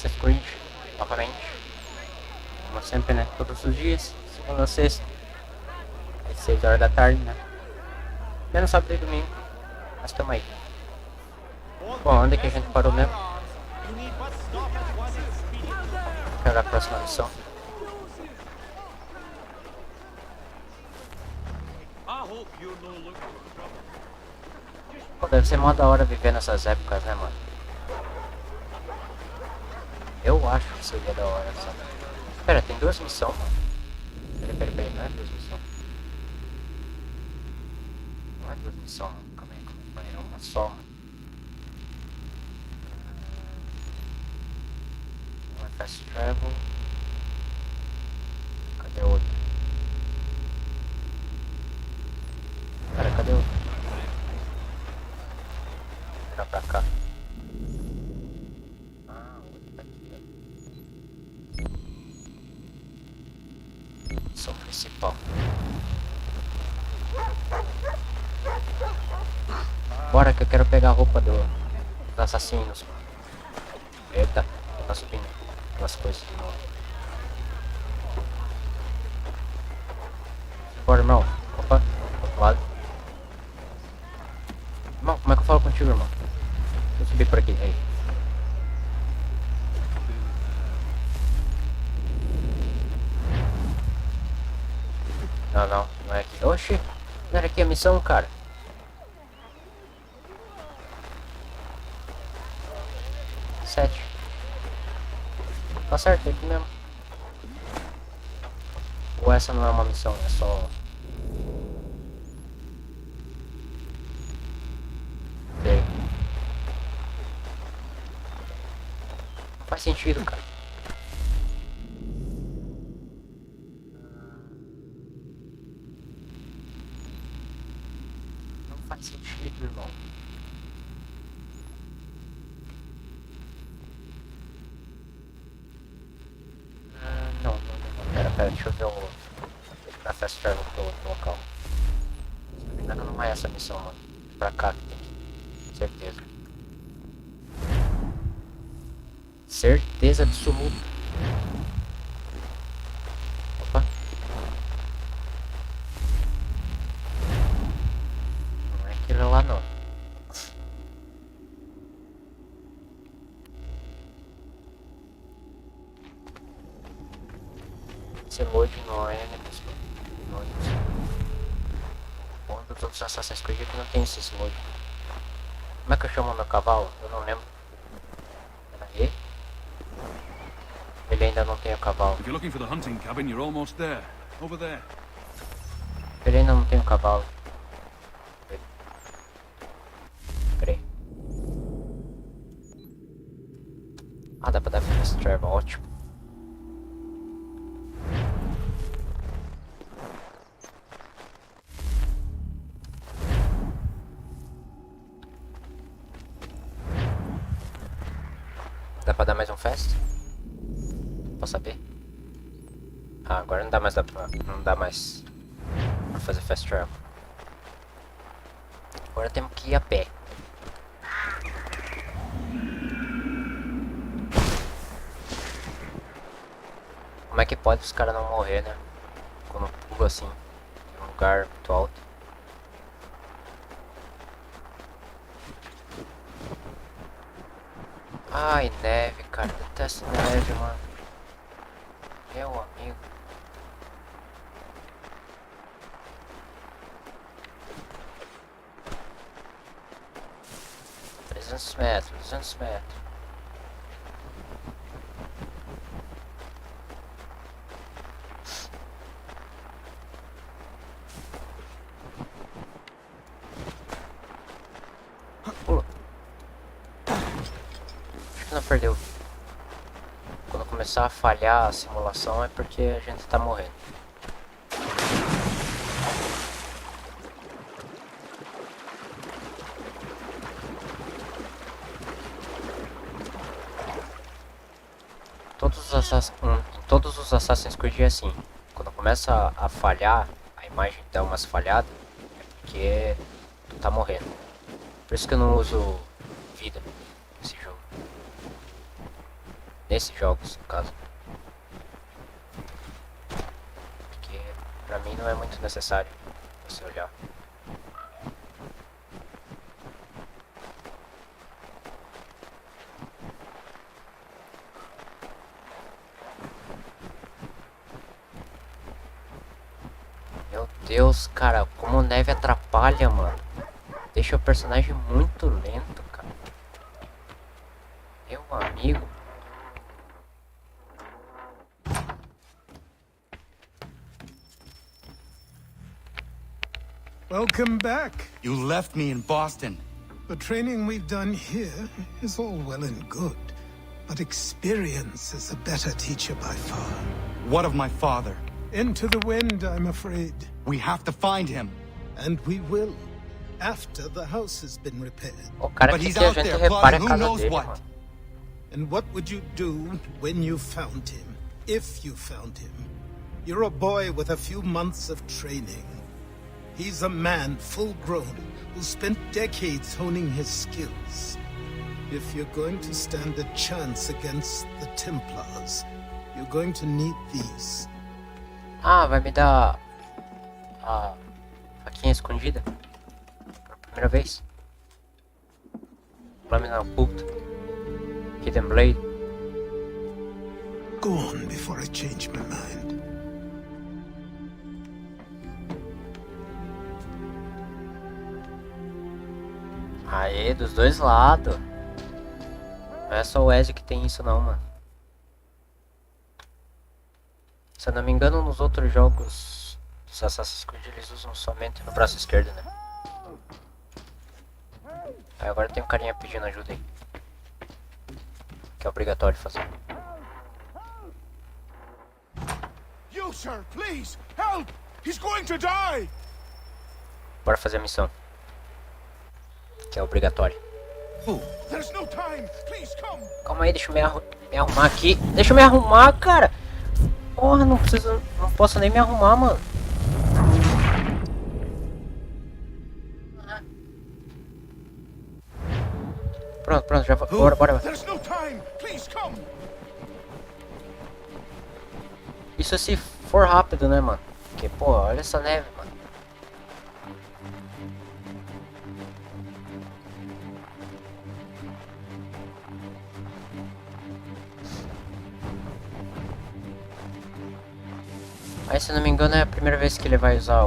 Assassin's Creed novamente. Como sempre, né? Todos os dias, segunda a sexta, às 6 horas da tarde, né? Menos sábado e domingo, mas tamo aí. Bom, onde é que a gente parou mesmo? Pegar a próxima missão. Pô, deve ser mó da hora viver nessas épocas, né, mano? Eu acho que seria da hora, sabe? Pera, tem duas missões, mano? Pera, não é duas missões. Não é duas missões, mano. Calma aí, é uma só, mano. Uma é fast travel. Cadê a outra? Cara, cadê a outra? Virar pra cá. Ah, outra aqui, ó. Missão principal. Bora que eu quero pegar a roupa dos assassinos. Eita, tá subindo umas coisas de novo. Bora, irmão. Opa, outro lado. Irmão, como é que eu falo contigo, irmão? Deixa eu subir por aqui, aí. Não é aqui. Oxi, não era aqui a missão, cara. Sete. Tá certo, é aqui mesmo. Ou essa não é uma missão, é só... Não faz sentido, cara. Não faz sentido, irmão. Não. Pera, deixa eu ver o... Na fast travel pro outro local. Se não me engano, não é essa missão, mano. É pra cá que tem que ir. Certeza. Certeza absoluta. Opa. Não é aquilo lá, não. Esse load não é mesmo. Bom, dos outros Assassin's Creed que não tem esse load. Como é que eu chamo meu cavalo? Eu não lembro. Peraí. Ele ainda não tem o cavalo. If you're looking for the hunting cabin, you're almost there. Over there. Ele ainda não tem o cavalo. Peraí. Ah, dá pra dar fast travel, ótimo. Dá pra dar mais um fast? Posso saber? Ah, agora não dá mais pra fazer fast travel. Agora temos que ir a pé. Como é que pode os caras não morrer, né? Quando pula assim, em um lugar muito alto. Ai, neve, cara. Detesto neve, mano. Meu amigo. $300 metros. Pula. Acho que não perdeu. Quando começar a falhar a simulação é porque a gente tá morrendo. Todos os Assassin's Creed é assim. Quando começa a falhar, a imagem dá umas falhadas, é porque tu tá morrendo. Por isso que eu não uso vida nesse jogo. Nesses jogos, no caso. Porque pra mim não é muito necessário você olhar. Meu Deus, cara, como neve atrapalha, mano. Deixa o personagem muito lento, cara. Meu amigo. Welcome back. You left me in Boston. The training we've done here is all well and good, but experience is a better teacher by far. What of my father? Into the wind, I'm afraid. We have to find him. And we will, after the house has been repaired. O cara But que he's a out gente there repara a plotting who casa knows dele, what. mano. And what would you do when you found him? If you found him? You're a boy with a few months of training. He's a man, full-grown, who spent decades honing his skills. If you're going to stand a chance against the Templars, you're going to need these. Ah, vai me dar a faquinha escondida pela primeira vez. Lâmina oculta. Hidden Blade. Go on before I change my mind. Aê, dos dois lados. Não é só o Ezio que tem isso não, mano. Se eu não me engano, nos outros jogos dos Assassin's Creed eles usam somente no braço esquerdo, né? Aí agora tem um carinha pedindo ajuda aí. Que é obrigatório fazer. You, sir, please, help! He's going to die! Bora fazer a missão. Que é obrigatório. There's no time. Please come. Calma aí, deixa eu me arrumar aqui. Deixa eu me arrumar, cara. Porra, não preciso. Não posso nem me arrumar, mano. Pronto, já vou. Bora. There's no time. Please come. Isso se for rápido, né, mano? Porque, pô, olha essa neve, mano. Aí, se não me engano, é a primeira vez que ele vai usar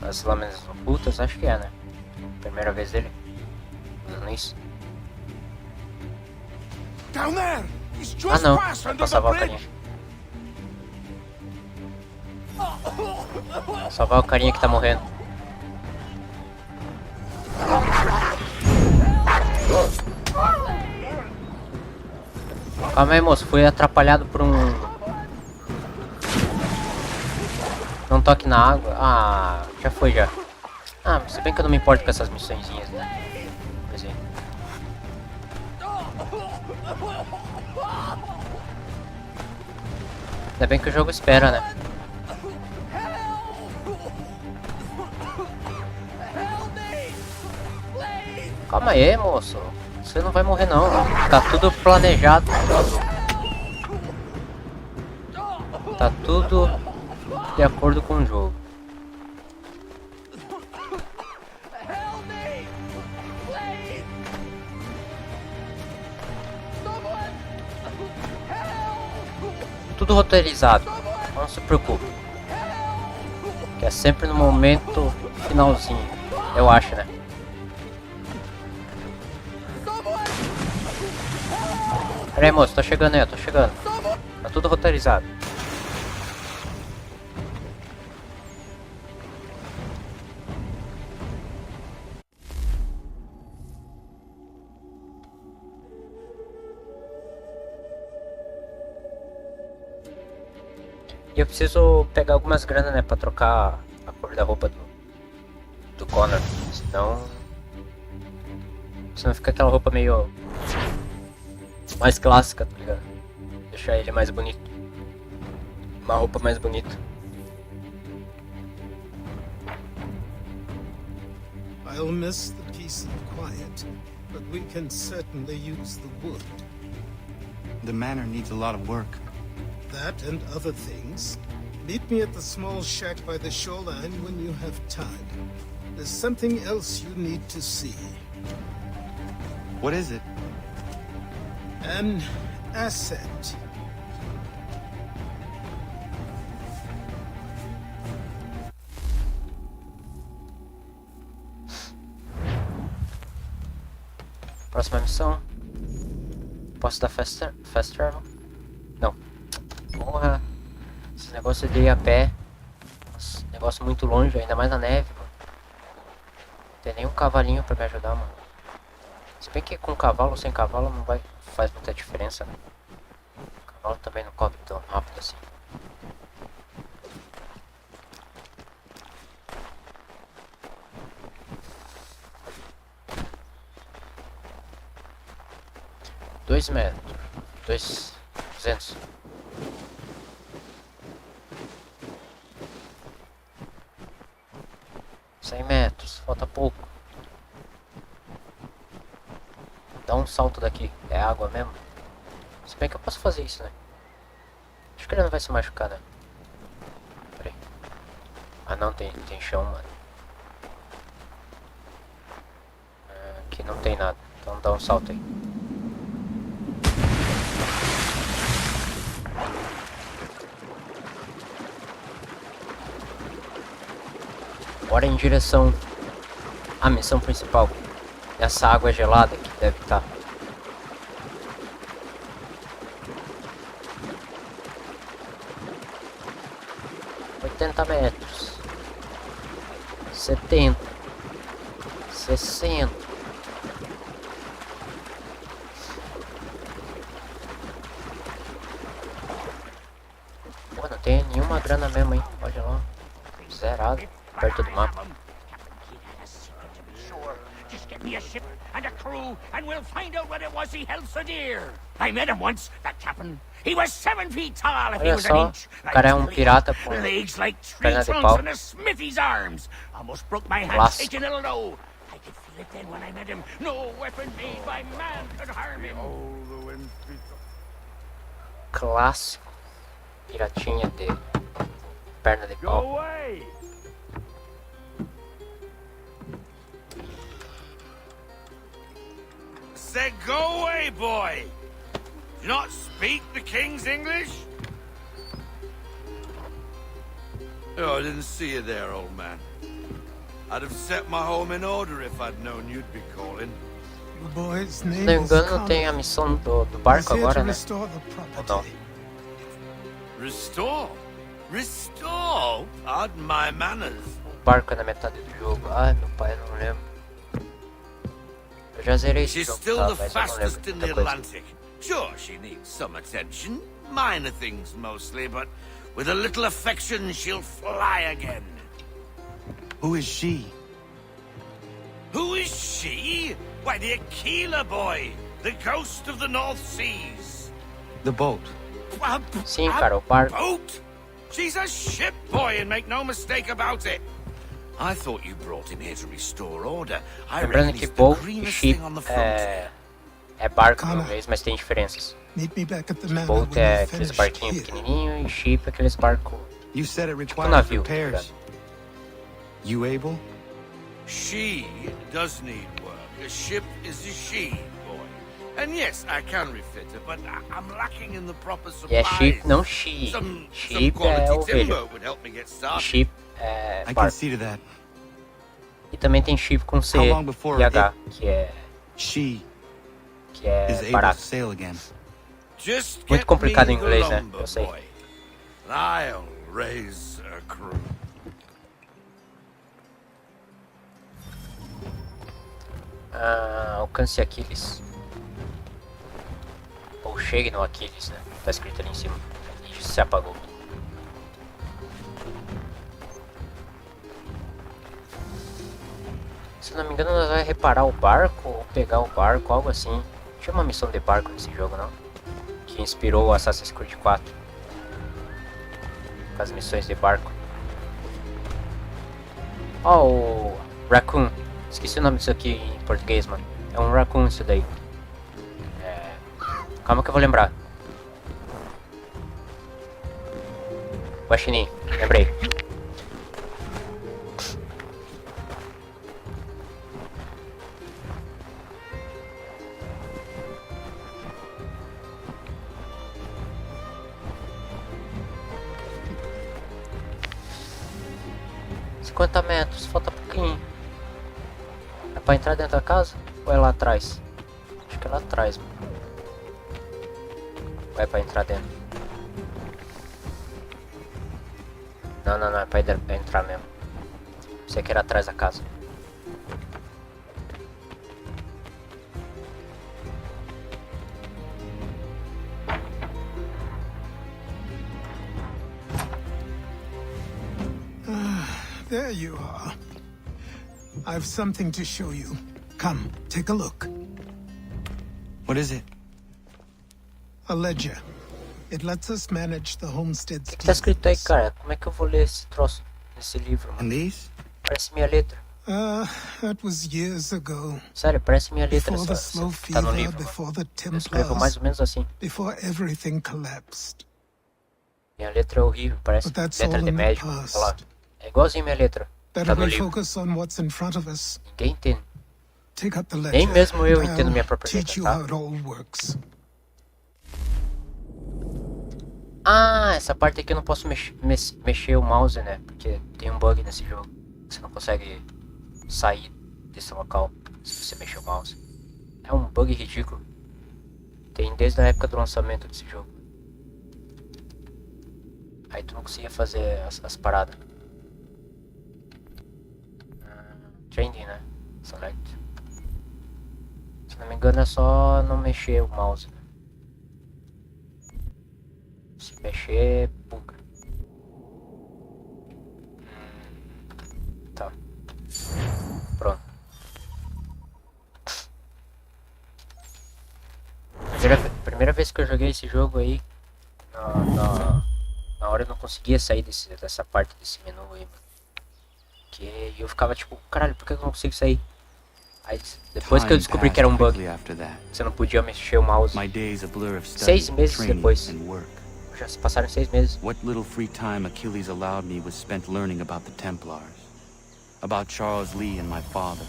as lâminas ocultas, acho que é, né? Primeira vez dele usando isso. Down there. He's Ah, just não, passed é under pra the salvar o bridge. carinha. Salvar o carinha que tá morrendo. Calma aí, moço, fui atrapalhado por não toque na água. Ah, já foi já. Ah, se bem que eu não me importo com essas missõezinhas, né? Pois é. Ainda bem que o jogo espera, né? Calma aí, moço. Você não vai morrer não. Tá tudo planejado. Tá tudo de acordo com o jogo. Tudo roteirizado. Não se preocupe. Que é sempre no momento finalzinho. Eu acho, né? Pera aí, moço, tô chegando aí, tô chegando. Tá tudo roteirizado. E eu preciso pegar algumas granas, né, pra trocar a cor da roupa do Connor. Senão fica aquela roupa meio mais clássica, tá ligado? Deixar ele mais bonito. Uma roupa mais bonita. I'll miss the peace and quiet, but we can certainly use the wood. The manor needs a lot of work. That and other things. Meet me at the small shack by the shoreline when you have time. There's something else you need to see. What is it? An asset. Próxima missão. Posso dar fast travel? Não. Porra. Esse negócio de ir a pé. Nossa, negócio muito longe, ainda mais na neve, mano. Não tem nem um cavalinho pra me ajudar, mano. Se bem que com cavalo ou sem cavalo não faz muita diferença, né? O cavalo também não corre tão rápido assim. Dois metros. 200. $100, falta pouco. Dá um salto daqui, é água mesmo. Se bem que eu posso fazer isso, né? Acho que ele não vai se machucar, né? Pera aí. Ah não, tem chão, mano. Aqui não tem nada, então dá um salto aí. Bora em direção à missão principal. Nessa água gelada que deve estar. $80, 70, 60. Pô, não tem nenhuma grana mesmo, hein? Olha lá. Zerado. Perto do mapa. Just get me a ship and a crew, and we'll find out what it was he held so dear. I met him once, that captain. He was 7 feet tall if he Olha was an só, inch. o cara é um pirata com legs like tree perna de trunks pau. and a smithy's arms. Almost broke my hand Clássico. shaking it'll know. I could feel it then when I met him. No weapon made by man could harm him. Clássico. Piratinha de perna de Go pau. away! Said go away, boy! Do you not speak the King's English? Oh, I didn't see you there, old man. I'd have set my home in order if I'd known you'd be calling. The boy's Se name não me is engano, tem a Corno. missão do He's barco here to agora, né? restore the Ou não? property. Restore? Restore? Pardon my manners. O barco é na metade do jogo. Ai, meu pai, eu não lembro. Eu já zerei esse She's jogo, still tá? the Mas eu não lembro fastest in muita the coisa. Atlantic. Sure, she needs some attention. Minor things mostly, but with a little affection, she'll fly again. Who is she? Who is she? Why, the Aquila boy, the ghost of the North Seas. The boat. Sim, cara, o barco. Boat? She's a ship boy, and make no mistake about it. I thought you brought him here to restore order. I Lembrando reckon que he's the boat e greenest ship thing on the front. é barco no Calma. inglês, mas tem diferenças. Meet me back at the manor Boat when é you aqueles finish barquinhos here. pequenininhos e ship é aqueles barcos. You said it requires navio, repairs. You able? She does need work. A ship is a she, boy. And yes, I can refit her, but I'm lacking in the proper supplies. E é ship, não she. Some Ship é quality ovelha. timber would help me get E started. ship é I can barco. see to that. E também tem chip com C How long before e H, que é She is able to barato. sail again. Just Muito get complicado me em the inglês, né? lumber, Eu sei. boy. I'll raise a crew. Alcance Aquiles. Ou chegue no Aquiles, né? Tá escrito ali em cima. E se apagou. Se não me engano, nós vamos reparar o barco ou pegar o barco, algo assim. Tinha uma missão de barco nesse jogo, não? Que inspirou o Assassin's Creed 4. Com as missões de barco. Ó, o Raccoon. Esqueci o nome disso aqui em português, mano. É um Raccoon isso daí. Calma que eu vou lembrar. Guaxinim, lembrei. $50, falta pouquinho. É pra entrar dentro da casa? Ou é lá atrás? Acho que é lá atrás, mano. Ou é pra entrar dentro? Não, é pra entrar mesmo. Você quer ir atrás da casa. There you are. I've something to show you. Come, take a look. What is it? A ledger. It lets us manage the homestead's O que tá escrito aí, deeds. cara? Como é que eu vou ler esse troço nesse livro, mano? And these? Parece minha letra. That was years ago. Sério, parece minha letra Before the essa slow que tá no fever, livro, mano. before the Eu escrevo mais Templars, ou menos assim. before everything collapsed. Minha letra é horrível, parece But that's letra all de in the médico. past. Sei lá. É igualzinho minha letra. Tá Better no we livro. focus on what's in front of us. Ninguém entende. Take up the ledger. Nem mesmo eu and entendo I'll minha própria teach letra, you tá? how it all works. Ah, essa parte aqui eu não posso mexer o mouse, né? Porque tem um bug nesse jogo. Você não consegue sair desse local se você mexer o mouse. É um bug ridículo. Tem desde a época do lançamento desse jogo. Aí tu não conseguia fazer as paradas. Trending, né? Select. Se não me engano é só não mexer o mouse, né? Se mexer, buga. Tá. Pronto. Primeira vez que eu joguei esse jogo aí, na hora eu não conseguia sair dessa parte desse menu aí, mano. Que eu ficava tipo, caralho, por que eu não consigo sair? Aí depois que eu descobri que era um bug, você não podia mexer o mouse. 6 meses depois. Já se passaram 6 meses. What little free time Achilles allowed me was spent learning about the Templars, about Charles Lee and my father.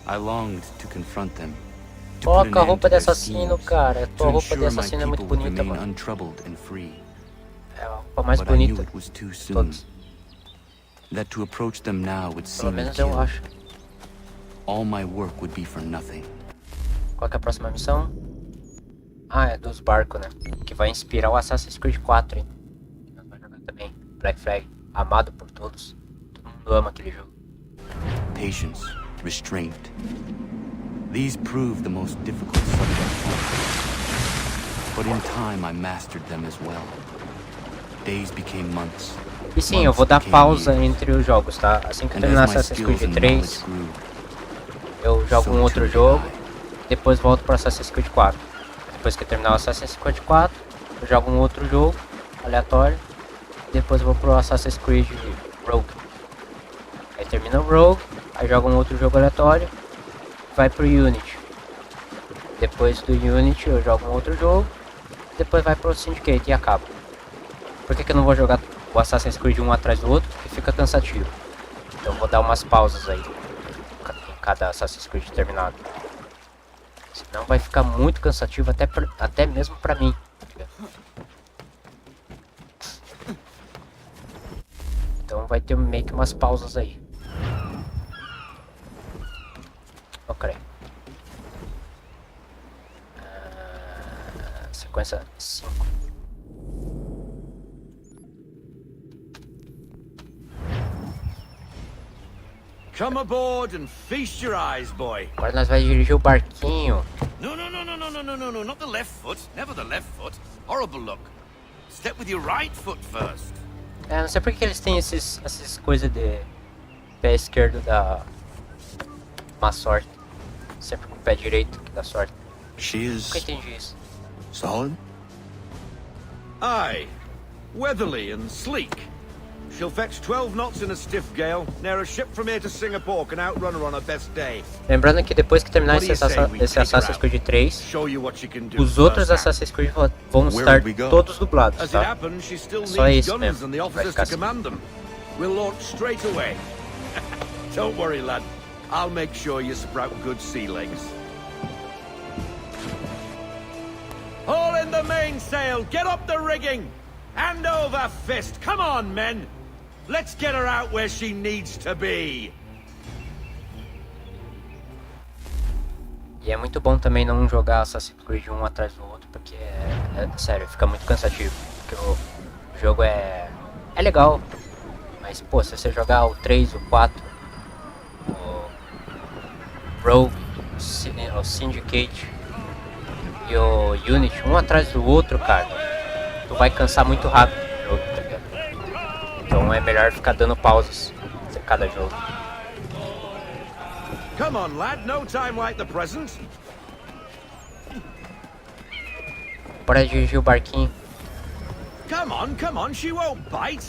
I longed to confront them, to put an Coloca a end roupa to de their assassino, schemes, cara. to Tua roupa de ensure my assassino é muito people would bonita, remain mano. untroubled and free. É a roupa mais But I knew bonita it was too de soon. todas. That to approach them now would Pelo seem a menos eu kill. acho. All my work would be for nothing. Qual que é a próxima missão? Ah, é dos barcos, né? Que vai inspirar o Assassin's Creed 4, hein? Nós vamos jogar também. Black Flag, amado por todos. Todo mundo ama aquele jogo. Patience, restraint. These proved the most difficult subjects. But in time I mastered them as well. Days became months. E sim, eu vou dar pausa entre os jogos, tá? Assim que eu terminar Assassin's Creed 3, eu jogo um outro jogo, depois volto para Assassin's Creed 4. Depois que eu terminar o Assassin's Creed 4, eu jogo um outro jogo aleatório, depois eu vou pro Assassin's Creed Rogue. Aí termina o Rogue, aí jogo um outro jogo aleatório, vai pro Unity. Depois do Unity eu jogo um outro jogo, depois vai pro Syndicate e acaba. Por que eu não vou jogar o Assassin's Creed um atrás do outro? Porque fica cansativo. Então eu vou dar umas pausas aí em cada Assassin's Creed terminado. Senão vai ficar muito cansativo até mesmo pra mim. Então vai ter meio que umas pausas aí. Ok. Sequência 5. Come aboard and feast your eyes, boy. Agora nós vamos dirigir o barquinho. No, not the left foot. Never the left foot. Horrible look. Step with your right foot first. Não sei porque eles têm essas coisas de pé esquerdo da má sorte. Sempre com o pé direito que dá sorte. She is Nunca entendi isso. solid? Aye. Weatherly and sleek. She'll fetch 12 knots in a stiff gale, near a ship from here to Singapore can outrun her on her best day. Lembrando que depois que terminar esse Assassin's Creed 3, Show you what she can do. os outros Assassin's Creed vão estar todos dublados, As it tá? happens, she still Só needs esse guns mesmo and the vai officers ficar to assim. command them. We'll launch straight away. Don't worry, lad. I'll make sure you sprout good sea legs. Haul in the mainsail! Get up the rigging! Hand over fist! Come on, men! Let's get her out where she needs to be! E é muito bom também não jogar Assassin's Creed um atrás do outro, porque sério, fica muito cansativo. Porque o jogo é legal, mas pô, se você jogar o 3, o 4, o Rogue, o Syndicate e o Unity, um atrás do outro, cara, tu vai cansar muito rápido o jogo, tá ligado? Então é melhor ficar dando pausas em cada jogo. Come on, lad, no time like the present. Bora dirigir o barquinho. Come on, she won't bite.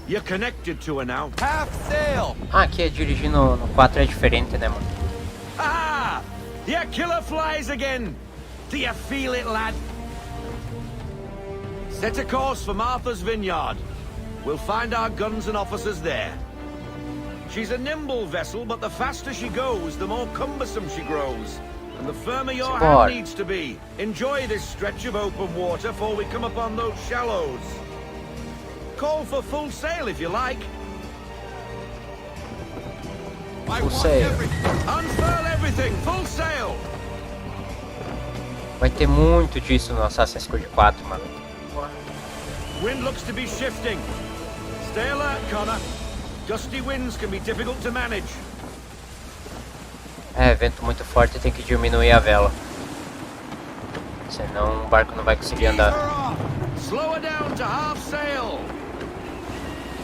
You're connected to her now. Half sail! Ah, aqui dirigir no 4 é diferente, né, mano? Ah! Your killer flies again! Do you feel it, lad? Set a course for Martha's Vineyard. We'll find our guns and officers there. She's a nimble vessel, but the faster she goes, the more cumbersome she grows. And the firmer your hand needs to be. Enjoy this stretch of open water before we come upon those shallows. Call for full sail if you like. Full sail. Unfurl everything, full sail. Vai ter muito disso no Assassin's Creed 4, mano. Wind looks to be shifting. Stay alert, Connor. Gusty winds can be difficult to manage. Vento muito forte, tem que diminuir a vela. Senão o barco não vai conseguir andar. Slow her down to half sail.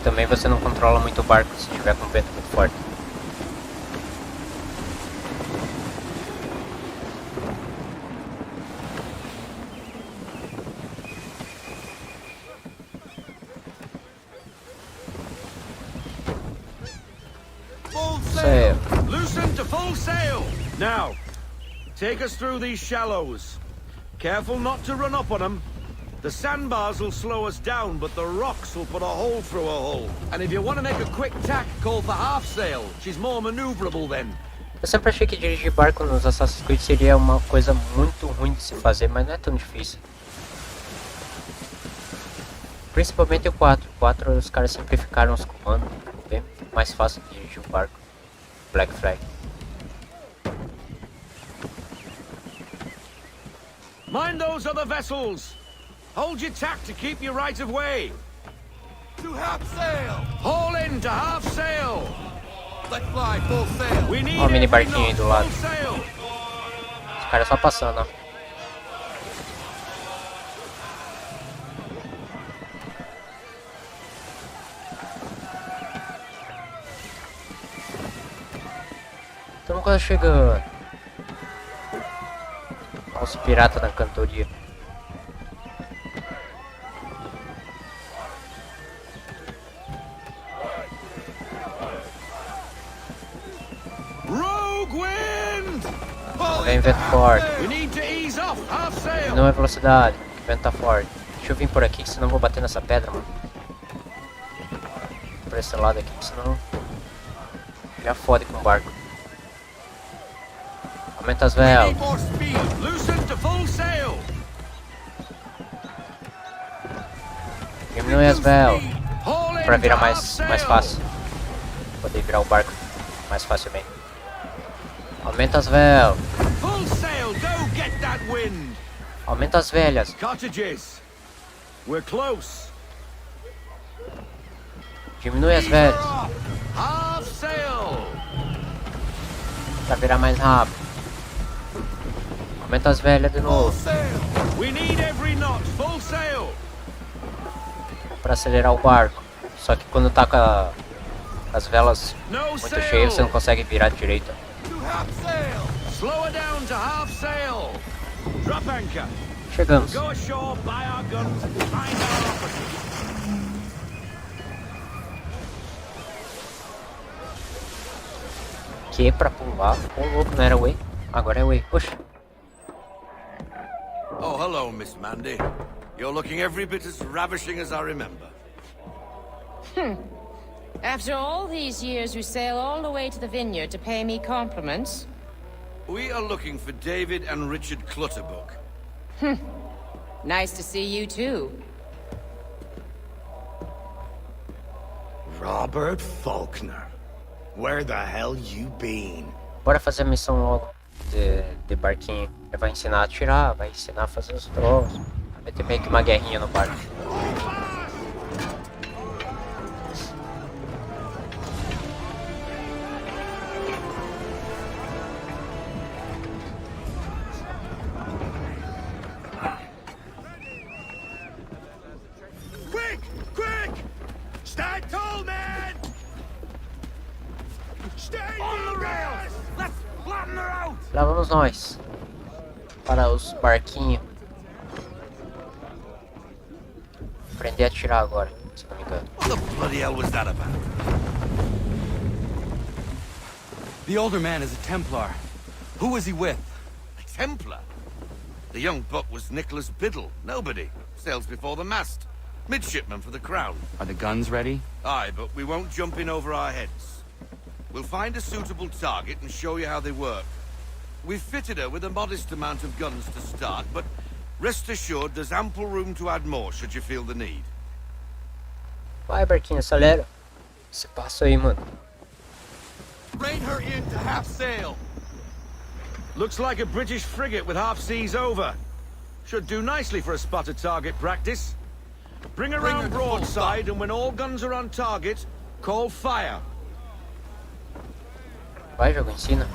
Também você não controla muito o barco se tiver com vento muito forte. Full sail. Loosen to full sail. Now, take us through these shallows. Careful not to run up on them. The sandbars will slow us down, but the rocks will put a hole through a hull. And if you want to make a quick tack, call for half sail. She's more maneuverable then. Eu sempre achei que dirigir barco nos Assassin's Creed seria uma coisa muito ruim de se fazer, mas não é tão difícil. Principalmente o 4. O 4 os caras simplificaram os comandos. Bem mais fácil de dirigir o barco. Black Flag. Mind those other vessels. Hold your tack to keep your right of way. To half sail. Haul in to half sail. Let's fly full sail. We need Ó, o mini every barquinho aí knot, do lado. full sail. Os caras só passando, ó. Estamos quase chegando. Olha os piratas na cantoria. Rogue wind. Vem vento forte. We need to ease off half sail. Não é velocidade, o vento tá forte. Deixa eu vir por aqui, senão eu vou bater nessa pedra, mano. Por esse lado aqui, senão já fode com o barco. Aumenta as velas. More speed. Loosen to full sail. Diminui as velas Haul in pra virar to mais half sail. fácil. Poder virar o barco mais facilmente. Aumenta as velas. Full sail. Go get that wind. Aumenta as velhas. Cottages. We're close. Diminui as velhas Half sail. pra virar mais rápido. Aumenta as velhas de novo We need every knot. Full sail. pra acelerar o barco. Só que quando tá com as velas No muito sail. cheias, você não consegue virar direito. To half sail. Slow her down to half sail. Drop anchor. Chegamos. Go ashore, buy our guns, and find our officers. Que pra pular? Ô louco, não era Way? Agora é Way. Poxa. Oh, hello, Miss Mandy. You're looking every bit as ravishing as I remember. After all these years, you sail all the way to the vineyard to pay me compliments? We are looking for David and Richard Clutterbuck. Nice to see you too. Robert Faulkner. Where the hell you been? Bora fazer a missão logo de barquinho. Ele vai ensinar a atirar, vai ensinar a fazer os troços. Vai ter meio que uma guerrinha no barco. Quick! Quick! Stand tall, man! Stay on the rails! Let's flatten her out! Lá vamos nós. Para os barquinhos. Aprender a atirar agora, se não me engano. What the bloody hell was that about? The older man is a Templar. Who was he with? A Templar? The young buck was Nicholas Biddle. Nobody. Sails before the mast. Midshipman for the Crown. Are the guns ready? Aye, but we won't jump in over our heads. We'll find a suitable target and show you how they work. We've fitted her with a modest amount of guns to start, but rest assured there's ample room to add more should you feel the need. Vai, barquinho, acelera. Esse passo aí, mano. Rein her in to half sail. Looks like a British frigate with half seas over. Should do nicely for a spotted target practice. Bring around broadside, and when all guns are on target, call fire. Vai, jogo, ensina.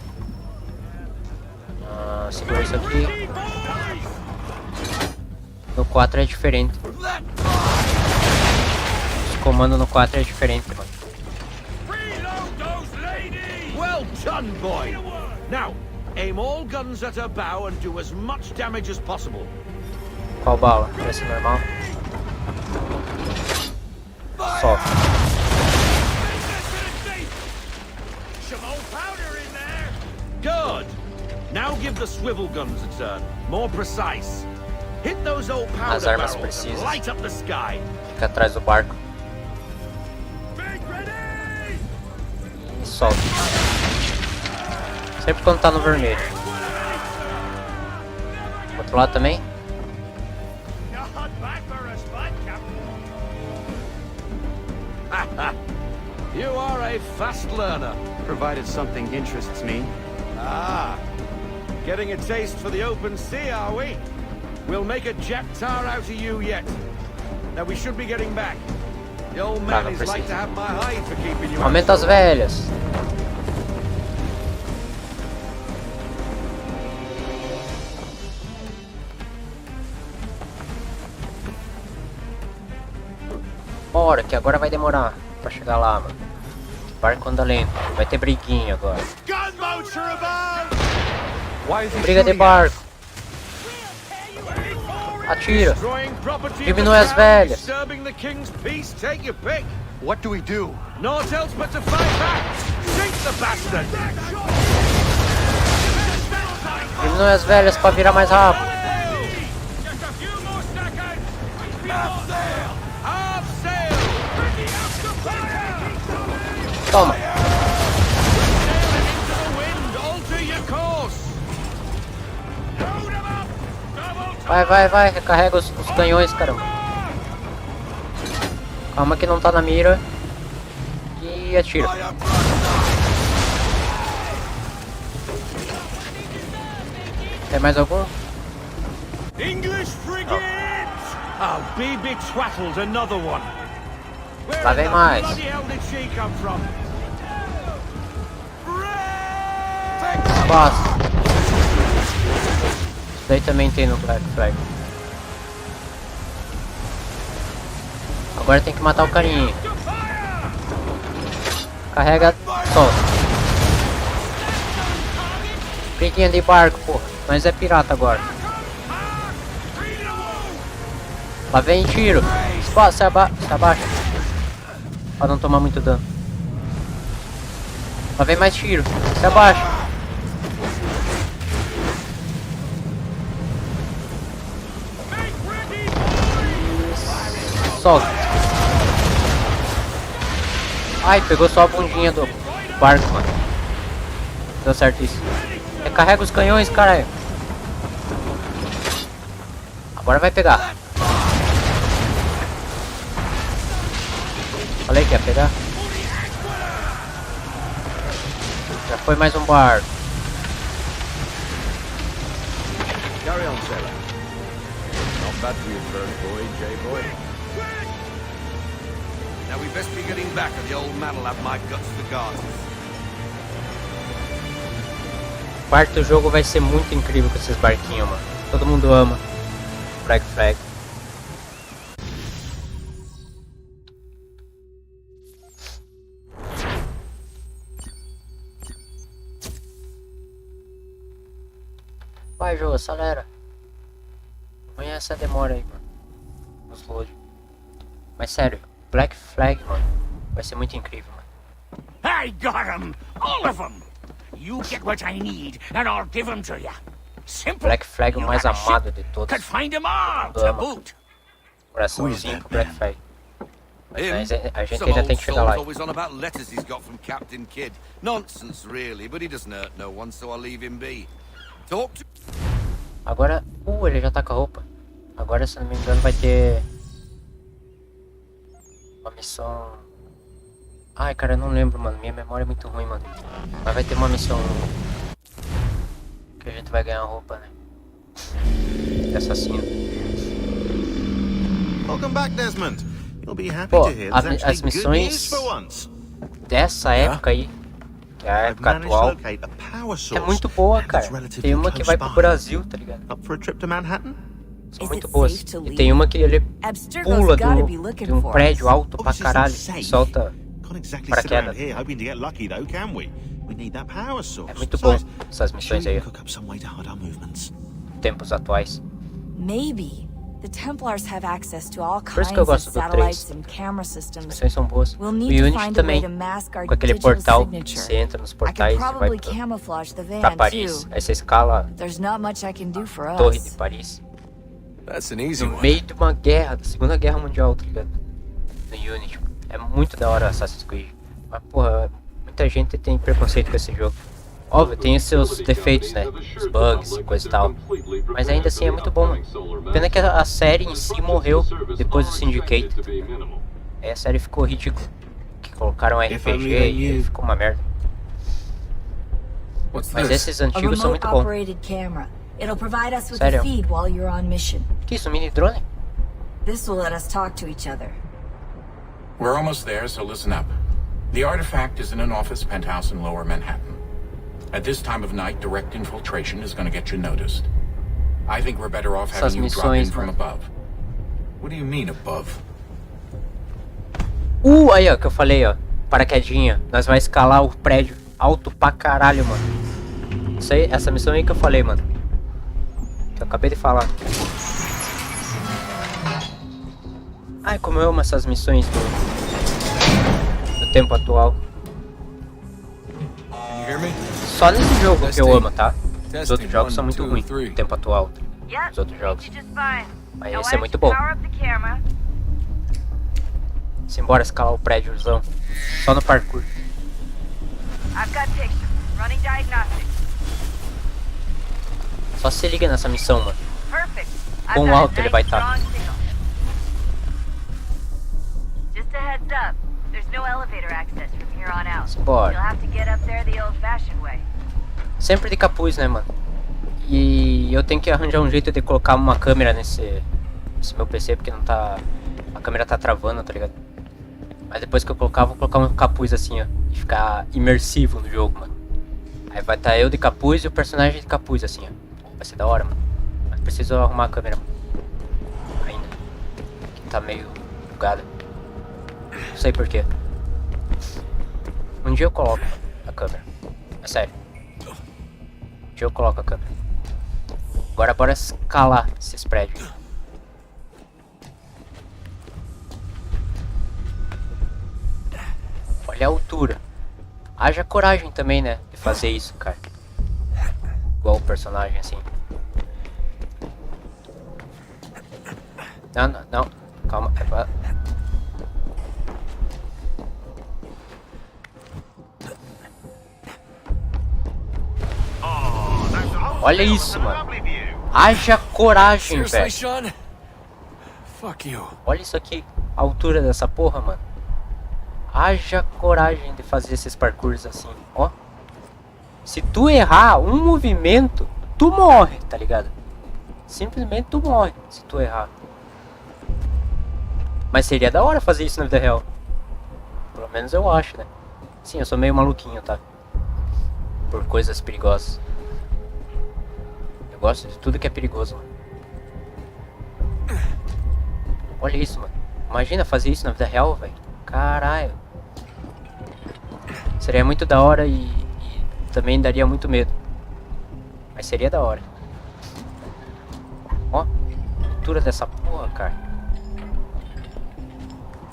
Segura isso aqui. No 4 é diferente. Os comandos no 4 é diferente, mano. Well done, boy. Now, aim all guns at her bow and do as much damage as possible. Qual bala? Essa é normal. Sobe. Good. Now give the swivel guns a turn. More precise. Hit those old powder As armas barrels and precisas. light up the sky. Fica atrás do barco. E sobe. Sempre quando tá no vermelho. Outro lado também? You are a fast learner. Provided something interests me. Ah, getting a taste for the open sea, are we? We'll make a jet tar out of you yet. Now we should be getting back. The old man não is like precisa. to have my hide for keeping you. Aumenta as velhas. Bora, que agora vai demorar pra chegar lá, mano. O barco anda lento. Vai ter briguinha agora. Briga de barco. Atira. Destroying property of Diminui the as crown, velhas. disturbing the king's peace. Take your pick. What do we do? Naught else but to fight back. Sink the bastard. Diminui as velhas pra virar mais rápido. Just a few more seconds. Half sail. Half sail. Toma. Into the wind. Alter your course. Load 'em up. Double Vai, recarrega os canhões, caramba. Calma que não tá na mira. E atira. Tem mais algum? English frigate! Oh, be twaddled, another one. Where Lá in vem the mais. bloody hell did she come from? Passa. Isso daí também tem no Black Flag. Agora tem que matar o carinha. Carrega, solta. Briguinha de barco, porra. Mas é pirata agora. Lá vem tiro. Se abaixa. Pra não tomar muito dano. Lá vem mais tiro. Se abaixa. Solta. Ai, pegou só a bundinha do barco, mano. Deu certo isso. Recarrega os canhões, caralho. Agora vai pegar. Falei que ia pegar. Já foi mais um barco. Carry on, sailor. Not bad for your first voyage, eh, boy? Now we best be getting back, or the old man'll have my guts for gardens. O quarto jogo vai ser muito incrível com esses barquinhos, mano. Todo mundo ama. Flag. Vai, jogo, acelera. Amanhã essa demora aí, mano. Os load. Mas sério, Black Flag, mano, vai ser muito incrível, mano. I got 'em! All of 'em! You get what I need, and I'll give 'em to you. Simple. Black Flag, o You mais got a amado ship, de todos. could find 'em all Todo to ama. boot. Coraçãozinho pro Black Flag. Mas a gente Some ainda old tem que chegar lá. soul's always on about letters he's got from Captain Kidd. Nonsense, really, but he doesn't hurt no one, so I'll leave him be. Talk to... Agora, ele já tá com a roupa. Agora, se não me engano, vai ter uma missão. Ai, cara, eu não lembro, mano. Minha memória é muito ruim, mano. Mas vai ter uma missão que a gente vai ganhar roupa, né? De assassino. Welcome back, Desmond. You'll be happy Pô, to hear there's as actually good missões news for once. dessa época aí, que é a I've época managed to atual, locate a power é source. muito boa, and cara. it's relatively Tem uma que vai pro close by. Brasil, tá ligado? Up for a trip to Manhattan? São Is muito it boas. safe to E leave? tem uma que ele Abstergo's pula gotta be looking de um for prédio us. alto pra Obviously, it's caralho safe. e solta. Can't exactly Para sit around queda. here hoping to get lucky, though, can we? We need that power source. É muito bom Besides, essas sure missões you aí, can cook up some way to hide our movements. tempos atuais. Maybe. The Templars have access to all Por kinds isso que eu of gosto do satellites 3. and camera As systems. missões são boas. O We'll need to Unity find a way também, to mask our com aquele digital portal que signature. você entra nos I portais could e vai probably pra camouflage the van Paris. too. Aí você escala There's not much I can do for a torre de us. Paris. That's an easy No one. meio de uma guerra, da Segunda Guerra Mundial, tá ligado? No Unity. É muito da hora Assassin's Creed. Mas porra, muita gente tem preconceito com esse jogo. Óbvio, tem os seus defeitos, né? Os bugs e coisa e tal. Mas ainda assim é muito bom, mano. Pena que a série em si morreu depois do Syndicate. Aí a série ficou ridícula. Que colocaram RPG e ficou uma merda. What's Mas this? esses A antigos são remote muito bons. operated camera. It'll provide us with Sério? a feed while you're on mission. Que isso, mini drone? This will let us talk to each other. We're almost there, so listen up. The artifact is in an office penthouse in Lower Manhattan. At this time of night, direct infiltration is going to get you noticed. I think we're better off Essas having you drop in missões, from mano. above. What do you mean above? Aí ó, que eu falei, ó. Paraquedinha. Nós vai escalar o prédio alto pra caralho, mano. Isso aí, essa missão aí que eu falei, mano. Que eu acabei de falar. Ai, como eu amo essas missões do tempo atual. Can you hear me? Só nesse jogo que eu amo, tá? Os Testing, outros jogos são 1, muito 2, ruins, 3. no tempo atual. Yep, Os outros jogos. you just fine. Mas Now esse why é don't muito you bom. power up the camera? Simbora escalar o prédiozão. Só no parkour. I've got pictures. Running diagnostics. Só se liga nessa missão, mano. Perfect. I've Quão got a alto ele nice vai estar? strong signal. Just a heads up. There's no elevator access from here on out. Simbora. You'll have to get up there the old-fashioned way. Sempre de capuz, né, mano? E eu tenho que arranjar um jeito de colocar uma câmera nesse meu PC, porque não tá... A câmera tá travando, tá ligado? Mas depois que eu colocar, vou colocar um capuz assim, ó. E ficar imersivo no jogo, mano. Aí vai estar eu de capuz e o personagem de capuz, assim, ó. Vai ser da hora, mano. Mas preciso arrumar a câmera, mano. Ainda. Que tá meio bugada. Não sei porquê. Um dia eu coloco a câmera. É sério. Um dia eu coloco a câmera. Agora bora escalar esses prédios. Olha a altura. Haja coragem também, né? De fazer isso, cara. Igual o personagem, assim. Não, não, não. Calma. Olha isso, mano. Haja coragem, velho. Olha isso aqui. A altura dessa porra, mano. Haja coragem de fazer esses parkours assim, ó. Se tu errar um movimento, tu morre, tá ligado? Simplesmente tu morre se tu errar. Mas seria da hora fazer isso na vida real. Pelo menos eu acho, né? Sim, eu sou meio maluquinho, tá? Por coisas perigosas. Eu gosto de tudo que é perigoso, mano. Olha isso, mano. Imagina fazer isso na vida real, velho. Caralho. Seria muito da hora e também daria muito medo. Mas seria da hora. Ó, a altura dessa porra, cara.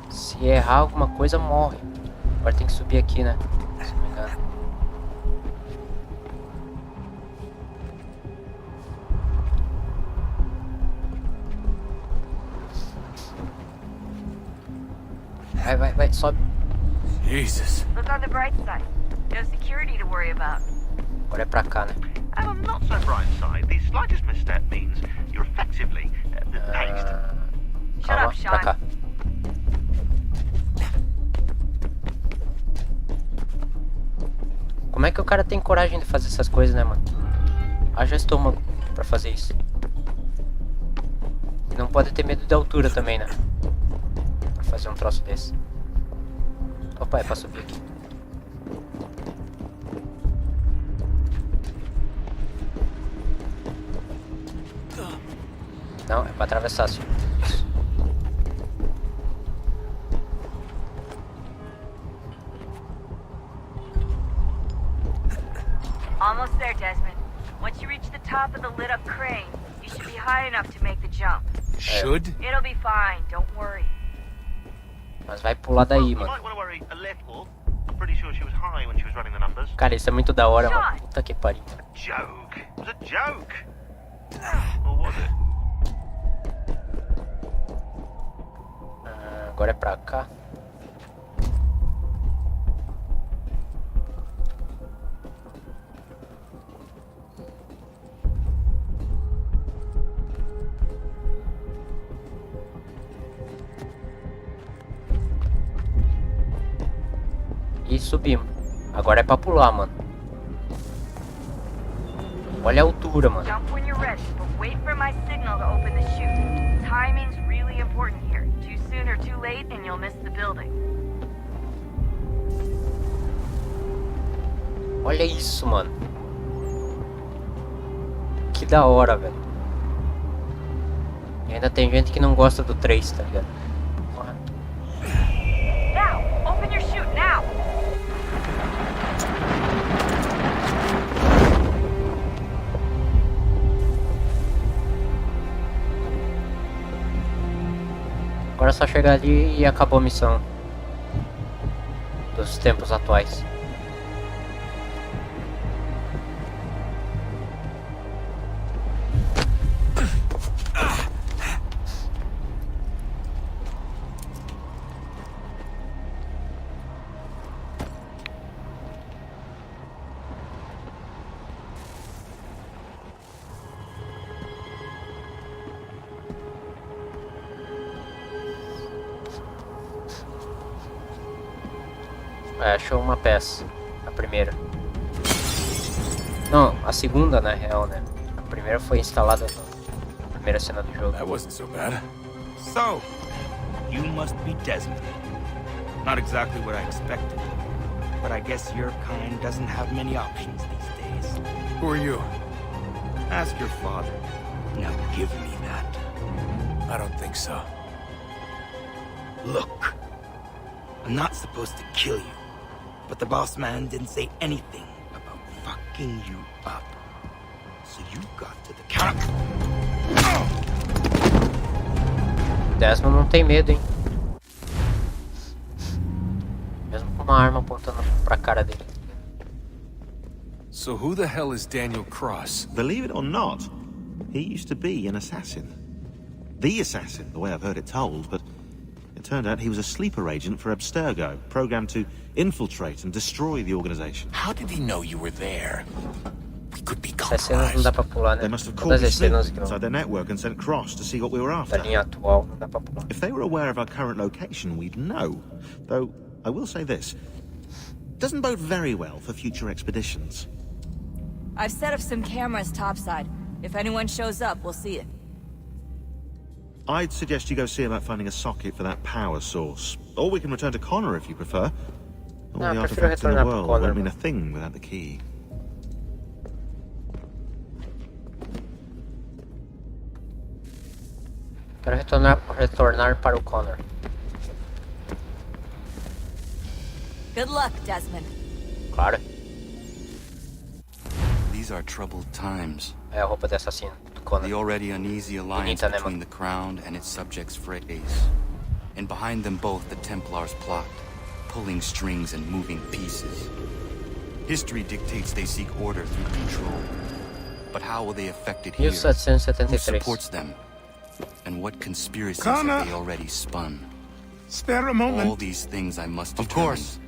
Se errar alguma coisa, morre. Agora tem que subir aqui, né? Se não me engano. Vai, sobe. Jesus. Look on the bright side. No security to worry about. Agora é pra cá, né? And on the not so bright side, the slightest misstep means you're effectively dazed. Calma, pra cá. Como é que o cara tem coragem de fazer essas coisas, né, mano? Haja estômago pra fazer isso. E não pode ter medo de altura também, né? Pra fazer um troço desse. Opa, é pra subir aqui. Não, é pra atravessar, assim. Isso. Almost there, Desmond. Once you reach the top of the lit-up crane, you should be high enough to make the jump. Should? It'll be fine, don't worry. Mas vai pular daí, You mano. might want to worry a little. I'm pretty sure she was high when she was running the numbers. Cara, isso é muito da hora, mano. Puta que pariu. Joke. It was a joke. Or was it? Agora é pra cá. E subimos. Agora é pra pular, mano. Olha a altura, mano. Jump when you're ready, but wait for my signal to open the chute. Timing's really important here. Too soon or too late and you'll miss the building. Olha isso, mano. Que da hora, velho. E ainda tem gente que não gosta do 3, tá ligado? Now, open your chute now. Agora é só chegar ali e acabou a missão. Dos tempos atuais. Achou uma peça. A primeira. Não, a segunda na real, né? A primeira foi instalada na primeira cena do jogo. That wasn't so bad. So, you must be Desmond. Not exactly what I expected, but I guess your kind doesn't have many options these days. Who are you? Ask your father. Now give me that. I don't think so. Look, I'm not supposed to kill you, but the boss man didn't say anything about fucking you up. So you got to the counter. Desmond não tem medo, hein? Mesmo com uma arma apontando pra cara dele. So who the hell is Daniel Cross? Believe it or not, he used to be an assassin. The assassin, the way I've heard it told, but it turned out he was a sleeper agent for Abstergo, programmed to infiltrate and destroy the organization. How did he know you were there? We could be Essas cenas não dá pra pular, né? They must have caught Todas me as cenas snooping que inside their network and sent Cross to see what we were after. da linha atual não dá pra pular. If they were aware of our current location, we'd know. Though, I will say this. Doesn't bode very well for future expeditions. I've set up some cameras topside. If anyone shows up, we'll see it. I'd suggest you go see about finding a socket for that power source. Or we can return to Connor if you prefer. All No, the I prefer artifacts in the retornar pro world Connor. won't mean a thing without the key. Quero retornar para o Connor. Good luck, Desmond. Claro. These are troubled times. É a roupa de assassino do Connor. The already uneasy alliance Bonita, né, between mano? the Crown and its subjects frays. And behind them both, the Templars plot, pulling strings and moving pieces. History dictates they seek order through control. But how will they affect it here? Who 1773. supports them? And what conspiracies Connor! have they already spun? Spare a moment. All these things I must Of determine. course.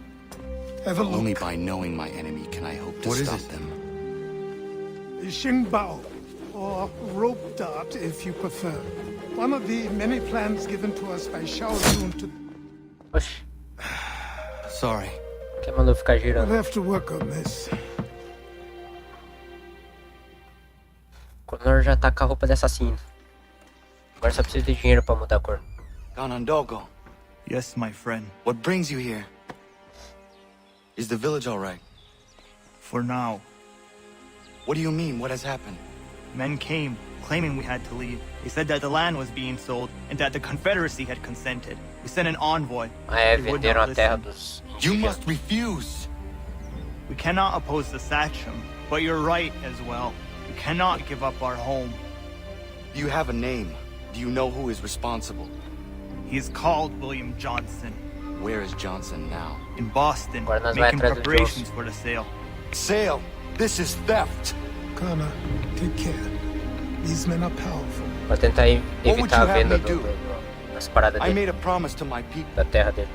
Have a look. Only by knowing my enemy can I hope to What is stop it? them. The Xingbao, or rope dart if you prefer. One of the many plans given to us by Shao Yun to... Oxi, Sorry. quem mandou ficar We'll girando? have to work on this. O Connor já tá com a roupa de assassino. Agora só precisa de dinheiro pra mudar a cor. Ganondogo, Yes, my friend. what brings you here? Is the village all right? For now. What do you mean? What has happened? Men came, claiming we had to leave. They said that the land was being sold, and that the Confederacy had consented. We sent an envoy. Ah, é, They would venderam not a terra listen. dos You indígenas. must refuse. We cannot oppose the Sachem, but you're right as well. We cannot give up our home. You have a name. Do you know who is responsible? He is called William Johnson. Where is Johnson now? In Boston, Agora nós vai making atrás do preparations Johnson. for the sale. Sale! This is theft! Connor, take care. These men are powerful. Pra tentar What would evitar a you have venda me do? das paradas I dele, made a promise to my people. da terra dele.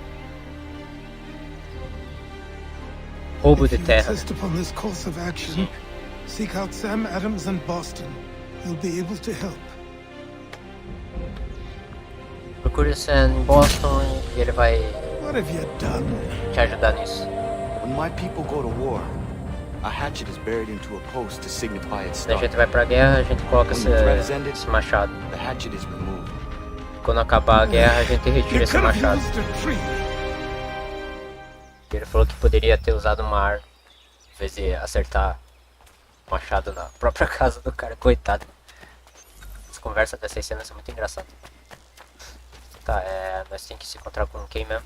Roubo de If you terra. insist upon this course of action, seek out Sam Adams in Boston. He'll be able to help. Procure Sam em Boston e ele vai What have you done? te ajudar nisso. When my people go to war, a hatchet is buried into a post to signify its Quando a start. gente vai pra guerra, a gente coloca When the threat is esse ended, machado. the hatchet is removed. Quando acabar a guerra, a gente retira You esse could have machado. used a tree. Ele falou que poderia ter usado uma arma em vez de acertar o machado na própria casa do cara, coitado. As conversas dessas cenas são muito engraçadas. Tá, nós temos que se encontrar com quem mesmo?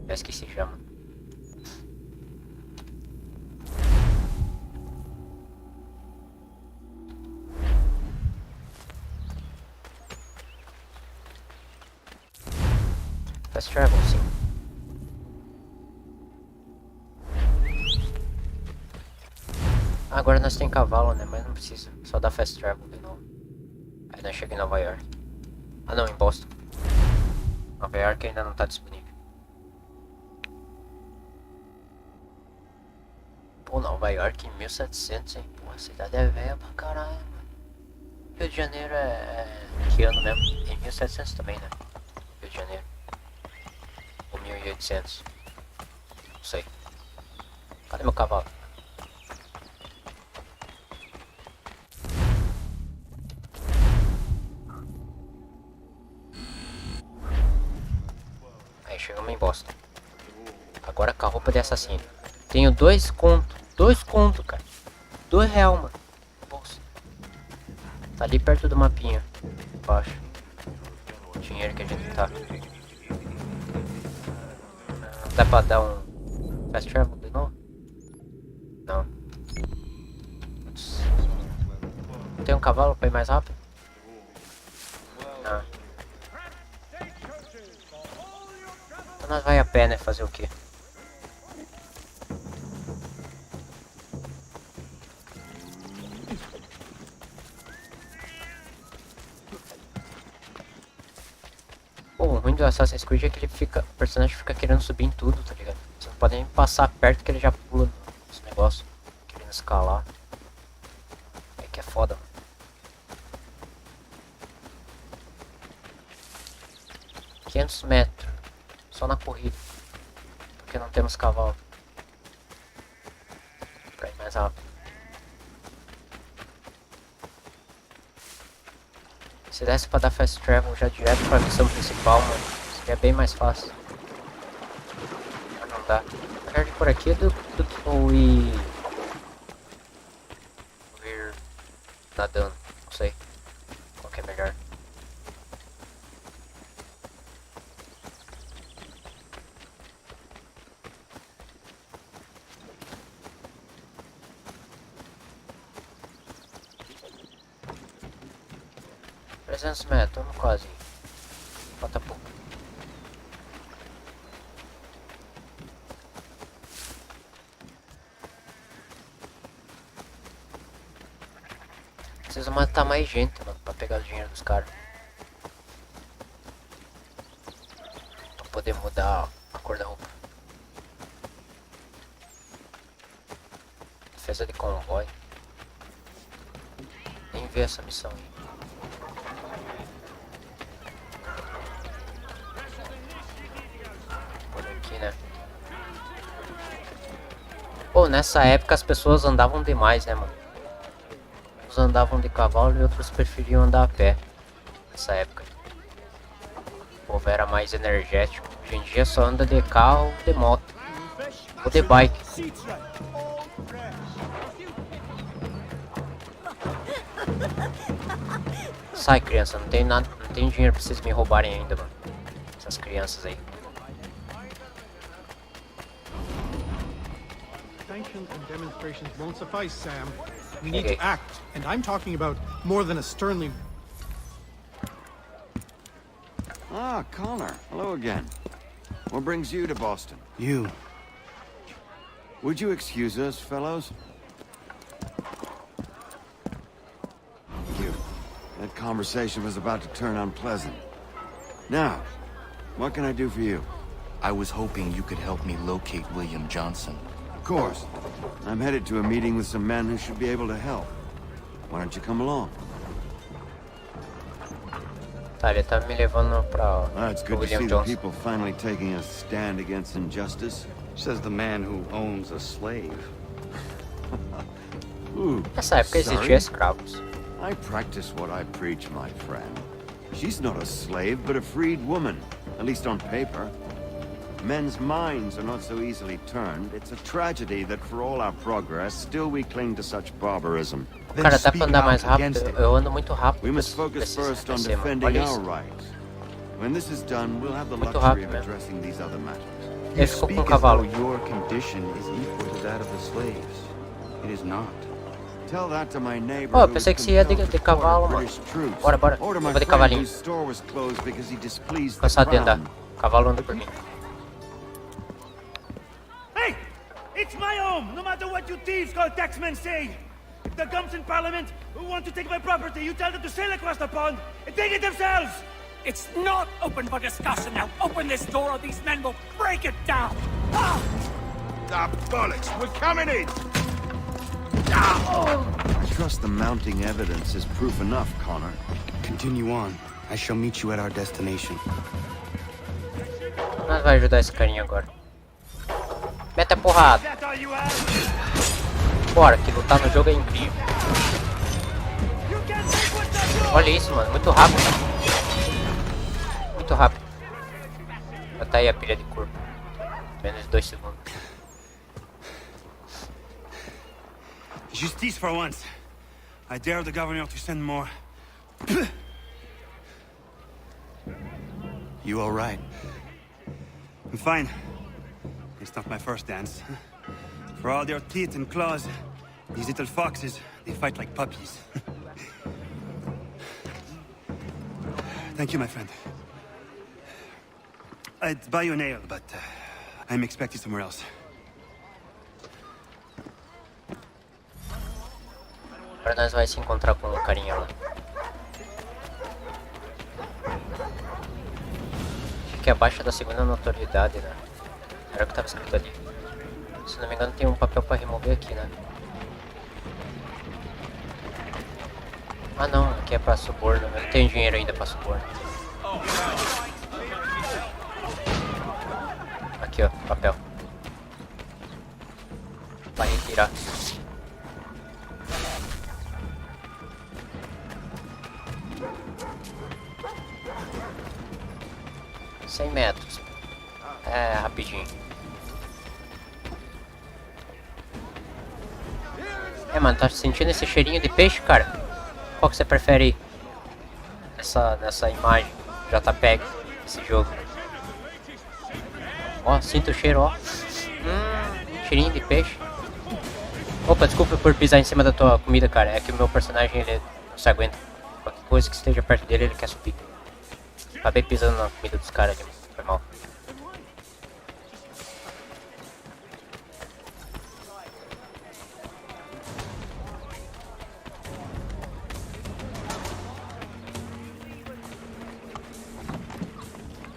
Já esqueci já, mano. Fast travel, sim. Agora nós temos cavalo, né? Mas não precisa. Só dá fast travel de novo. Aí nós chegamos em Nova York. Ah não, em Boston. Nova York ainda não tá disponível. Pô, Nova York em 1700, hein? Pô, a cidade é velha pra caralho, mano. Rio de Janeiro que ano mesmo? Em 1700 também, né? Rio de Janeiro. Ou 1800. Não sei. Cadê meu cavalo? Aí chegamos em Boston. Agora com a roupa de assassino. Tenho 2 conto. 2 conto, cara. R$2, mano. Bolsa. Tá ali perto do mapinha. Embaixo. O dinheiro que a gente tá. Dá pra dar um fast travel de novo? Não. Tem um cavalo pra ir mais rápido? Não. Então nós vai a pé, né? Fazer o quê? Pô, o ruim do Assassin's Creed é que o personagem fica querendo subir em tudo, tá ligado? Você não pode nem passar perto que ele já pula nos negócios, querendo escalar. É que é foda, mano. 500 metros, só na corrida, porque não temos cavalo pra ir mais rápido. Se desse pra dar fast travel já direto pra missão principal, mano, seria bem mais fácil. Mas não dá. Melhor de por aqui é do que eu ir nadando, não sei qual que é melhor. $300 metros, estamos quase. Falta pouco. Preciso matar mais gente, mano, pra pegar o dinheiro dos caras. Pra poder mudar a cor da roupa. Defesa de convoy. Nem vi essa missão aí. Né? Pô, nessa época as pessoas andavam demais, né, mano? Uns andavam de cavalo e outros preferiam andar a pé. Nessa época o povo era mais energético. Hoje em dia só anda de carro ou de moto ou de bike. Sai, criança, não tem nada, não tem dinheiro pra vocês me roubarem ainda, mano. Essas crianças aí. And demonstrations won't suffice, Sam. We need to act, and I'm talking about more than a sternly... Ah, Connor. Hello again. What brings you to Boston? You. Would you excuse us, fellows? Thank you. That conversation was about to turn unpleasant. Now, what can I do for you? I was hoping you could help me locate William Johnson. Of course. I'm headed to a meeting with some men who should be able to help. Why don't you come along? Tá, ele tá me levando pra It's good to see William the Johnson. people finally taking a stand against injustice. Says the man who owns a slave. Ooh, Nessa época existia escravos. I practice what I preach, my friend. She's not a slave, but a freed woman, at least on paper. Men's minds are not so easily turned. It's a tragedy that for all our progress, still we cling to such barbarism. Cara, dá pra andar mais rápido? Eu ando muito rápido. We must focus first on defending our rights. When this is done, we'll have the Muito luxury rápido of addressing these other matters. Ele ficou com um cavalo. Your condition is equal to that of the slaves. It is not. Tell that to my neighbor. Oh, eu pensei que você ia de cavalo, mano. Bora, bora. Eu vou de cavalinho. Cansado de andar. Cavalo anda por mim. Hey! It's my home, no matter what you thieves called taxmen say! If the gums in Parliament who want to take my property, you tell them to sail across the pond and take it themselves! It's not open for discussion now. Open this door or these men will break it down. Ah, bollocks! We're coming in! I trust the mounting evidence is proof enough, Connor. Continue on. I shall meet you at our destination. Nós vai ajudar esse carinha agora. Mete a porrada. Bora, que lutar no jogo é incrível. Olha isso, mano. Muito rápido. Muito rápido. Já tá aí a pilha de corpo. Menos 2 segundos. Justice for once. I dare the governor to send more. You all right? I'm fine. It's not my first dance. For all their teeth and claws, these little foxes, they fight like puppies. Thank you, my friend. I'd buy you an ale, but I'm expected somewhere else. Agora nós vai se encontrar com o carinha lá. Fique abaixo da segunda notoriedade, né? Era o que tava escrito ali. Se não me engano tem um papel pra remover aqui, né? Ah não, aqui é pra suborno. Eu não tenho dinheiro ainda pra suborno. Aqui ó, papel. Vai retirar. 100 metros. É, rapidinho. É, mano, tá sentindo esse cheirinho de peixe, cara? Qual que você prefere aí? Nessa imagem JPEG desse jogo. Ó, sinto o cheiro, ó. Cheirinho de peixe. Opa, desculpa por pisar em cima da tua comida, cara. É que o meu personagem, ele não se aguenta. Qualquer coisa que esteja perto dele, ele quer subir. Acabei pisando na comida dos caras ali, foi mal.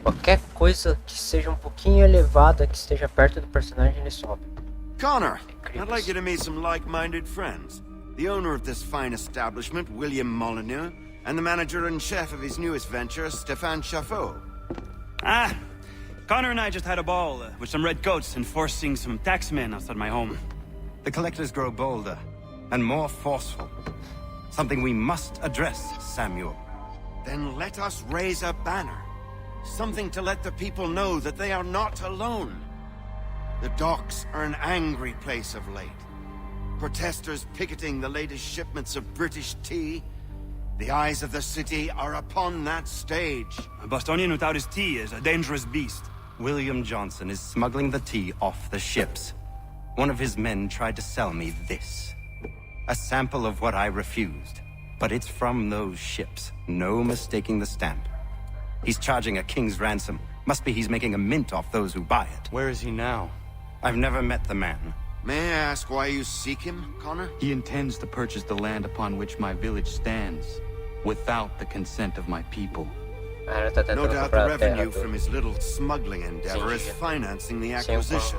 Qualquer coisa que seja um pouquinho elevada, que esteja perto do personagem, ele sobe. Connor, I'd like you to meet some like-minded friends. The owner of this fine establishment, William Molyneux, and the manager and chef of his newest venture, Stéphane Chaffeau. Ah, Connor and I just had a ball with some red coats enforcing some taxmen outside my home. The collectors grow bolder and more forceful. Something we must address, Samuel. Then let us raise a banner. Something to let the people know that they are not alone. The docks are an angry place of late. Protesters picketing the latest shipments of British tea. The eyes of the city are upon that stage. A Bostonian without his tea is a dangerous beast. William Johnson is smuggling the tea off the ships. One of his men tried to sell me this. A sample of what I refused. But it's from those ships. No mistaking the stamp. He's charging a king's ransom. Must be he's making a mint off those who buy it. Where is he now? I've never met the man. May I ask why you seek him, Connor? He intends to purchase the land upon which my village stands, without the consent of my people. No doubt the revenue from his little smuggling endeavor is financing the acquisition.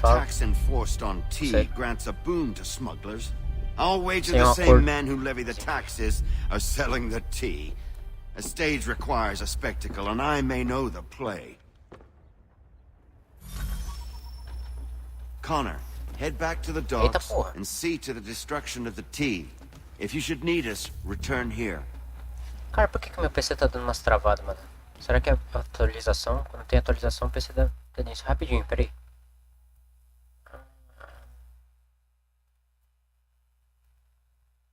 Tax enforced on tea grants a boon to smugglers. I'll wager the same men who levy the taxes are selling the tea. A stage requires a spectacle, and I may know the play. Connor, head back to the docks and see to the destruction of the tea. If you should need us, return here. Cara, por que meu PC tá dando umas travadas, mano? Será que é atualização? Quando tem atualização, o PC dá tendência. Rapidinho, peraí.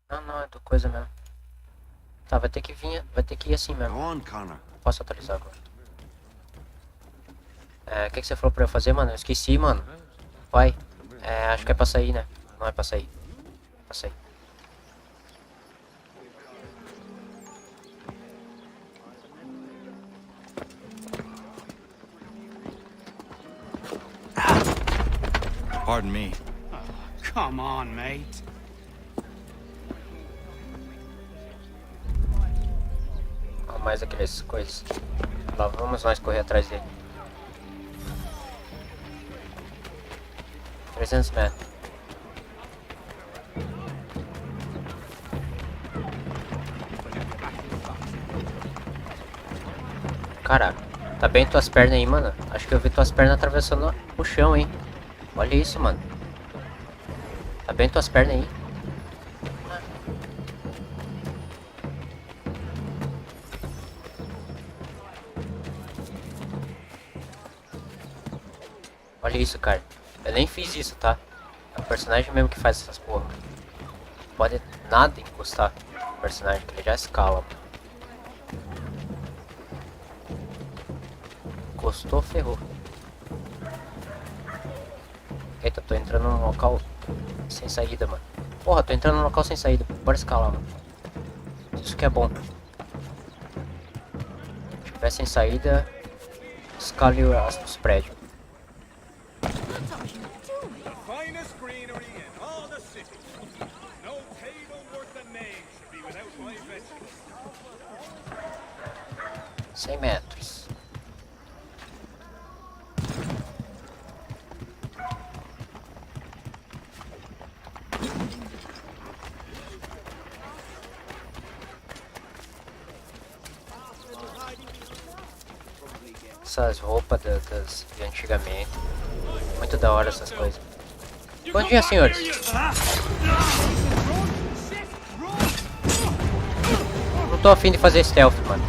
Não, é do coisa mesmo. Tá, vai ter que ir assim mesmo. Posso atualizar agora. O que você falou pra eu fazer, mano? Eu esqueci, mano. Vai. Acho que é pra sair, né? Não é pra sair. É pra sair. Pardon me. Oh, come on, mate. Mais aquelas coisas. Lá vamos nós correr atrás dele. 300 metros. Caraca, tá bem tuas pernas aí, mano. Acho que eu vi tuas pernas atravessando o chão, hein. Olha isso, mano. Tá bem tuas pernas aí. Olha isso, cara. Eu nem fiz isso, tá? É o personagem mesmo que faz essas porra. Não pode nada encostar o personagem, que ele já escala. Encostou, ferrou. Eita, tô entrando num local sem saída, mano. Porra, tô entrando num local sem saída. Bora escalar, mano. Isso que é bom. tiver sem saída, escale os prédios. Greenery in all the city. No table worth the name should be without my vegetables. 100 metros. Essas roupas de antigamente. Muito da hora essas coisas. Bom dia, senhores. Não tô afim de fazer stealth, mano.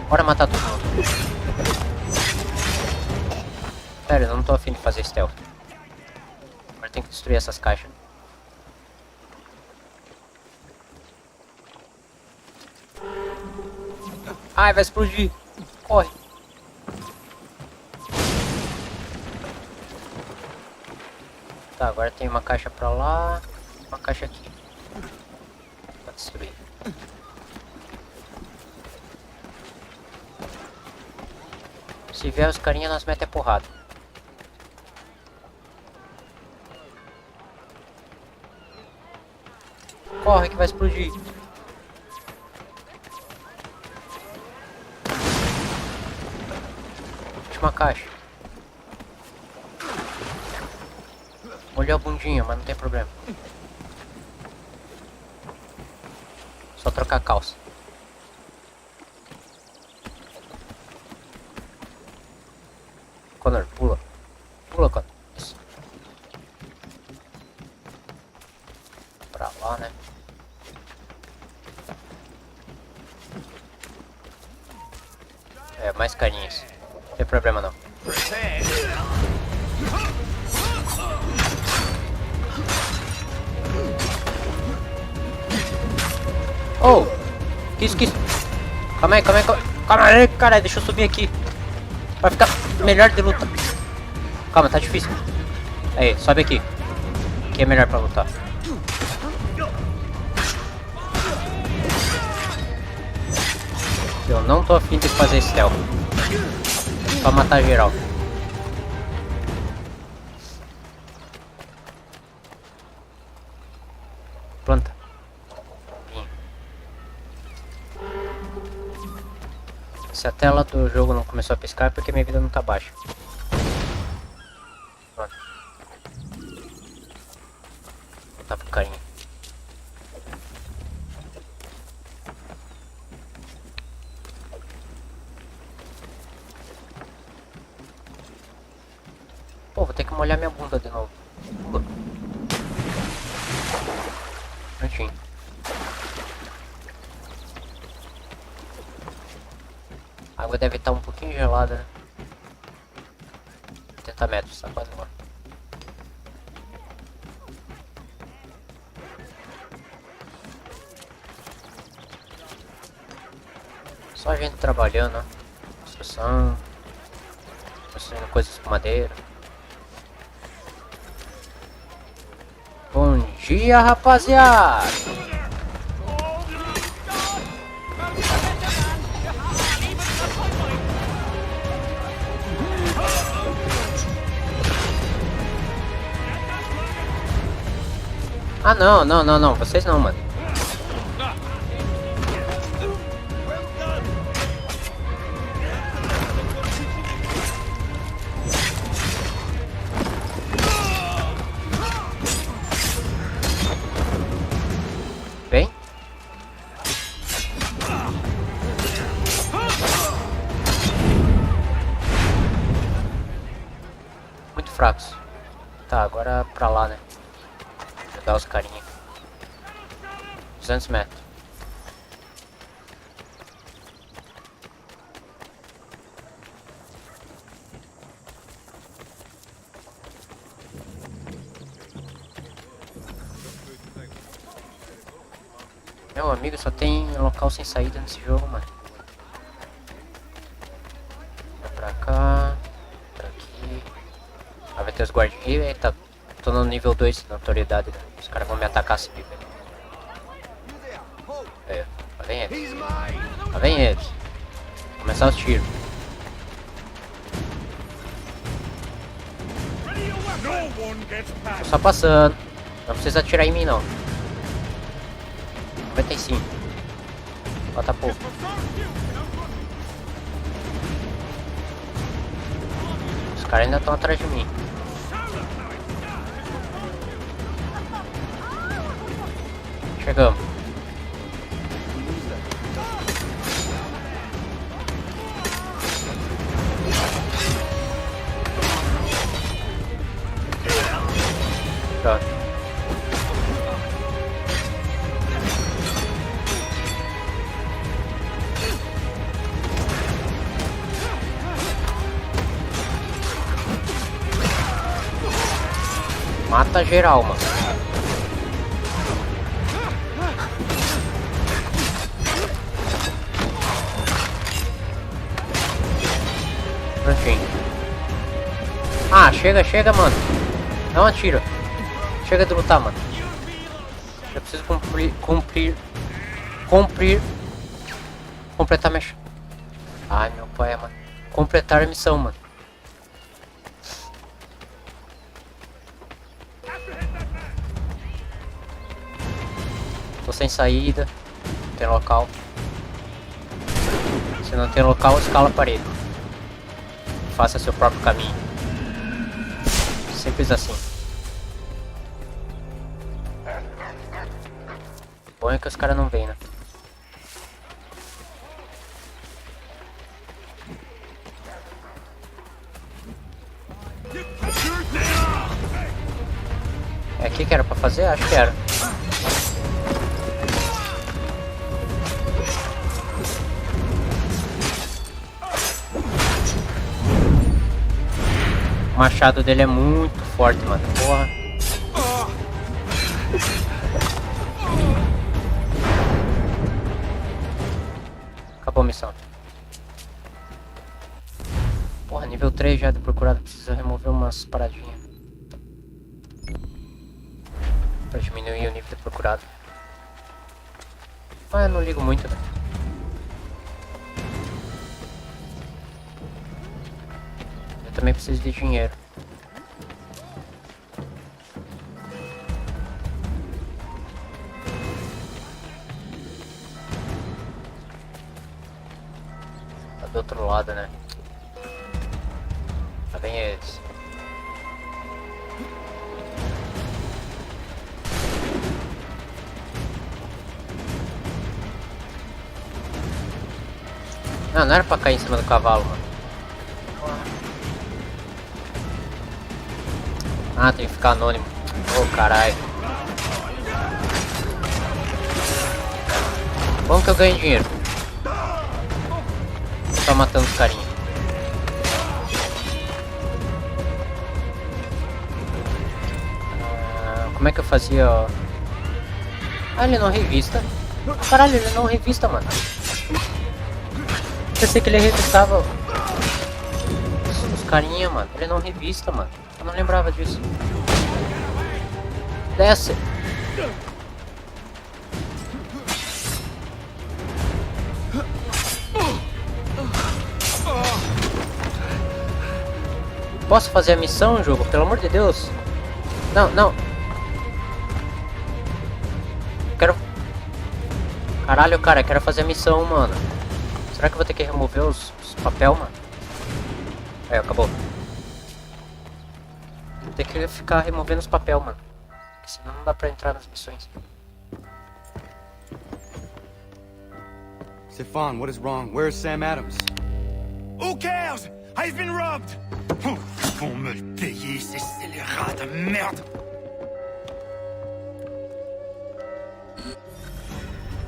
Bora matar todo mundo. Sério, eu não tô afim de fazer stealth. Agora tem que destruir essas caixas. Ai, vai explodir. Corre. Tá, agora tem uma caixa pra lá, uma caixa aqui. Pra destruir. Se vier os carinha, nós metemos a porrada. Corre que vai explodir. Última caixa. Molhou a bundinha, mas não tem problema. Só trocar a calça. Connor, pula. Pula, Connor. Isso. Pra lá, né? É, mais carinhas. Não tem problema não. Oh! Que isso? Calma aí, caralho, deixa eu subir aqui. Vai ficar melhor de luta. Calma, tá difícil. Aí, sobe aqui. Aqui é melhor pra lutar. Eu não tô afim de fazer stealth. Só matar geral. Planta. Se a tela do jogo não começou a piscar é porque minha vida não tá baixa. Pronto. Vou botar pro carinha. Pô, vou ter que molhar minha bunda de novo. Prontinho. A água deve estar um pouquinho gelada, né? 80 metros, tá quase lá. Só a gente trabalhando, né? Construção. Construindo coisas com madeira. Bom dia, rapaziada! Ah, não, vocês não, mano. Bem? Muito fracos. Tá, agora pra lá, né? Ajudar os carinha. 200 metros. Meu amigo, só tem local sem saída nesse jogo, mano. Vai pra cá. Pra aqui. Ah, vai ter os guardiões. Eita, tô no nível 2 na autoridade, né? Os caras vão me atacar se viver. Aí, lá vem eles. Lá vem eles. começar os tiros. Tô só passando. Não precisa atirar em mim, não. 95. Falta pouco. Os caras ainda estão atrás de mim. Chegamos. Pronto. Mata geral, mano. Prontinho. Ah, chega, mano. Não atira. Chega de lutar, mano. Eu preciso completar minha... Ai, meu pai, mano. Completar a missão, mano. Tô sem saída. Não tem local. Se não tem local, escala a parede. Faça seu próprio caminho. Simples assim. O bom é que os caras não vêm, né? É aqui que era pra fazer? Acho que era. O machado dele é muito forte, mano. Porra. Acabou a missão. Porra, nível 3 já do procurado. Precisa remover umas paradinhas pra diminuir o nível do procurado. Mas eu não ligo muito, né? Eu também preciso de dinheiro. Tá do outro lado, né? Tá bem eles. Não era pra cair em cima do cavalo, mano. Ah, tem que ficar anônimo. Oh, caralho. Como que eu ganho dinheiro? Só matando os carinha. Como é que eu fazia, ó? Ah, ele não revista. Caralho, ele não revista, mano. Eu pensei que ele revistava os carinha, mano. Ele não revista, mano. Eu não lembrava disso. Desce. Posso fazer a missão, jogo? Pelo amor de Deus. Não. Quero... Caralho, cara, eu quero fazer a missão, mano. Será que eu vou ter que remover os papel, mano? Aí, acabou. Vou ter que ficar removendo os papel, mano. Porque senão não dá pra entrar nas missões. Stefan, what is wrong? Where's Sam Adams? Who cares? I've been robbed! Vont me le payer, ces scélérats de merde!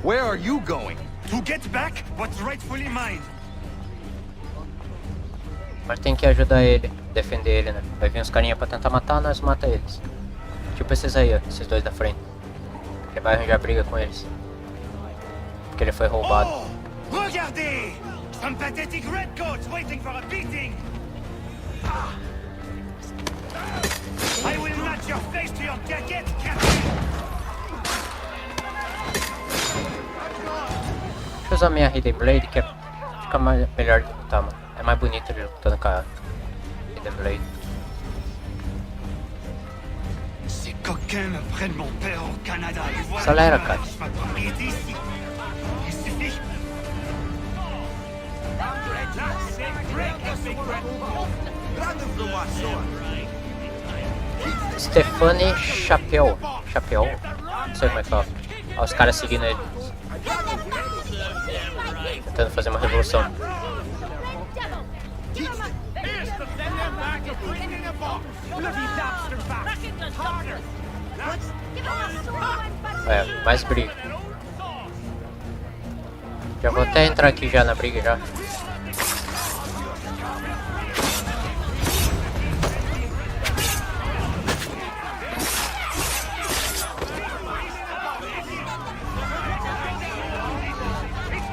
Where are you going? To get back what's rightfully mine. Mas tem que ajudar ele, defender ele, né? Vai vir uns carinha pra tentar matar, nós mata eles. Tipo esses aí, ó, esses dois da frente. Ele vai arranjar briga com eles. Porque ele foi roubado. Oh, regardez! Some pathetic redcoats waiting for a beating! I will match your face to your jacket, Captain! Deixa eu usar minha Hidden Blade, que fica fica melhor de lutar, mano. É mais bonito ele lutando com a The Blade. Ces coquins me prennent mon père au Canada. Et voilà Acelera, cara. ma propriété ici. Il suffit. Stefani Chapéu. Chapéu? Não sei como é que fala. Olha os caras seguindo ele. Tentando fazer uma revolução. É, mais briga. Já vou até entrar aqui já na briga já.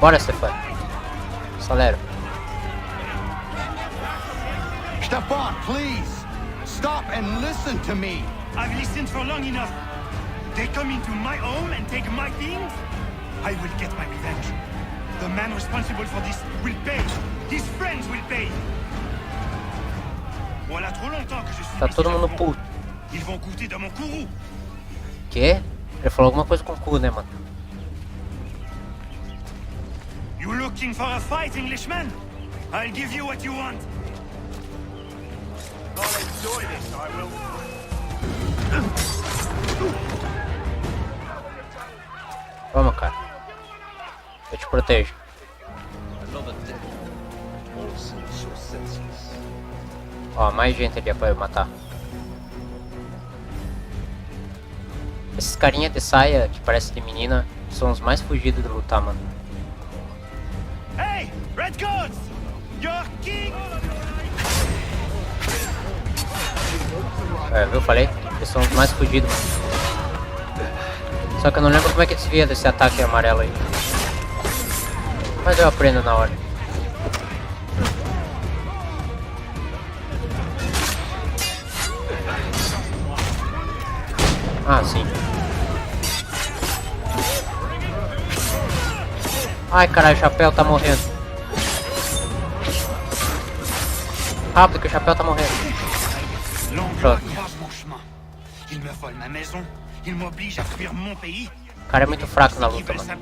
Bora, Stefan. Acelera. Stefan, please! Stop and listen to me! I've listened for long enough. They come into my home and take my things? I will get my revenge. The man responsible for this will pay. His friends will pay. Voilà trop longtemps que je suis. Tá todo mundo puto. Ils vont goûter dans mon courroux. Quê? Ele falou alguma coisa com o cu, né, mano? You looking for a fight, Englishman? I'll give you what you want. I'll enjoy this, I will. Vamos, cara. Eu te protejo. Ó, mais gente ali pra eu matar. Esses carinha de saia, que parece de menina, são os mais fugidos de lutar, mano. Hey, Redcoats! Your king! É, viu? Falei? Eles são os mais fugidos, mano. Só que eu não lembro como é que desvia desse ataque amarelo aí. Mas eu aprendo na hora. Ah, sim. Ai, caralho, o chapéu tá morrendo. Rápido que o chapéu tá morrendo. Pronto. O cara é muito fraco na luta, mano.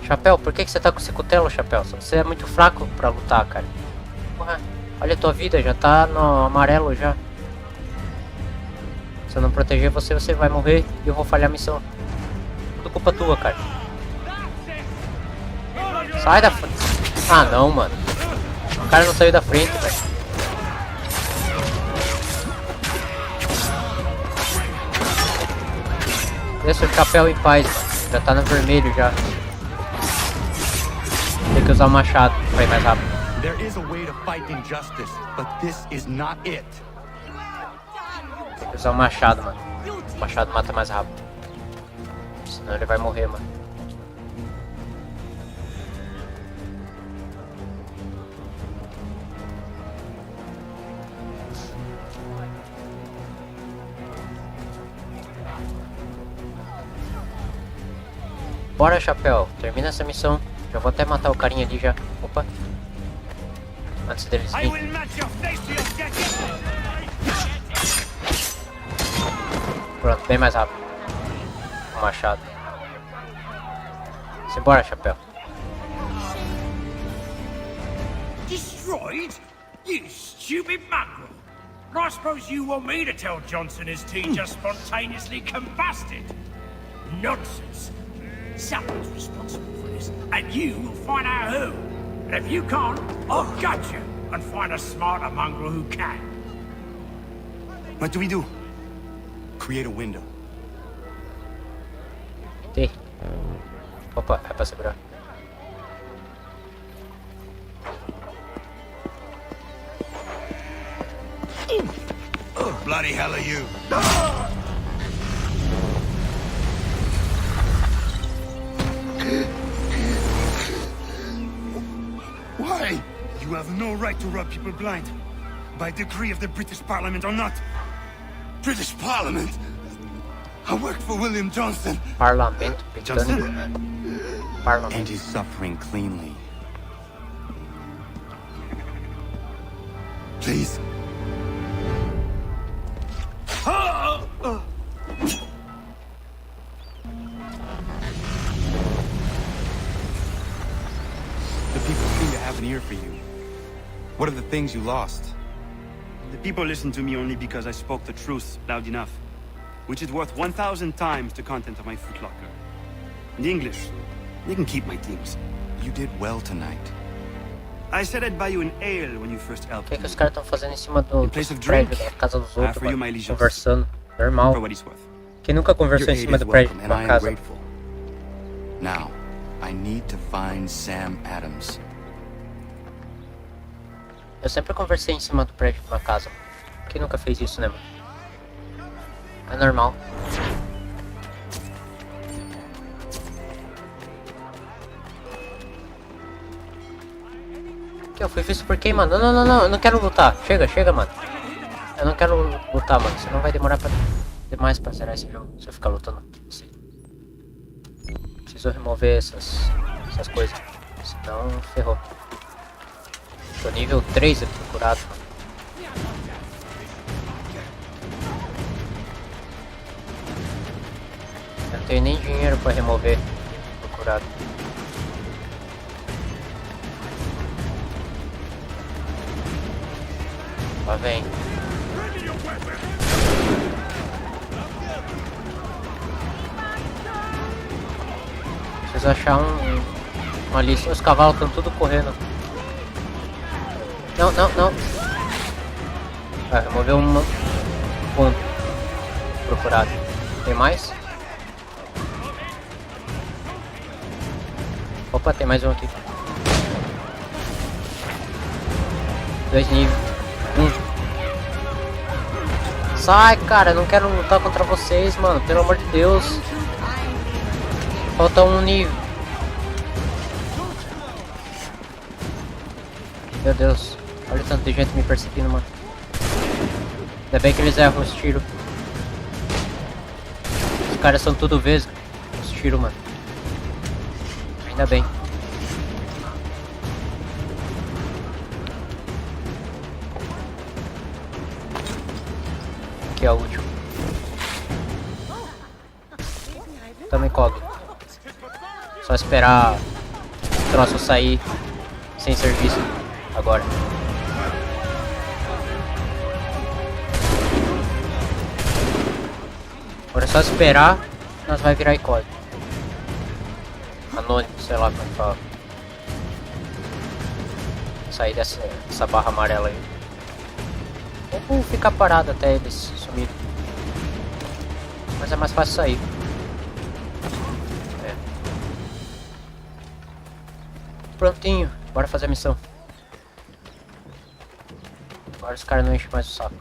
Chapéu, por que você tá com esse cutelo, Chapéu? Você é muito fraco pra lutar, cara. Porra, olha a tua vida, já tá no amarelo já. Se eu não proteger você, você vai morrer e eu vou falhar a missão. Tudo culpa tua, cara. Sai da frente. Ah, não, mano. O cara não saiu da frente, velho. Deixa o chapéu em paz, mano. Já tá no vermelho já. Tem que usar o machado pra ir mais rápido. There is a way to fight injustice, but this is not it. Tem que usar o machado, mano. O machado mata mais rápido. Senão ele vai morrer, mano. Bora, Chapéu. Termina essa missão. Já vou até matar o carinha ali já. Opa. Antes deles vir. Pronto, bem mais rápido. O machado. Simbora, Chapéu. Destroyed? You stupid mongrel! I suppose you want me to tell Johnson his tea just spontaneously combusted? Nonsense! Someone's responsible for this, and you will find out who. And if you can't, I'll gut you and find a smarter mongrel who can. What do we do? Create a window. T. Opa, é pra segurar. Bloody hell are you? Why? You have no right to rob people blind. By decree of the British Parliament or not. British Parliament? I worked for William Johnson. Parlamento britânico. And Parlamento. he's suffering cleanly. Please. The people seem to have an ear for you. What are the things you lost? The people listen to me only because I spoke the truth loud enough, which is worth 1,000 times the content of my footlocker. In English, they can keep my things. You did well tonight. I said I'd buy you an ale when you first O helped que, que me. os caras estão fazendo em cima do place of prédio drink, da casa dos outros, for you, mano? my lieges. Conversando. Normal. For what it's worth. Quem nunca conversou Your em aid cima is do prédio welcome, de and I uma am casa? grateful. Now, I need to find Sam Adams. Eu sempre conversei em cima do prédio de uma casa. Quem nunca fez isso, né, mano? É normal. Que eu fui visto por quem, mano? Não, não, não, eu não quero lutar. Chega, chega, mano. Eu não quero lutar, mano. Senão vai demorar demais pra zerar esse jogo. Se eu ficar lutando assim. Preciso remover essas coisas. Senão ferrou. Tô nível 3 aqui curado, mano. Eu não tenho nem dinheiro pra remover o curado. Lá vem. Preciso achar uma lista. Os cavalos estão tudo correndo. Não, não, não. Vai, removeu um ponto procurado. Tem mais? Opa, tem mais um aqui. 2 níveis. 1. Sai, cara, eu não quero lutar contra vocês, mano. Pelo amor de Deus. Falta 1 nível. Meu Deus. Olha o tanto de gente me perseguindo, mano. Ainda bem que eles erram os tiros. Os caras são tudo vesgo. Os tiros, mano. Ainda bem. Aqui é o último. Também cobre. Só esperar o troço sair sem serviço. Agora. Agora é só esperar, nós vai virar icônico. Anônimo, sei lá como fala. Sair dessa barra amarela aí. Ou ficar parado até eles sumirem. Mas é mais fácil sair. É. Prontinho, bora fazer a missão. Agora os caras não enchem mais o saco.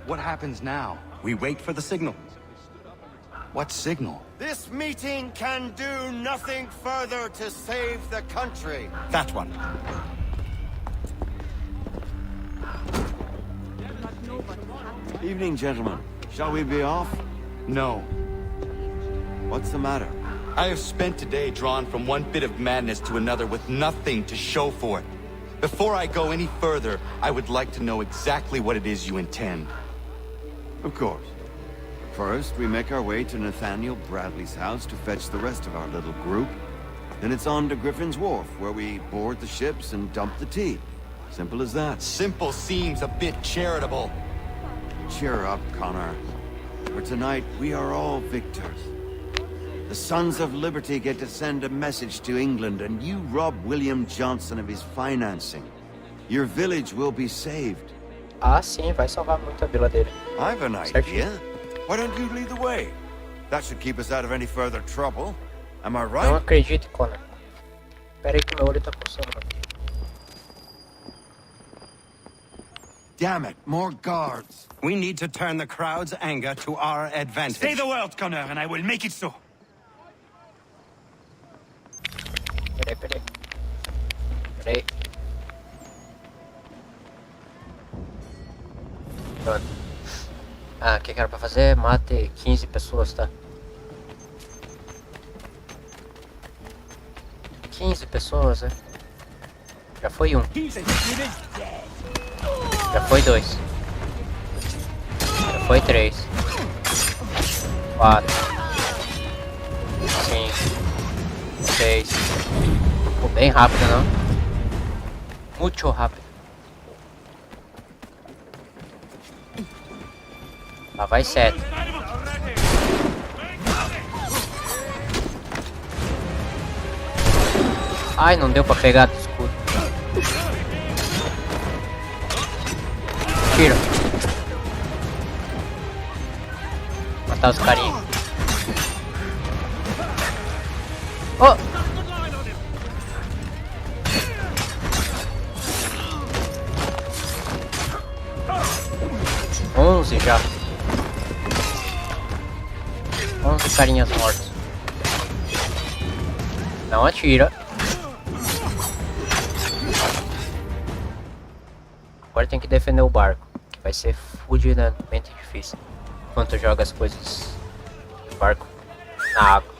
What happens now? We wait for the signal. What signal? This meeting can do nothing further to save the country. That one. Evening, gentlemen. Shall we be off? No. What's the matter? I have spent today drawn from one bit of madness to another with nothing to show for it. Before I go any further, I would like to know exactly what it is you intend. Of course. First, we make our way to Nathaniel Bradley's house to fetch the rest of our little group. Then it's on to Griffin's Wharf, where we board the ships and dump the tea. Simple as that. Simple seems a bit charitable. Cheer up, Connor. For tonight, we are all victors. The Sons of Liberty get to send a message to England, and you rob William Johnson of his financing. Your village will be saved. Ah, sim, vai salvar muito a vila dele. I've an idea. Why don't you lead the way? That should keep us out of any further trouble. Am I Não right? acredito, Connor. Pera aí que meu olho tá coçando, mano. Damn it, more guards. We need to turn the crowd's anger to our advantage. Say the word, Connor, and I will make it so. Peraí. Pronto. Ah, o que era pra fazer? Mate 15 pessoas, tá? 15 pessoas, né? Já foi um. Já foi 2. Já foi 3. 4. 5. 6. Pô, bem rápido, não? Muito rápido. Lá vai 7. Ai, não deu pra pegar do escudo. Tira. Matar os carinha. Oh! 11 já. 11 carinhas mortos. Não atira. Agora tem que defender o barco, que vai ser fudidamente difícil enquanto joga as coisas do barco na água.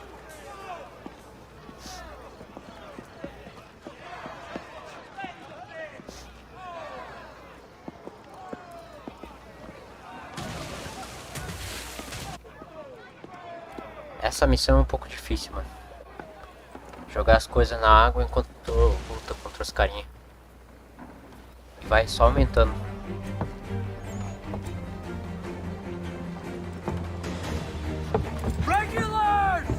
Essa missão é um pouco difícil, mano. Jogar as coisas na água enquanto luta contra os carinha. E vai só aumentando. Regulars!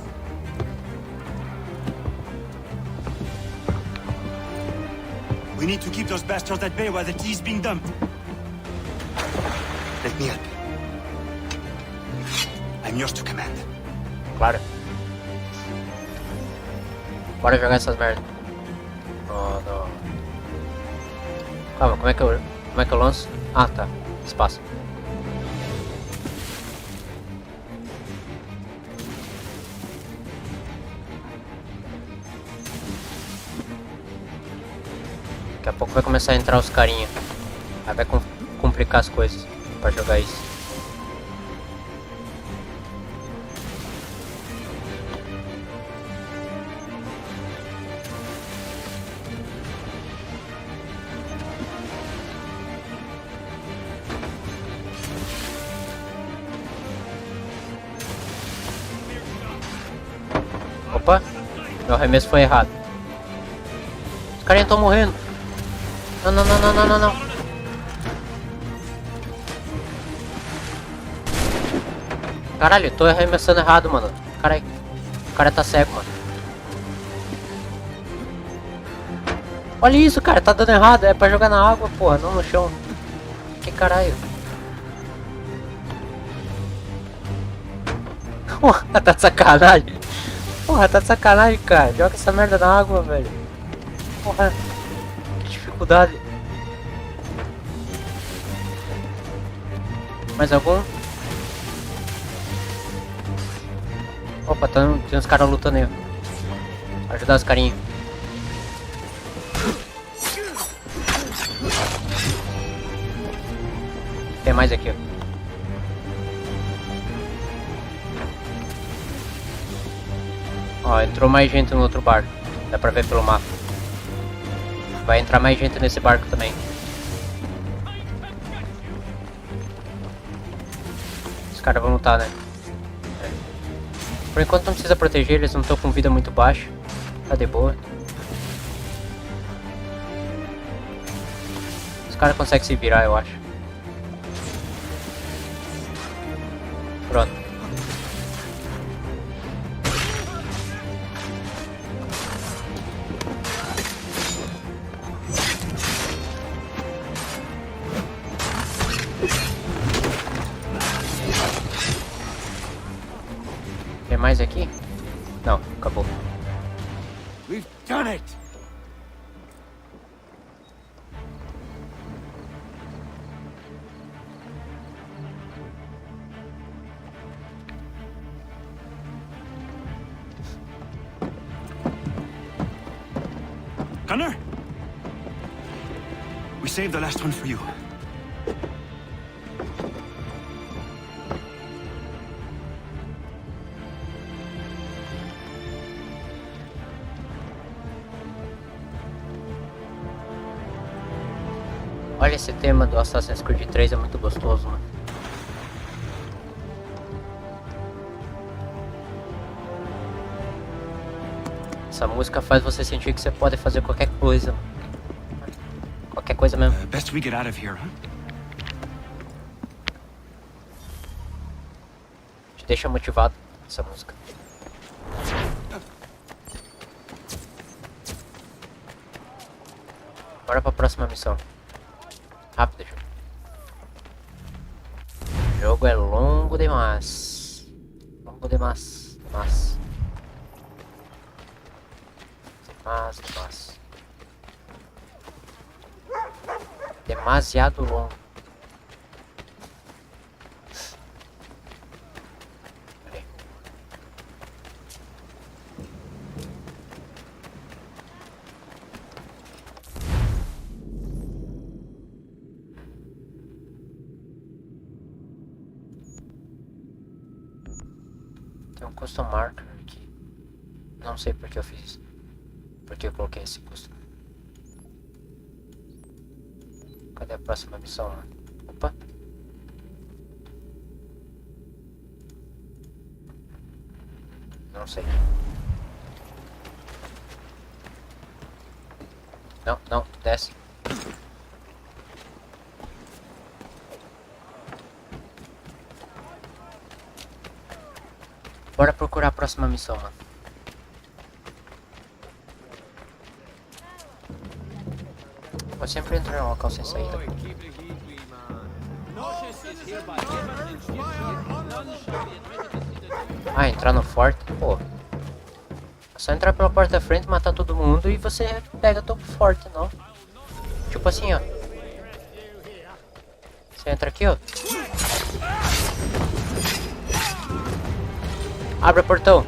We need to keep those bastards at bay while the tea is being dumped. Let me help. I'm yours to command. Claro. Bora jogar essas merdas. Não. Calma, como é que eu lanço? Ah, tá. Espaço. Daqui a pouco vai começar a entrar os carinha. Aí vai complicar as coisas pra jogar isso. Opa, meu arremesso foi errado. Os carinha estão morrendo. Não. Caralho, eu tô arremessando errado, mano. Caralho, o cara tá cego, mano. Olha isso, cara, tá dando errado. É pra jogar na água, porra, não no chão. Que caralho. Porra, tá de sacanagem. Porra, tá de sacanagem, cara. Joga essa merda na água, velho. Porra, que dificuldade. Mais algum? Opa, tem uns caras lutando aí, ó. Ajudar os carinhos. Tem mais aqui, ó. Ó, entrou mais gente no outro barco. Dá pra ver pelo mapa. Vai entrar mais gente nesse barco também. Os caras vão lutar, né? Por enquanto não precisa proteger, eles não estão com vida muito baixa. Tá de boa. Os caras conseguem se virar, eu acho. Pronto. Tem mais aqui? Não, acabou. We've done it! Gunnar? We saved the last one for you. Olha, esse tema do Assassin's Creed 3 é muito gostoso, mano. Essa música faz você sentir que você pode fazer qualquer coisa, mano. Qualquer coisa mesmo. Best we get out of here, huh? Te deixa motivado essa música. Bora pra próxima missão. Rápido, jogo. O jogo é longo demais. Longo demais. Demais. Demais. Demasiado longo. Peraí. Tem um custom marker aqui. Não sei porque eu fiz isso. Porque eu coloquei esse custom. Cadê a próxima missão, mano? Opa. Não sei. Não, desce. Bora procurar a próxima missão, mano. Eu sempre entro no local sem saída. Ah, entrar no forte? Pô. É só entrar pela porta da frente, matar todo mundo e você pega todo o forte, não. Tipo assim, ó. Você entra aqui, ó. Abre o portão.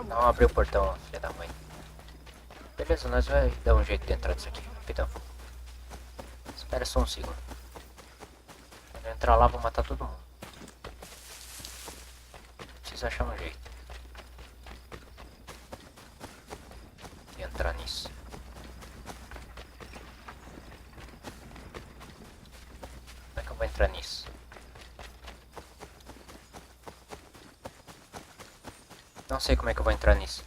Não abriu o portão, filha da mãe. Beleza, nós vamos dar um jeito de entrar nisso aqui, rapidão. Espera só um segundo. Quando eu entrar lá, vou matar todo mundo. Preciso achar um jeito de entrar nisso. Como é que eu vou entrar nisso? Não sei como é que eu vou entrar nisso.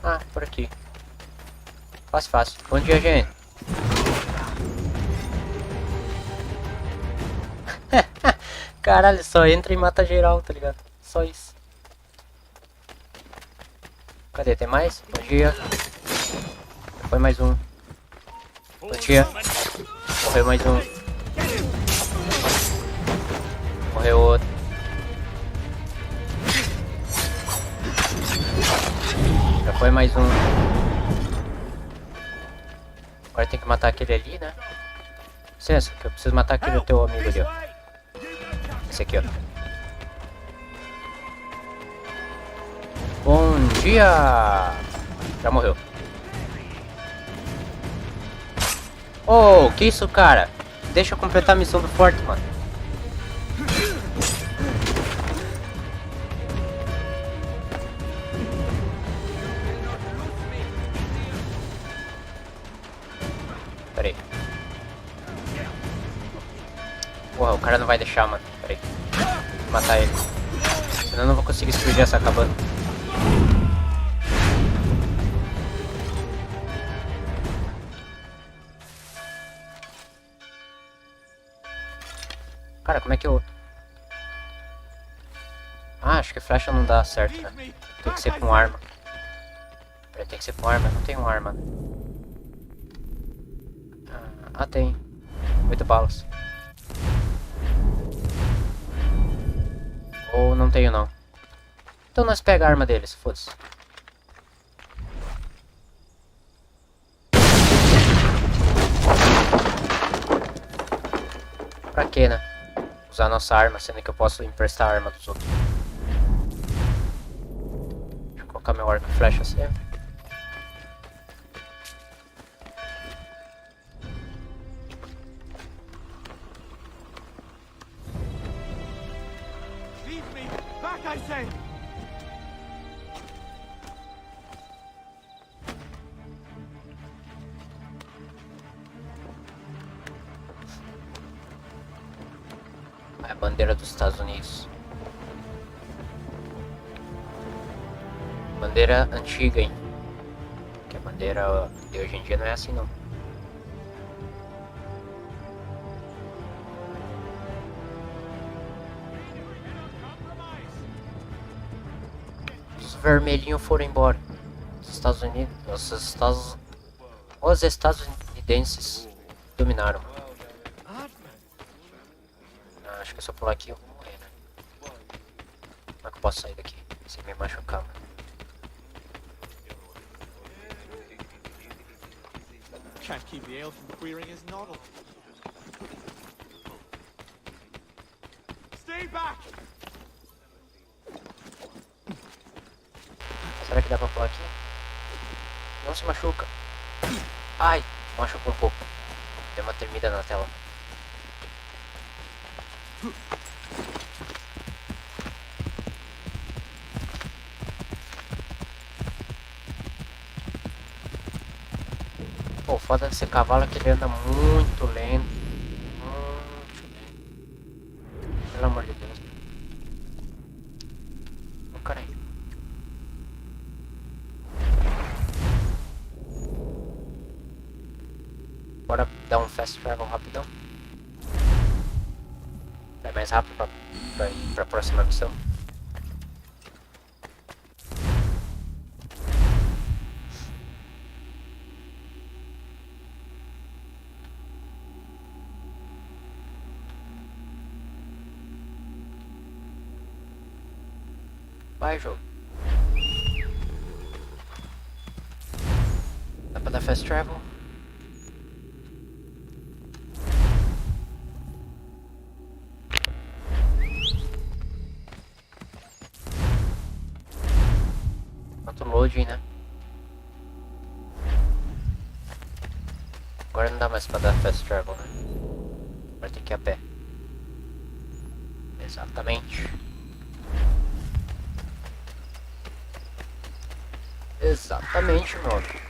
Ah, por aqui. Fácil. Bom dia, gente. Caralho, só entra e mata geral, tá ligado? Só isso. Cadê? Tem mais? Bom dia. Foi mais um. Bom dia. Morreu mais um. Morreu outro. Já foi mais um. Agora tem que matar aquele ali, né? Licença, que eu preciso matar aquele teu amigo ali, ó. Esse aqui, ó. Bom dia! Já morreu. Oh, que isso, cara? Deixa eu completar a missão do forte, mano. Pera aí. Porra, o cara não vai deixar, mano. Pera aí. Vou matar ele. Senão eu não vou conseguir explodir essa cabana. Cara, como é que eu... Ah, acho que flecha não dá certo, né? Tem que ser com arma. Peraí, tem que ser com arma. Não tem uma arma, né? Ah, tem. 8 balas. Ou não tenho, não. Então nós pega a arma deles, foda-se. que, né? Usar nossa arma, sendo que eu posso emprestar a arma dos outros. Deixa eu colocar meu arco e flecha sempre. Leave me! Back, I say! É a bandeira dos Estados Unidos. Bandeira antiga, hein? Que a bandeira de hoje em dia não é assim, não. Os vermelhinhos foram embora. Os Estados Unidos, os estadunidenses dominaram. Acho que se eu pular aqui eu vou morrer, né? Como é que eu posso sair daqui sem me machucar, mano? Can't keep the ale from queering his noddle. Stay back! Será que dá pra pular aqui? Não se machuca. Ai, machucou um pouco. Deu uma tremida na tela. Pô, foda desse cavalo é que ele anda muito lento. Pelo amor de Deus. Oh, caralho. Bora dar um fast travel rapidão. É mais rápido pra ir pra próxima missão. Vai, jogo. Dá pra dar fast travel? Loading, né? Agora não dá mais pra dar fast travel, né? Agora tem que ir a pé. Exatamente. Exatamente, meu amigo.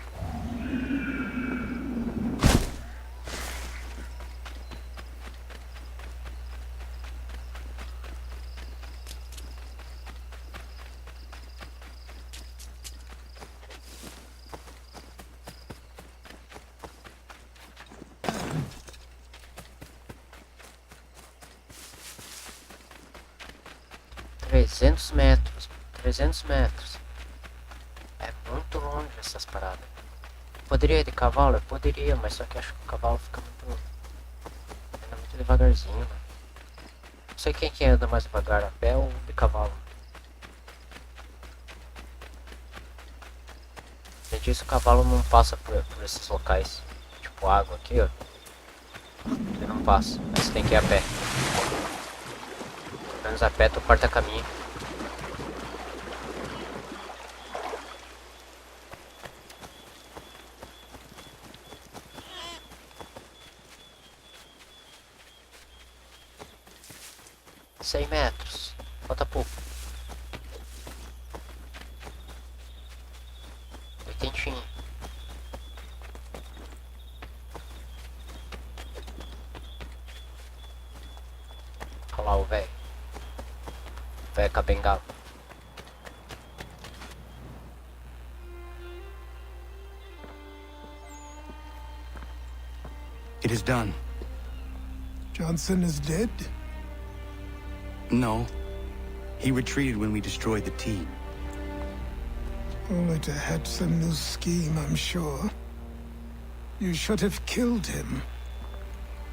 300 metros. 300 metros. É muito longe essas paradas. Poderia ir de cavalo? Eu poderia, mas só que acho que o cavalo fica muito... anda muito devagarzinho, mano. Não sei quem que anda mais devagar, a pé ou de cavalo. Além disso, o cavalo não passa por esses locais. Tipo água aqui, ó. Ele não passa, mas você tem que ir a pé. Pelo menos a pé tu corta caminho. Cem metros. Falta pouco. Oitentinho. Olha lá o velho. Velho com a bengala. It is done. Johnson is dead? No. He retreated when we destroyed the team. Only to hatch some new scheme, I'm sure. You should have killed him.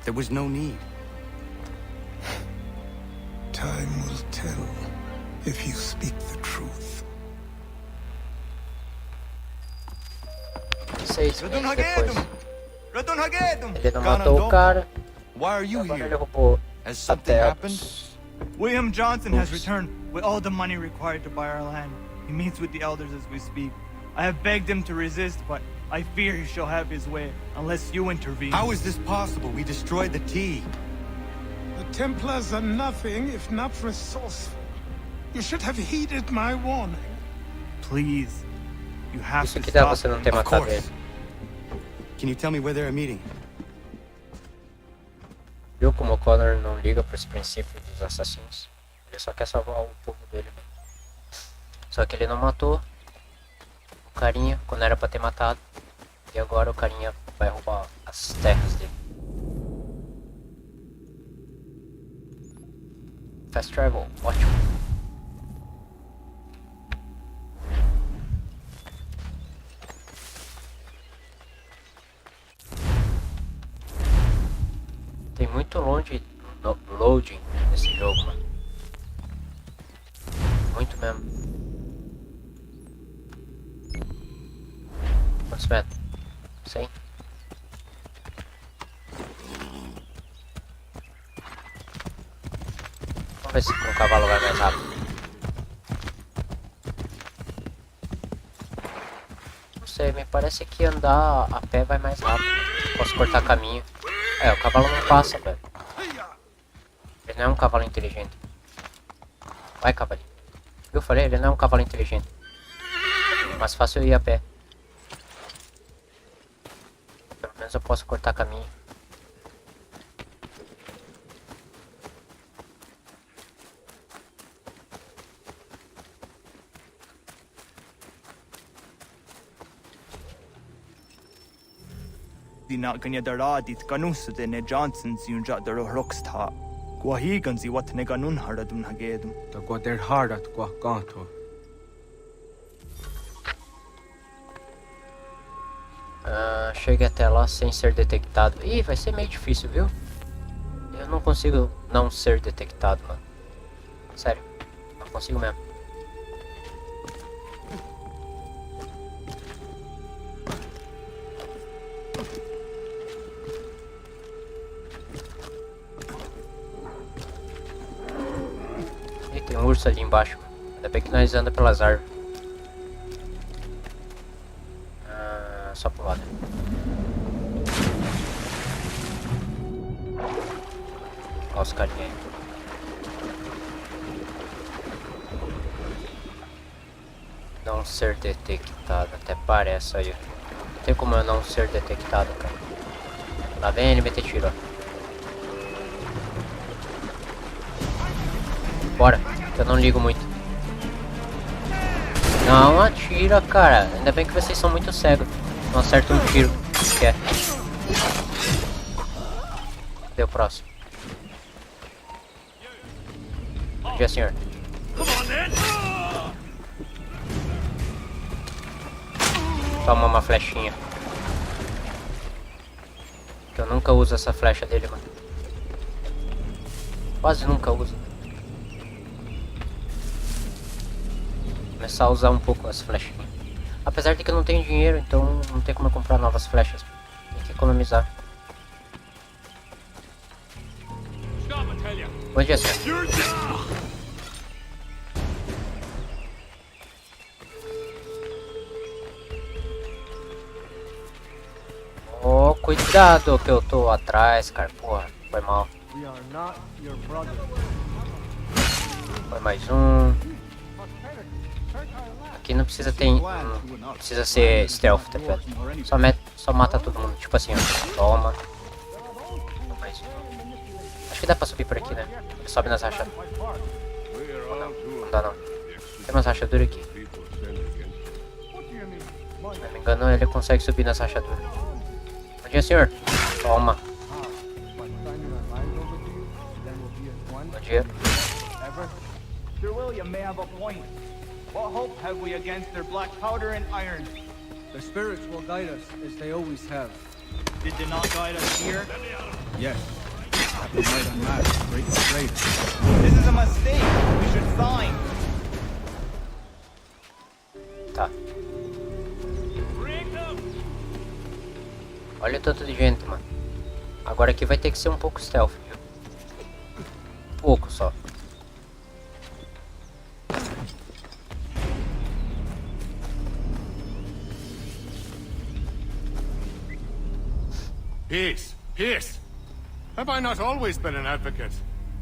There was no need. Time will tell if you speak the truth. 6 meses depois. Ele não matou o cara. Why are you Agora here? ele roubou Has something até happened? William Johnson has returned with all the money required to buy our land. He meets with the elders as we speak. I have begged him to resist, but I fear he shall have his way unless you intervene. How is this possible? We destroyed the tea. The Templars are nothing if not resourceful. You should have heeded my warning. Please, you have Isso to que dá stop você não him. ter Of matado course. ele. Can you tell me where they're meeting? Viu como o Connor não liga para os princípios dos assassinos? Ele só quer salvar o povo dele mesmo. Só que ele não matou o carinha quando era para ter matado. E agora o carinha vai roubar as terras dele. Fast travel, ótimo. Tem muito loading nesse jogo, mano. Muito mesmo. Quantos metros? 100? Vamos ver se com o cavalo vai mais rápido. Não sei, me parece que andar a pé vai mais rápido. Posso cortar caminho. É, o cavalo não passa, velho. Ele não é um cavalo inteligente. Vai, cavalinho. Eu falei, ele não é um cavalo inteligente. Mais fácil eu ir a pé. Pelo menos eu posso cortar caminho. Not gonna daradit ganus de ne Johnsons yun jat der rocksta. Guahigan si wat ne ganun haradun hagedum. Da guader harat gua gato. Chegue até lá sem ser detectado. Ih, vai ser meio difícil, viu? Eu não consigo não ser detectado, mano. Sério, não consigo mesmo. Ih, tem um urso ali embaixo. Ainda bem que nós andamos pelas árvores. Só pro lado. Olha os carinha aí. Não ser detectado, até parece aí. Não tem como eu não ser detectado, cara. Lá vem ele meter tiro, ó. Bora, que eu não ligo muito. Não atira, cara. Ainda bem que vocês são muito cegos. Não acerta um tiro. Quer? Cadê o próximo? Bom dia, senhor. Toma uma flechinha. Que eu nunca uso essa flecha dele, mano. Quase nunca uso. Começar a usar um pouco as flechinhas. Apesar de que eu não tenho dinheiro, então não tem como eu comprar novas flechas. Tem que economizar. Bom dia, senhor. Oh, cuidado que eu tô atrás, cara. Porra, foi mal. Foi mais um. Aqui não precisa ter. Não precisa ser stealth, tá ligado? Só mata todo mundo. Tipo assim, ó. Toma. Mais um. Acho que dá pra subir por aqui, né? Ele sobe nas rachaduras. Não dá não. Tem umas rachaduras aqui. Se não me engano, ele consegue subir nas rachaduras. Bom dia, senhor. Toma. Bom dia. Sir William may have a point. What hope have we against their black powder and iron? The spirits will guide us, as they always have. Did they not guide us here? Yes. We might unmask great traitors. This is a mistake. We should sign. Tá. Olha o tanto de gente, mano. Agora aqui vai ter que ser um pouco stealth, viu? pouco só. Peace, peace. Have I not always been an advocate?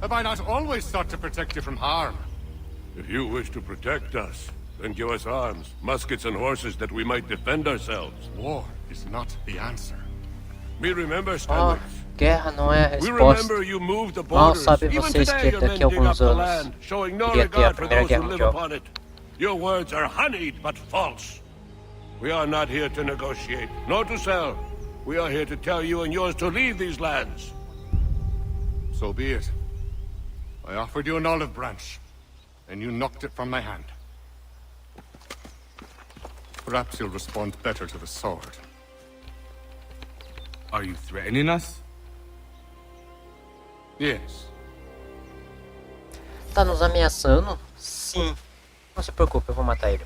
Have I not always sought to protect you from harm? If you wish to protect us, then give us arms, muskets and horses that we might defend ourselves. War is not the answer. We remember, Stanwix. Guerra não é a We resposta. remember you moved the Mal borders. sabem Even vocês today que your daqui a men dig up alguns the anos land, showing no iria ter a regard for Primeira those who Guerra live Mundial. upon it. Your words are honeyed but false. We are not here to negotiate, nor to sell. We are here to tell you and yours to leave these lands. So be it. I offered you an olive branch, and you knocked it from my hand. Perhaps you'll respond better to the sword. Are you threatening us? Yes. Tá nos ameaçando? Sim. Não se preocupe, eu vou matar ele.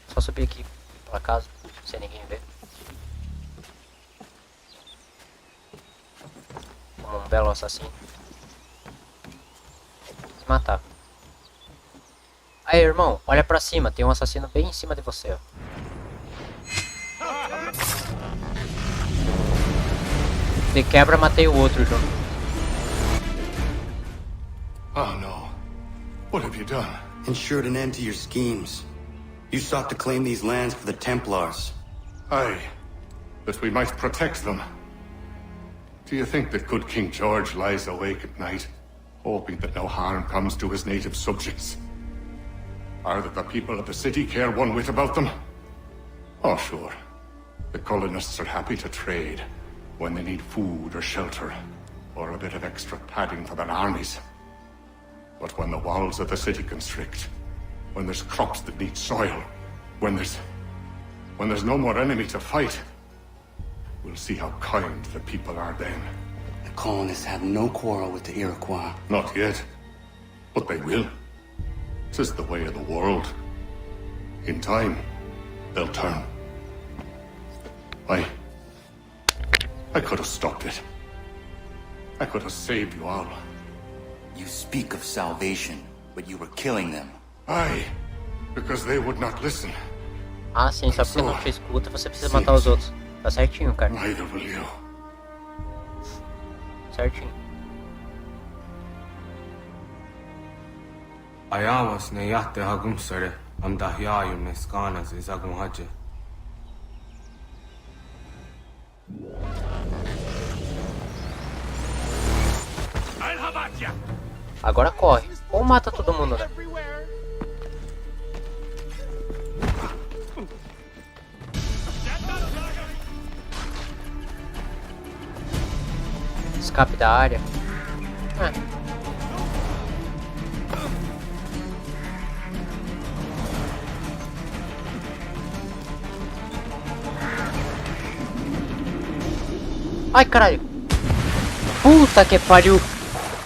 Só subir aqui, por acaso, sem ninguém ver. Como um belo assassino. Se matar. Aí, irmão, olha pra cima. Tem um assassino bem em cima de você, ó. De quebra, matei o outro, João. Oh no. What have you done? Ensured an end to your schemes. You sought to claim these lands for the Templars. Aye, that we might protect them. Do you think that good King George lies awake at night, hoping that no harm comes to his native subjects? Or that the people of the city care one whit about them? Oh, sure. The colonists are happy to trade when they need food or shelter, or a bit of extra padding for their armies. But when the walls of the city constrict, when there's crops that need soil, when there's no more enemy to fight, we'll see how kind the people are then. The colonists have no quarrel with the Iroquois. Not yet, but they will. 'Tis the way of the world. In time, they'll turn. I could have stopped it. I could have saved you all. You speak of salvation, but you were killing them. Aye, because they would not listen. Ah, sim, só porque não te escuta, você precisa matar os outros. Tá certinho, cara. Neither will you. Certinho. Ayawas ne yate hagum sare. Am dahyayu ne skanas is agum haje. Agora corre. Ou mata todo mundo, né? Escape da área. Ai, caralho. Puta que pariu.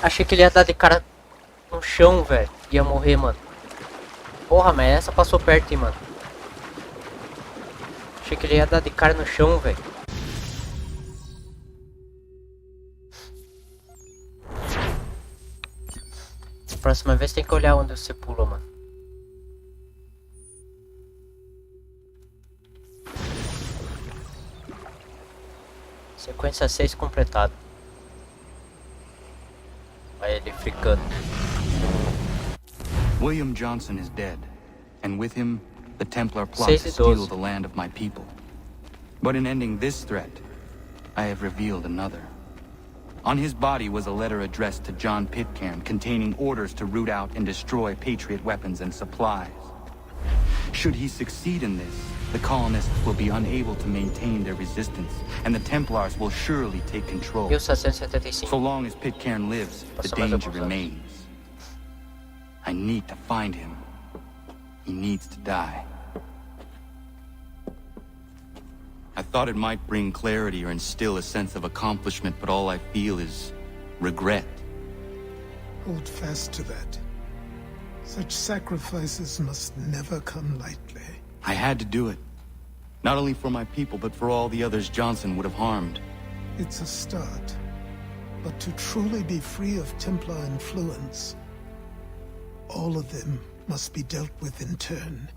Achei que ele ia dar de cara no chão, velho. Ia morrer, mano. Porra, mas essa passou perto, hein, mano. Achei que ele ia dar de cara no chão, velho. Próxima vez tem que olhar onde você pula, mano. Sequência 6 completada. Olha ele fricando. William Johnson is dead, and with him, the Templar plot to steal the land of my people. But in ending this threat, I have revealed another. On his body was a letter addressed to John Pitcairn containing orders to root out and destroy Patriot weapons and supplies. Should he succeed in this, the colonists will be unable to maintain their resistance, and the Templars will surely take control. 1775. So long as Pitcairn lives, the danger remains. I need to find him. He needs to die. I thought it might bring clarity or instill a sense of accomplishment, but all I feel is regret. Hold fast to that. Such sacrifices must never come lightly. I had to do it. Not only for my people, but for all the others Johnson would have harmed. It's a start. But to truly be free of Templar influence, all of them must be dealt with in turn.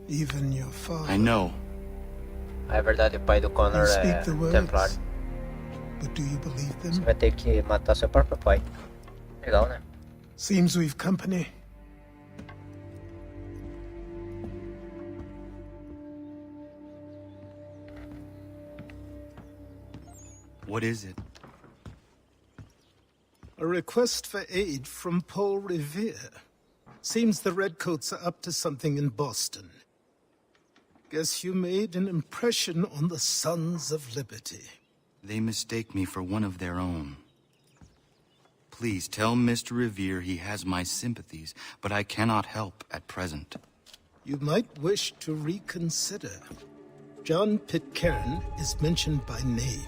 Even your father. I know. É verdade, o pai do Connor é Templar. But do you believe them? Você vai ter que matar seu próprio pai. Legal, né? Seems we've company. What is it? A request for aid from Paul Revere. Seems the Redcoats are up to something in Boston. Guess you made an impression on the Sons of Liberty. They mistake me for one of their own. Please tell Mr. Revere he has my sympathies, but I cannot help at present. You might wish to reconsider. John Pitcairn is mentioned by name.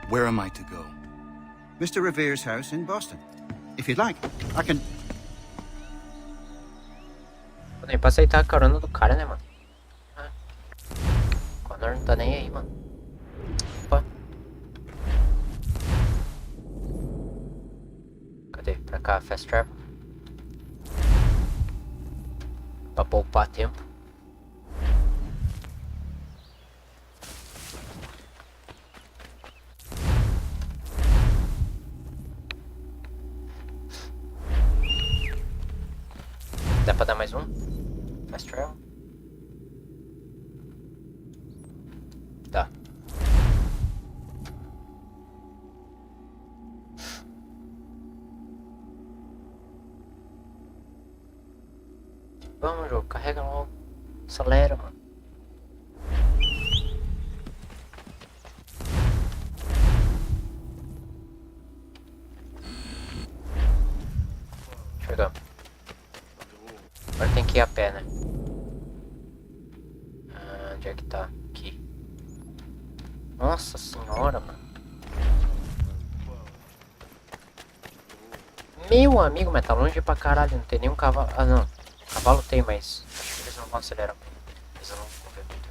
Where am I to go? Mr. Revere's house in Boston. If you'd like, I can... Nem pra aceitar a carona do cara, né, mano? Connor não tá nem aí, mano. Opa. Cadê? Pra cá, fast travel. Pra poupar tempo. Dá pra dar mais um? Fast travel? Dá. Vamos, jogo, carrega logo. Acelera, mano. Chegamos. Agora tem que ir a pé, né? Onde é que tá? Aqui. Nossa senhora, mano. Meu amigo, mas tá longe pra caralho. Não tem nenhum cavalo. Ah, não. Cavalo tem, mas acho que eles não vão acelerar. Eles não vão ver muito.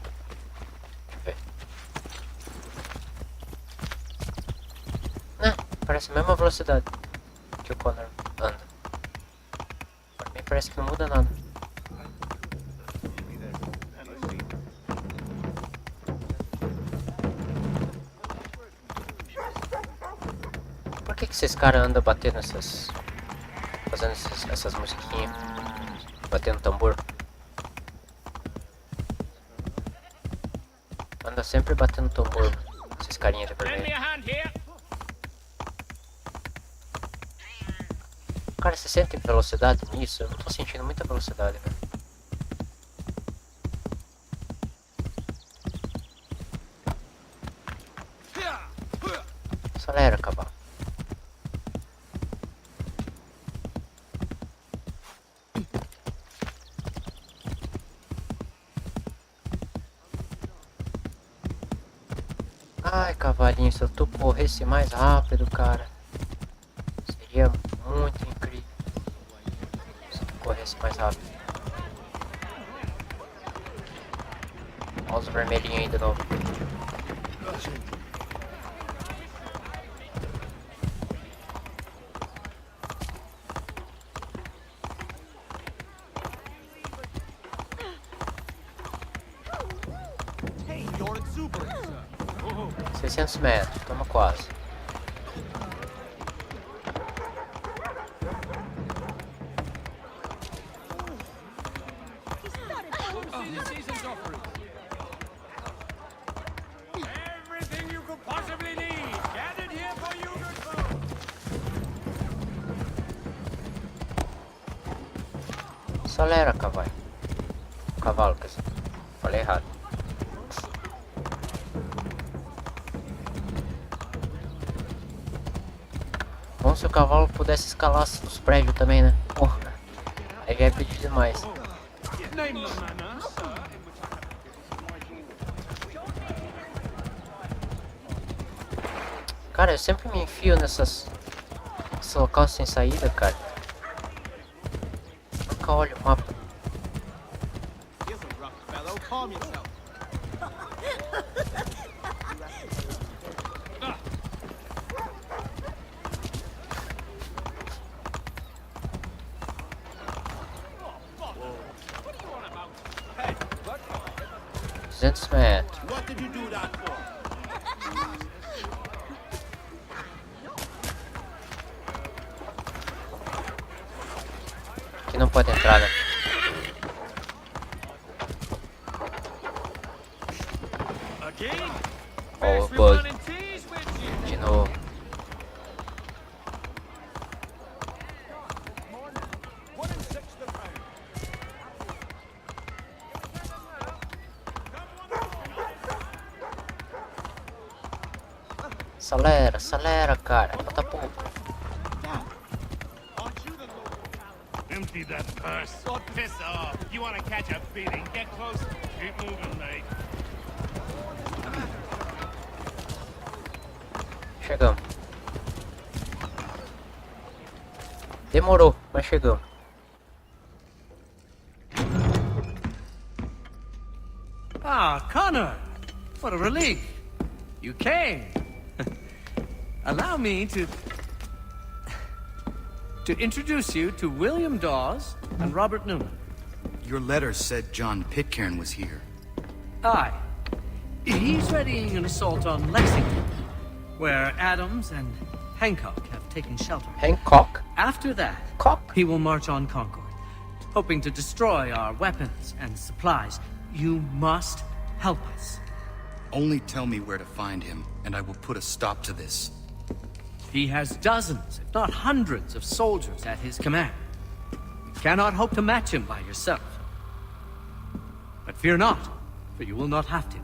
Deixa eu ver. Parece a mesma velocidade que o Connor anda. Pra mim parece que não muda nada. Por que esses caras andam batendo essas... fazendo essas musiquinhas? Batendo tambor? Anda sempre batendo tambor. Esses carinhas de vermelho. Cara, você sente velocidade nisso? Eu não tô sentindo muita velocidade, velho. Acelera, cavalo. Ai, cavalinho, se tu corresse mais rápido, cara, seria muito incrível. Se tu corresse mais rápido. Olha os vermelhinhos aí de novo. Hey, you're exuberant, sir. 600 metros, estamos quase. Everything you could possibly need, gathered here for you to Acelera, cavalo. Cavalo, quer dizer. Falei errado. Bom se o cavalo pudesse escalar os prédios também, né? Porra. Aí já é pedir demais. Cara, eu sempre me enfio nesse local sem saída, cara. Nunca olho o mapa. 200 metros. What did you do that for? Aqui não pode entrar, né? Ó, o bug. De novo. Acelera, acelera, cara. Falta pouco. Empty that purse. Oh, piss off. You want to catch a beating? Get close. Keep moving, mate. Chegamos. Demorou, mas chegamos. Ah, Connor! What a relief. You came. Allow me to introduce you to William Dawes and Robert Newman. Your letter said John Pitcairn was here. Aye. He's readying an assault on Lexington, where Adams and Hancock have taken shelter. Hancock? After that, he will march on Concord, hoping to destroy our weapons and supplies. You must help us. Only tell me where to find him, and I will put a stop to this. He has dozens, if not hundreds, of soldiers at his command. You cannot hope to match him by yourself. But fear not, for you will not have to.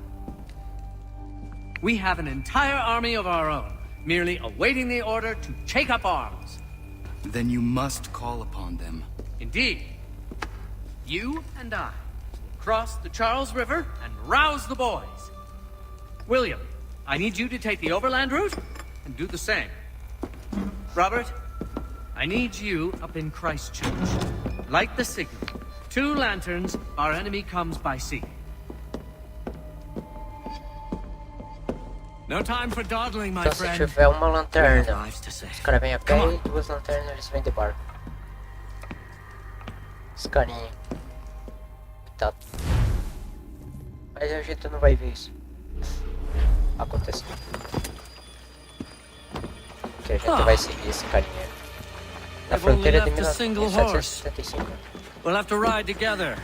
We have an entire army of our own, merely awaiting the order to take up arms. Then you must call upon them. Indeed. You and I will cross the Charles River and rouse the boys. William, I need you to take the overland route and do the same. Robert, I need you up in Christchurch. Light the signal. 2 lanterns, our enemy comes by sea. No time for dawdling, my Então se friend. tiver uma lanterna, os caras vêm a pé e 2 lanternas eles vêm de barco. Esse carinha. Tá. Mas a gente não vai ver isso acontecer. Que a gente vai seguir esse carinha na fronteira de 1775. We'll have to ride together.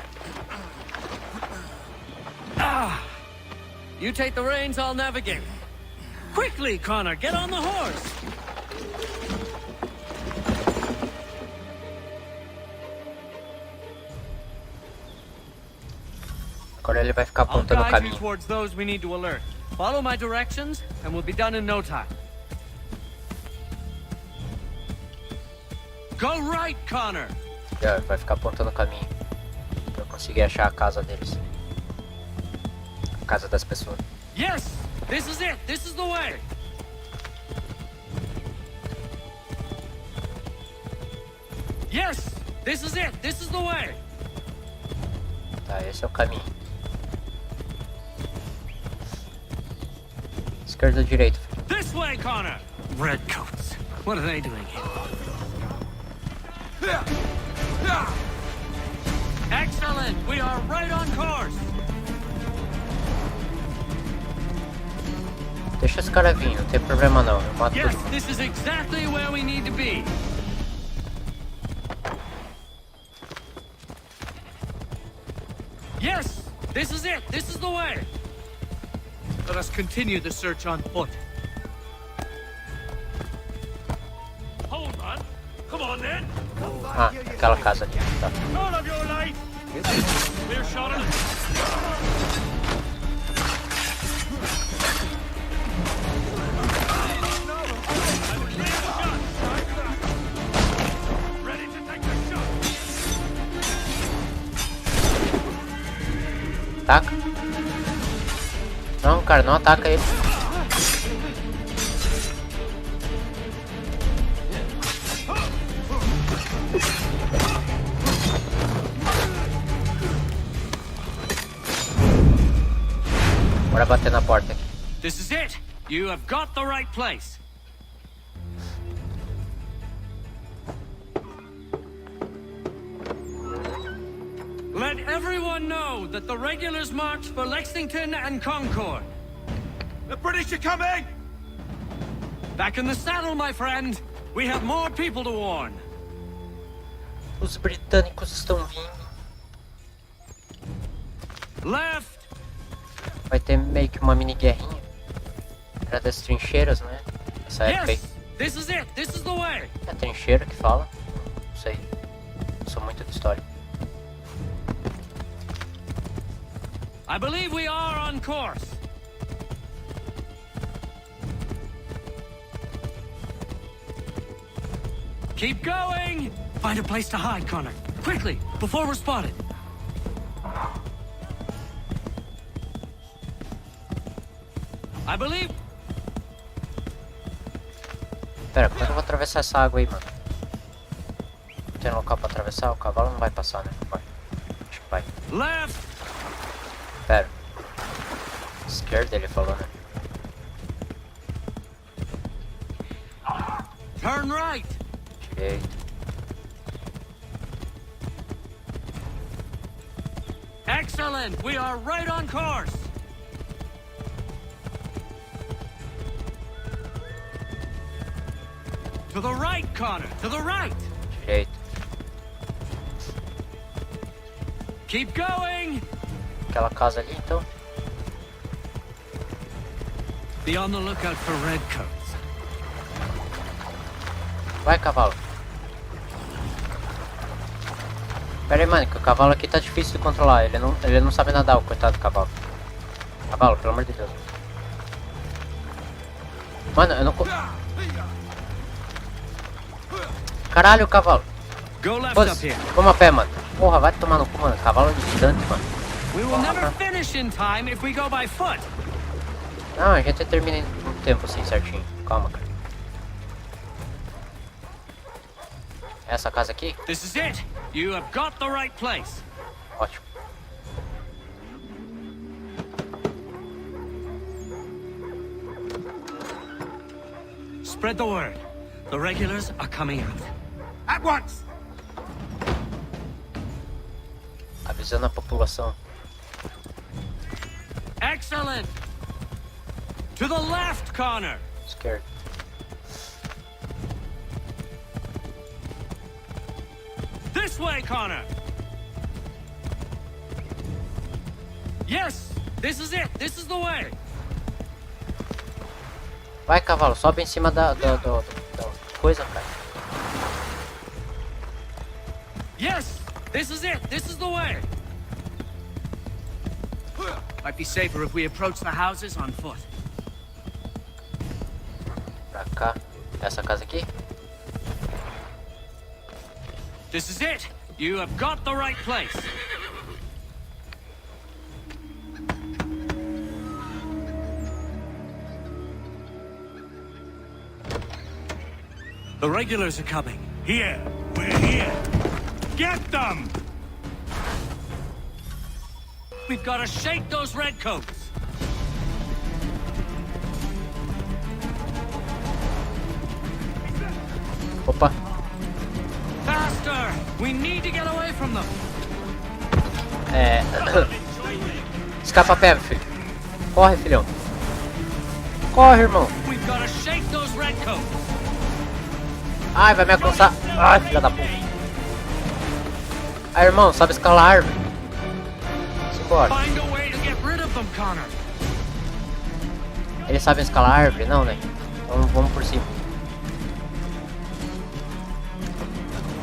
You take the reins, I'll navigate. Quickly, Connor, get on the horse. Agora ele vai ficar I'll apontando o guide you caminho. towards those we need to alert. Follow my directions, and we'll be done in no time. Go right, Connor. Vai ficar apontando o caminho pra eu conseguir achar a casa deles. A casa das pessoas. Yes, this is it. This is the way. Yes, this is it. This is the way. Tá, esse é o caminho. Esquerda ou direita? This way, Connor. Redcoats. What are they doing here? Excellent. We are right on course. Deixa os caras vir, não tem problema não. Eu mato Yes, todo mundo. this is exactly where we need to be. Yes, this is it. This is the way. Let us continue the search on foot. Hold on. Come on, then. Ah, aquela casa ali. Tá. All of your light. Clear shot of Ataca. Não, cara, não ataca ele. Bora bater na porta aqui. This is it. You have got the right place. Let everyone know that the regulars march for Lexington and Concord. The British are coming! Back in the saddle, my friend. We have more people to warn. Os britânicos estão vindo. Left. Vai ter meio que uma mini guerrinha. Era das trincheiras, né? Essa época aí. This is it. This is the way. É a trincheira que fala? Não sei. Não sou muito de história. I believe we are on course. Keep going! Find a place to hide, Connor. Quickly, before we're spotted. I believe... Pera, como é que eu vou atravessar essa água aí, mano? Não tem local pra atravessar? O cavalo não vai passar, né? Vai. Acho que vai. Left! Pera. Esquerda ele falou, né? Turn right! Direita. Excellent! We are right on course! To the right, Connor! To the right! Direita. Keep going! Aquela casa ali, então. Be on the lookout for redcoats. Vai, cavalo. Pera aí, mano, que o cavalo aqui tá difícil de controlar. Ele não sabe nadar, o coitado do cavalo. Cavalo, pelo amor de Deus. Mano, eu não... Caralho, cavalo. Vamos a pé, mano. Porra, vai tomar no cu, mano. Cavalo é distante, mano. We will never finish in time if we go by foot. Não, a gente termina em um tempo assim, certinho. Calma, cara. Essa casa aqui? This is it. You have got the right place. Ótimo. Spread the word. The regulars are coming out. At once! Avisando a população. Excellent! To the left, Connor! Scared. This way, Connor! Yes! This is it! This is the way! Vai, cavalo, sobe em cima da coisa, cara. Yes! This is it! This is the way! Might be safer if we approach the houses on foot. Pra cá. Essa casa aqui? This is it! You have got the right place! The regulars are coming. Here! We're here! Get them! We've got to shake those redcoats! Opa! Faster! We need to get away from them! Escapa a pé, filho. Corre, filhão. Corre, irmão. We've got to shake those redcoats! Ai, vai me alcançar. Ai, filha da puta. Ai, irmão, sabe escalar a árvore. Simbora. Find a way to get rid of them, Connor. Eles sabem escalar a árvore? Não, né? Então vamos por cima.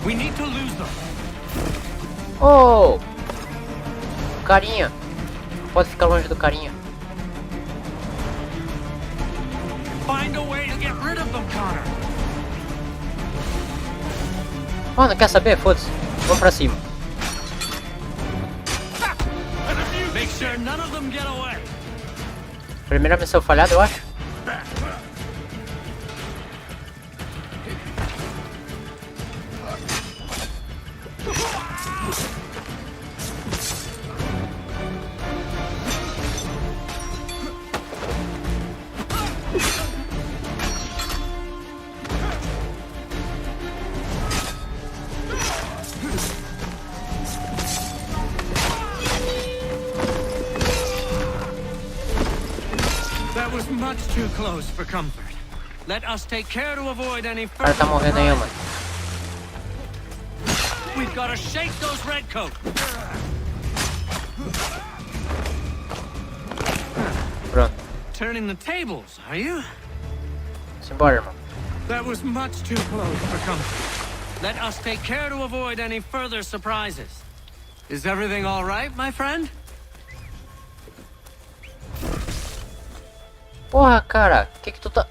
We need to lose them. Oh! Carinha. Não pode ficar longe do carinha. Find a way to get rid of them, Connor. Mano, quer saber? Foda-se. Vamos pra cima. Make sure none of them get away. Primeira missão falhada, eu acho. too close for comfort. Let us take care to avoid any O cara tá further morrendo aí, mano. We've got to shake those redcoats. Pronto. Turning the tables, are you? Simbora, irmão. That was much too close for comfort. Let us take care to avoid any further surprises. Is everything all right, my friend? Porra, cara, que tu tá...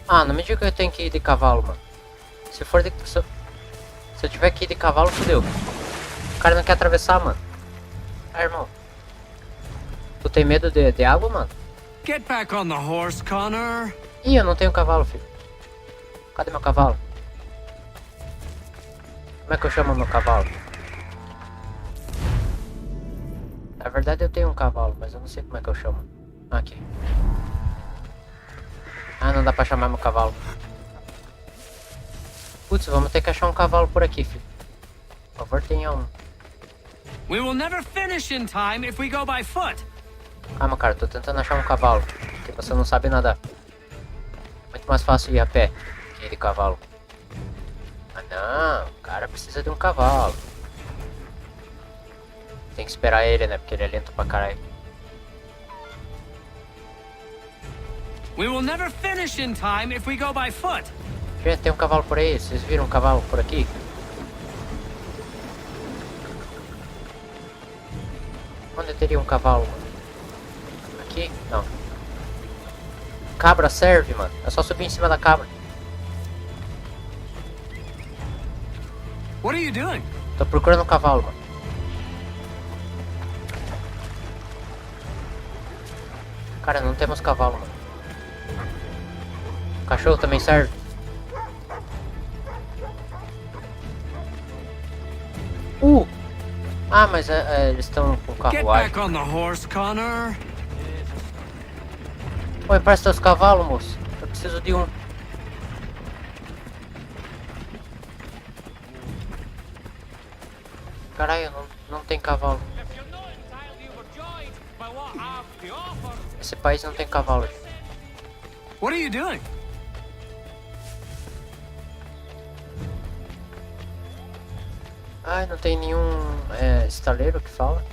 Ah, não me diga que eu tenho que ir de cavalo, mano. Se for de... Se eu tiver que ir de cavalo, fodeu. O cara não quer atravessar, mano. Ah, irmão. Tu tem medo de água, mano? Get back on the horse, Connor. Ih, eu não tenho cavalo, filho. Cadê meu cavalo? Como é que eu chamo meu cavalo? Na verdade eu tenho um cavalo, mas eu não sei como é que eu chamo. Aqui. Ah, não dá pra chamar meu cavalo. Putz, vamos ter que achar um cavalo por aqui, filho. Por favor, tenha um. We will never finish in time if we go by foot. Calma, cara, tô tentando achar um cavalo. Porque você não sabe nadar. Muito mais fácil ir a pé que ir de cavalo. Ah, não. O cara precisa de um cavalo. Tem que esperar ele, né? Porque ele é lento pra caralho. We will never finish in time if we go by foot. Gente, tem um cavalo por aí. Vocês viram um cavalo por aqui? Onde teria um cavalo, mano? Aqui? Não. Cabra serve, mano. É só subir em cima da cabra. What are you doing? Tô procurando um cavalo, mano. Cara, não temos cavalo, mano. Cachorro também serve. Ah, mas eles estão com carruagem. Get back on the horse, Connor. Pô, empresta os cavalos, moço. Eu preciso de um. Caralho, não tem cavalo. Esse país não tem cavalo. What are you doing? Ai, não tem nenhum estaleiro que fala.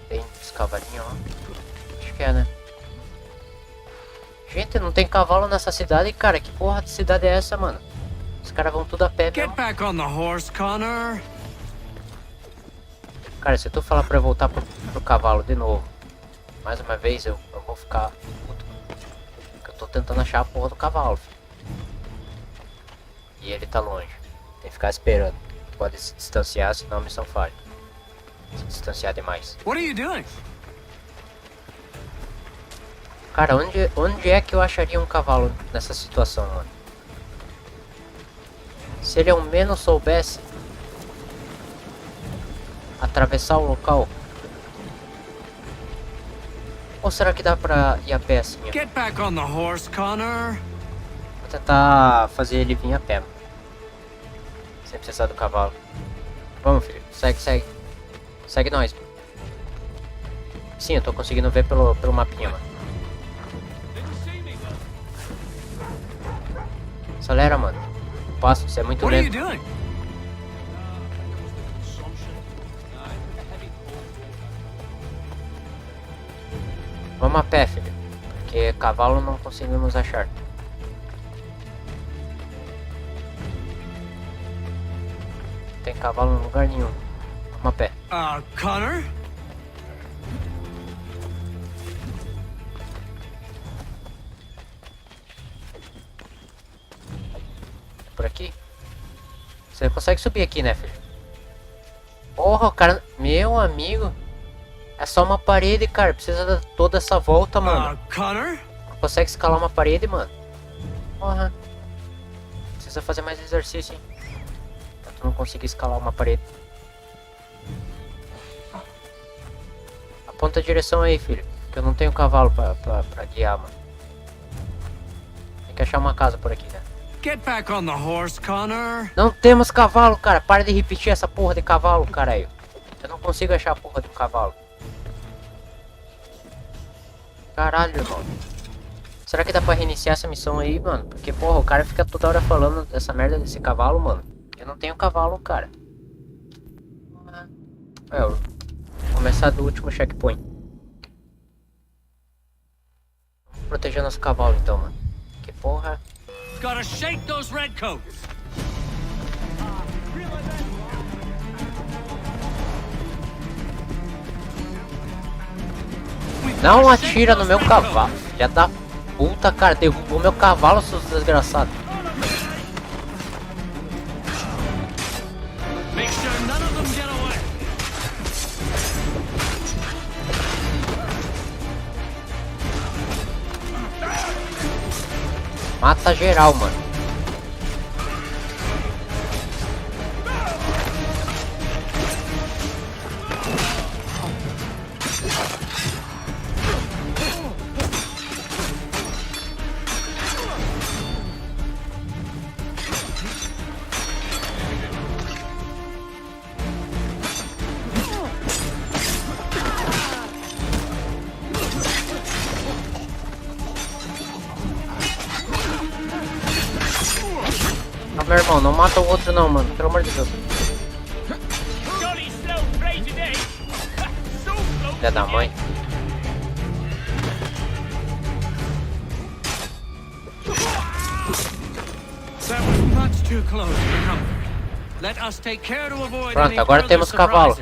Tem os cavalinhos lá. Acho que é, né? Gente, não tem cavalo nessa cidade, cara. Que porra de cidade é essa, mano? Os caras vão tudo a pé, Get mesmo. back on the horse, Connor. Cara, se tu falar pra eu voltar pro cavalo de novo, mais uma vez, eu vou ficar puto. Porque eu tô tentando achar a porra do cavalo, filho. E ele tá longe. Tem que ficar esperando. Pode se distanciar, senão a missão falha. Se distanciar demais. What are you doing? Cara, onde é que eu acharia um cavalo nessa situação, mano? Se ele ao menos soubesse atravessar o local. Ou será que dá pra ir a pé assim, ó? Get back on the horse, Connor. Vou tentar fazer ele vir a pé, mano. Sem precisar do cavalo. Vamos, filho. Segue. Segue nós, mano. Sim, eu tô conseguindo ver pelo mapinha, mano. Acelera, mano. Passo, você é muito What are you lento. doing? Vamos a pé, filho. Porque cavalo não conseguimos achar. Não tem cavalo em lugar nenhum. Vamos a pé. Connor? Por aqui? Você consegue subir aqui, né, filho? Porra, o cara... Meu amigo. É só uma parede, cara. Precisa dar toda essa volta, mano. Connor? Não consegue escalar uma parede, mano? Porra. Precisa fazer mais exercício, hein? Pra tu não conseguir escalar uma parede. Aponta a direção aí, filho. Que eu não tenho cavalo pra guiar, mano. Tem que achar uma casa por aqui, né? Get back on the horse, Connor. Não temos cavalo, cara. Para de repetir essa porra de cavalo, caralho. Eu não consigo achar a porra de um cavalo. Caralho, irmão. Será que dá pra reiniciar essa missão aí, mano? Porque, porra, o cara fica toda hora falando dessa merda desse cavalo, mano. Eu não tenho cavalo, cara. Eu vou começar do último checkpoint. Vamos proteger nosso cavalo, então, mano. Que porra. Gotta shake those redcoats. Não atira no meu cavalo. Filha da puta, cara. Derrubou meu cavalo, seus desgraçados. Make sure none of them get away. Mata geral, mano. Meu irmão, não mata o outro não, mano. Pelo amor de Deus. Filha da mãe. Pronto, agora temos cavalo.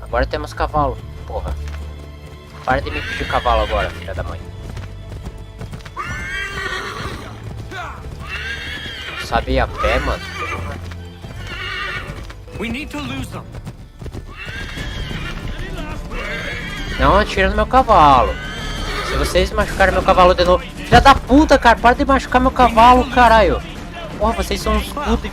Agora temos cavalo, porra. Para de me pedir cavalo agora, filha da mãe. Sabe ir a pé, mano? Não atira no meu cavalo. Se vocês machucarem meu cavalo de novo... Filha da puta, cara, para de machucar meu cavalo, caralho. Porra, vocês são uns putos.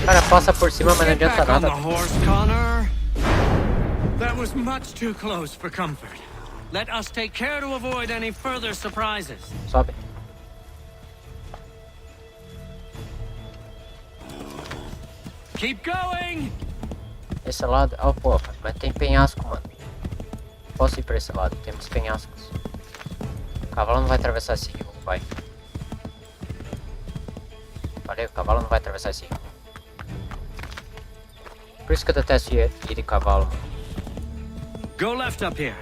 Cara, passa por cima, mas não adianta nada. That was much too close for comfort. Let us take care to avoid any further surprises. Sobe. Keep going. Esse lado, oh porra, mas tem penhasco, mano. Posso ir pra esse lado, temos penhascos. O cavalo não vai atravessar esse rio, vai. Falei, o cavalo não vai atravessar esse rio. Por isso que eu detesto ir de cavalo. Go left up here.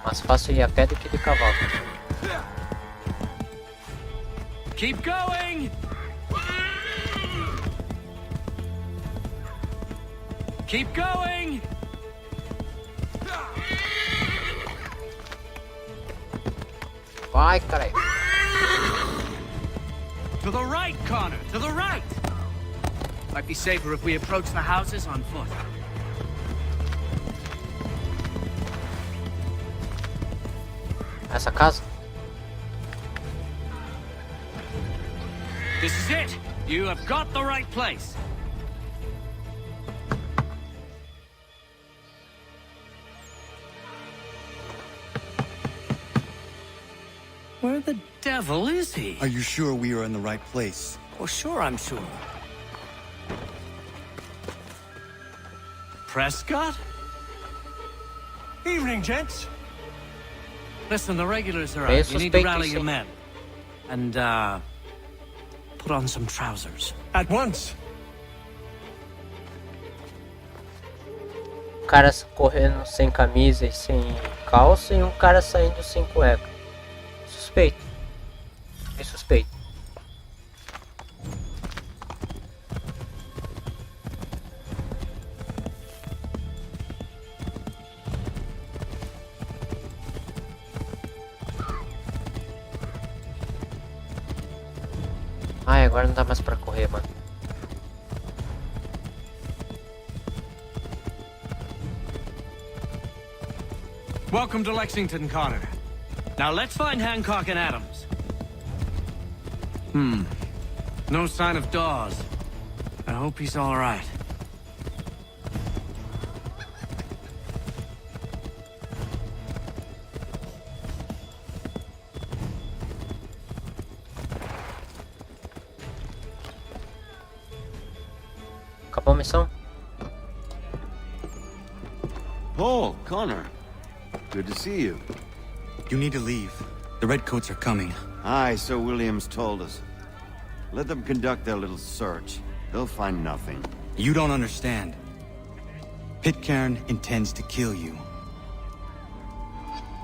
Mais fácil ir a pé do que de cavalo. Keep going. Keep going. Vai, caralho. To the right, Connor. To the right. Might be safer if we approach the houses on foot. Essa casa? This is it. You have got the right place. Where the devil is he? Are you sure we are in the right place? Oh, sure, I'm sure. Prescott? Evening, gents. Listen, the regulars are out. You need to rally your men. And, put on some trousers. At once. Caras correndo sem camisa e sem calça e um cara saindo sem cueca. Suspeito. É suspeito. Ai, agora não dá mais pra correr, mano. Welcome to Lexington, Connor. Now let's find Hancock and Adams. No sign of Dawes. I hope he's all right. Acabou a missão? Oh, Connor. Good to see you. You need to leave. The Redcoats are coming. Aye, so Williams told us. Let them conduct their little search. They'll find nothing. You don't understand. Pitcairn intends to kill you.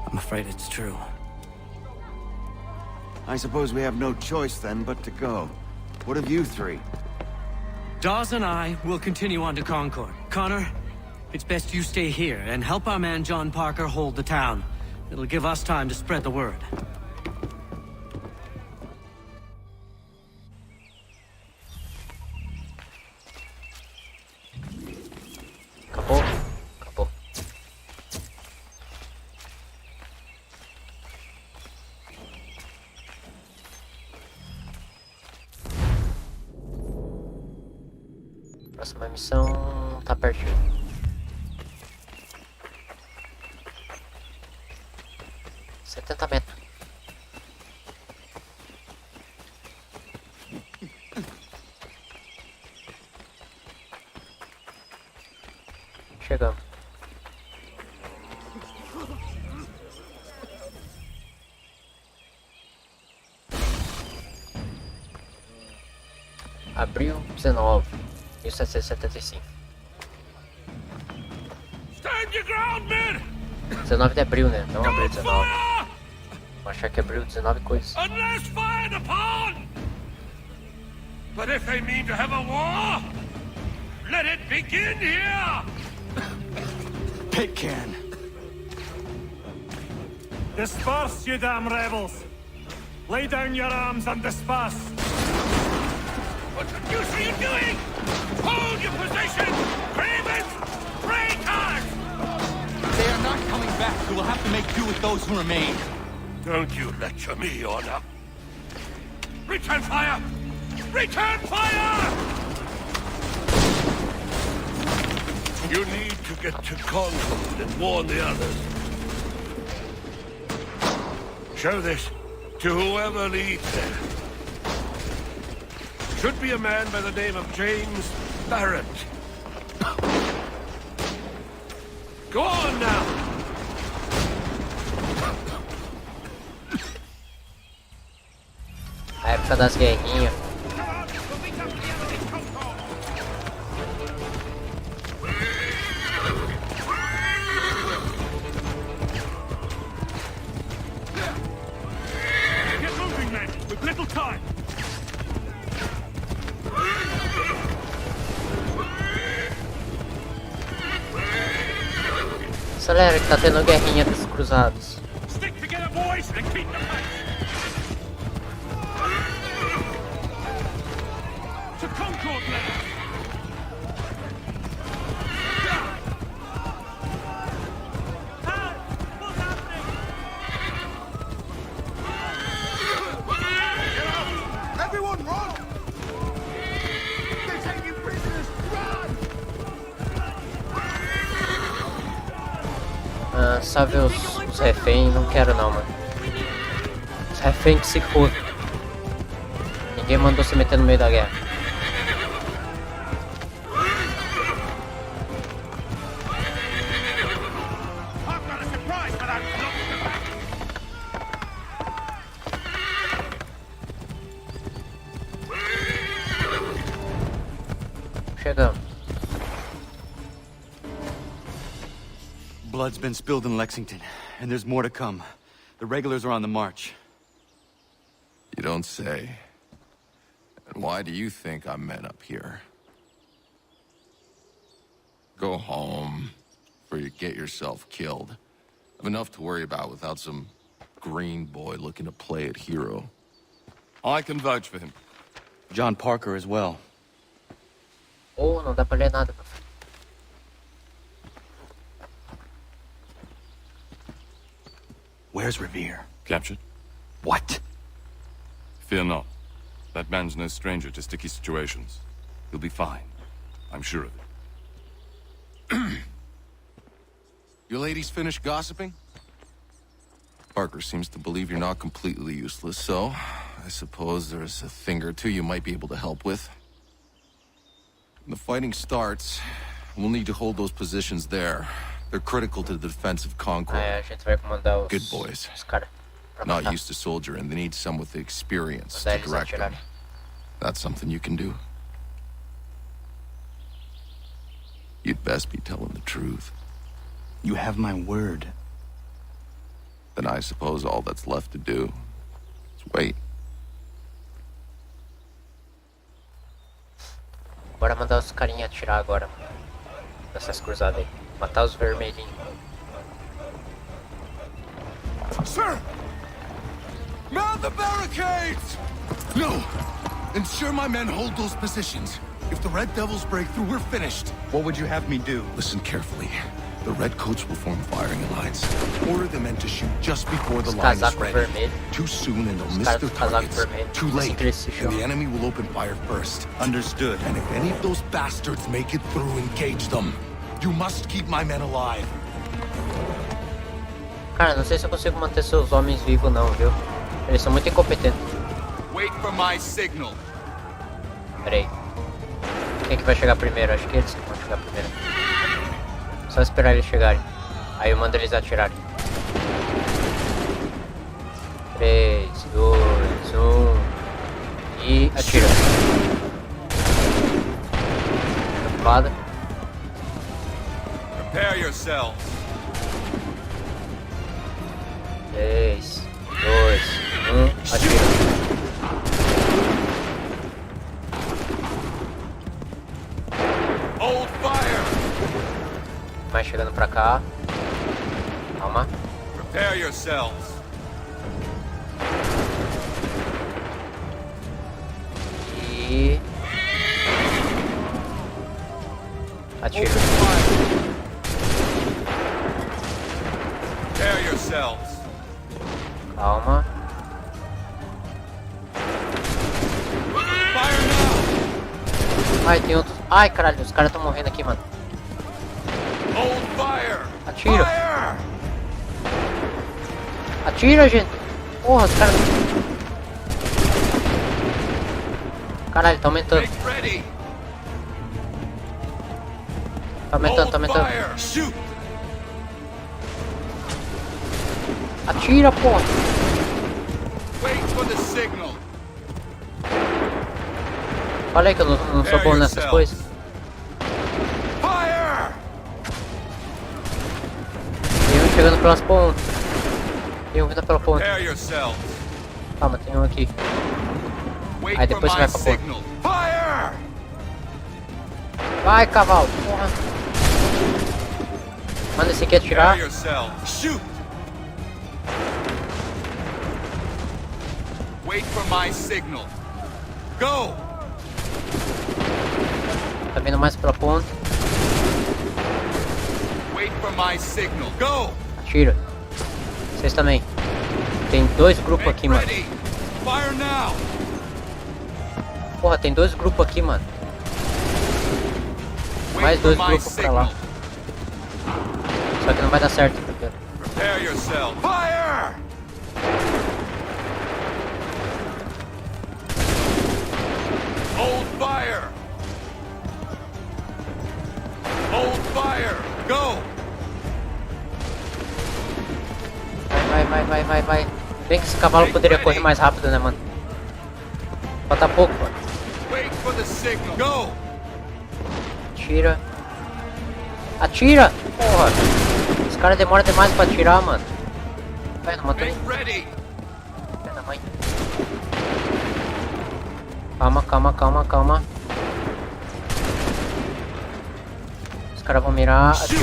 I'm afraid it's true. I suppose we have no choice then but to go. What of you three? Dawes and I will continue on to Concord. Connor, it's best you stay here and help our man John Parker hold the town. It'll give us time to spread the word. Acabou? Acabou. Próxima missão tá pertinho. metros. Chegamos. Abril 19, 1775. Stand your ground, men! 19 de abril, né? Não abril 19. Vou achar que abril 19 coisas. Unless fired upon! But if they mean to have a war, let it begin here! Pitcairn! Disperse, you damn rebels! Lay down your arms and disperse! What the deuce are you doing? Hold your position! Cravens! Traitors! They are not coming back. We will have to make do with those who remain. Don't you lecture me, Order. Return fire! Return fire! You need to get to Concord and warn the others. Show this to whoever leads there. Should be a man by the name of James Barrett. Go on now! A época das guerrinhas. Get moving, men! With little time! Acelera que tá tendo guerrinha dos cruzados. Stick together, boys, and keep the pace! To Concord, lads! Everyone run! They're taking prisoners! Run! Salve os reféns, não quero não, mano. Os reféns que se for. Ninguém mandou se meter no meio da guerra. I've got a surprise for that bloke! Chegamos. Blood's been spilled in Lexington, and there's more to come. The regulars are on the march. You don't say. And why do you think I'm men up here? Go home, before you get yourself killed. I've enough to worry about without some green boy looking to play at hero. I can vouch for him. John Parker as well. Oh, não dá pra ler nada, meu filho. Where's Revere? Captured? What? Fear not. That man's no stranger to sticky situations. He'll be fine. I'm sure of it. You ladies finished gossiping? Parker seems to believe you're not completely useless, so I suppose there's a thing or two you might be able to help with. When the fighting starts, we'll need to hold those positions there. They're critical to the defense of Concord. A gente vai comandar Good boys. os caras. Not used to soldiering, they need some with the experience to direct them. That's something you can do. You'd best be telling the truth. You have my word. Then I suppose all that's left to do is wait. Bora mandar os carinha atirar agora. Nessas cruzadas aí. Matar os vermelhinhos. Sir! Mount the barricades! No! Ensure my men hold those positions. If the Red Devils break through, we're finished. What would you have me do? Listen carefully. The Redcoats will form firing lines. Order the men to shoot just before the line is ready. Too soon and they'll miss their targets. Too late, and the enemy will open fire first. Understood. And if any of those bastards make it through, engage them. You must keep my men alive. Cara, não sei se eu consigo manter seus homens vivos não, viu? Eles são muito incompetentes. Wait for my signal. Pera aí. Quem que vai chegar primeiro? Acho que eles que vão chegar primeiro. Só esperar eles chegarem. Aí eu mando eles atirarem. 3, 2, 1 e atira. Preocupada. Prepare yourselves. 3, 2, 1, atira. Hold fire. Mais chegando pra cá. Calma. Prepare yourselves. E atira. Prepare yourselves. Calma. Fire now. Ai, tem outros. Ai, caralho, os caras estão morrendo aqui, mano. Hold fire. Atira. Fire. Atira, gente. Porra, os caras. Caralho, tá aumentando. Make ready. Tá aumentando, tá aumentando. Fire. Shoot. Atira, porra. Wait for the signal. Falei que eu não sou bom nessas coisas. Tem um chegando pelas pontas. Tem um vindo pela ponta. Calma, tem um aqui. Aí depois você vai pra ponta. Vai, cavalo. Porra. Manda esse aqui atirar. Wait for my signal. Go. Tá vindo mais pela ponta. Wait for my signal. Go. Atira. Vocês também. Tem dois grupos aqui, mano. Fire now. Porra, tem dois grupos aqui, mano. Mais dois grupos pra lá. Só que não vai dar certo, tá? Prepare yourself. Fire. Hold fire. Hold fire. Go. Vai. Bem que esse cavalo poderia correr mais rápido, né, mano? Falta pouco, mano. Wait for the signal. Go. Atira. Atira! Porra! Os caras demoram demais pra atirar, mano. Vai, não matou nem. Filha da mãe. Calma. Os caras vão mirar. Atira.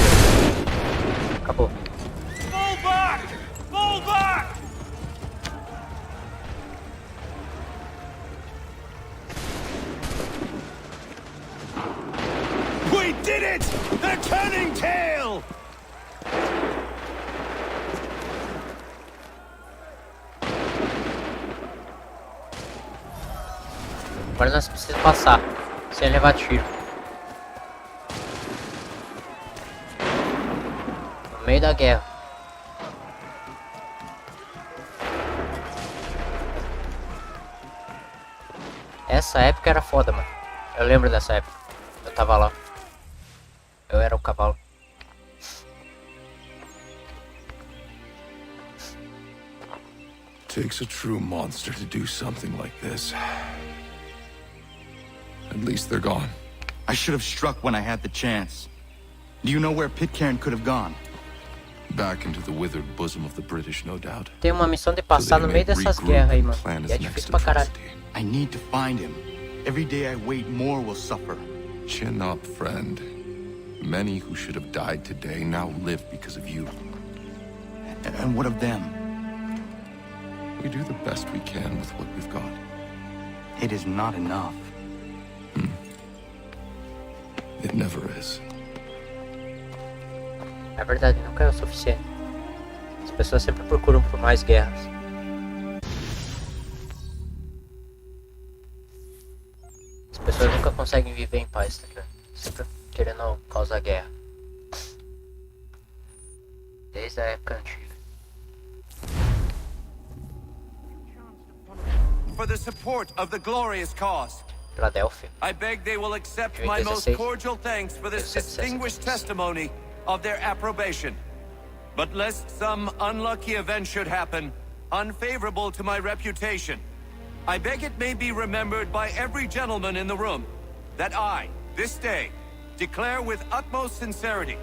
Acabou. Fall back. We did it! They're turning tail! Agora nós precisamos passar, sem levar tiro. No meio da guerra. Essa época era foda, mano. Eu lembro dessa época. Eu tava lá. Eu era o cavalo. Takes a true monster to do something like this. At least they're gone. I should have struck when I had the chance. Do you know where Pitcairn could have gone? Back into the withered bosom of the British, no doubt. Tem uma missão de passar no meio dessas guerras aí, mano. E é difícil pra caralho. I need to find him. Every day I wait, more will suffer. Chin up, friend. Many who should have died today now live because of you. And what of them? We do the best we can with what we've got. It is not enough. It never is. É verdade, nunca é o suficiente. As pessoas sempre procuram por mais guerras. As pessoas nunca conseguem viver em paz, tá ligado? Sempre querendo causar guerra. Desde a época antiga. For the support of the glorious cause. Philadelphia. I beg they will accept my most cordial thanks for this distinguished testimony of their approbation. But lest some unlucky event should happen, unfavorable to my reputation, I beg it may be remembered by every gentleman in the room that I, this day, declare with utmost sincerity,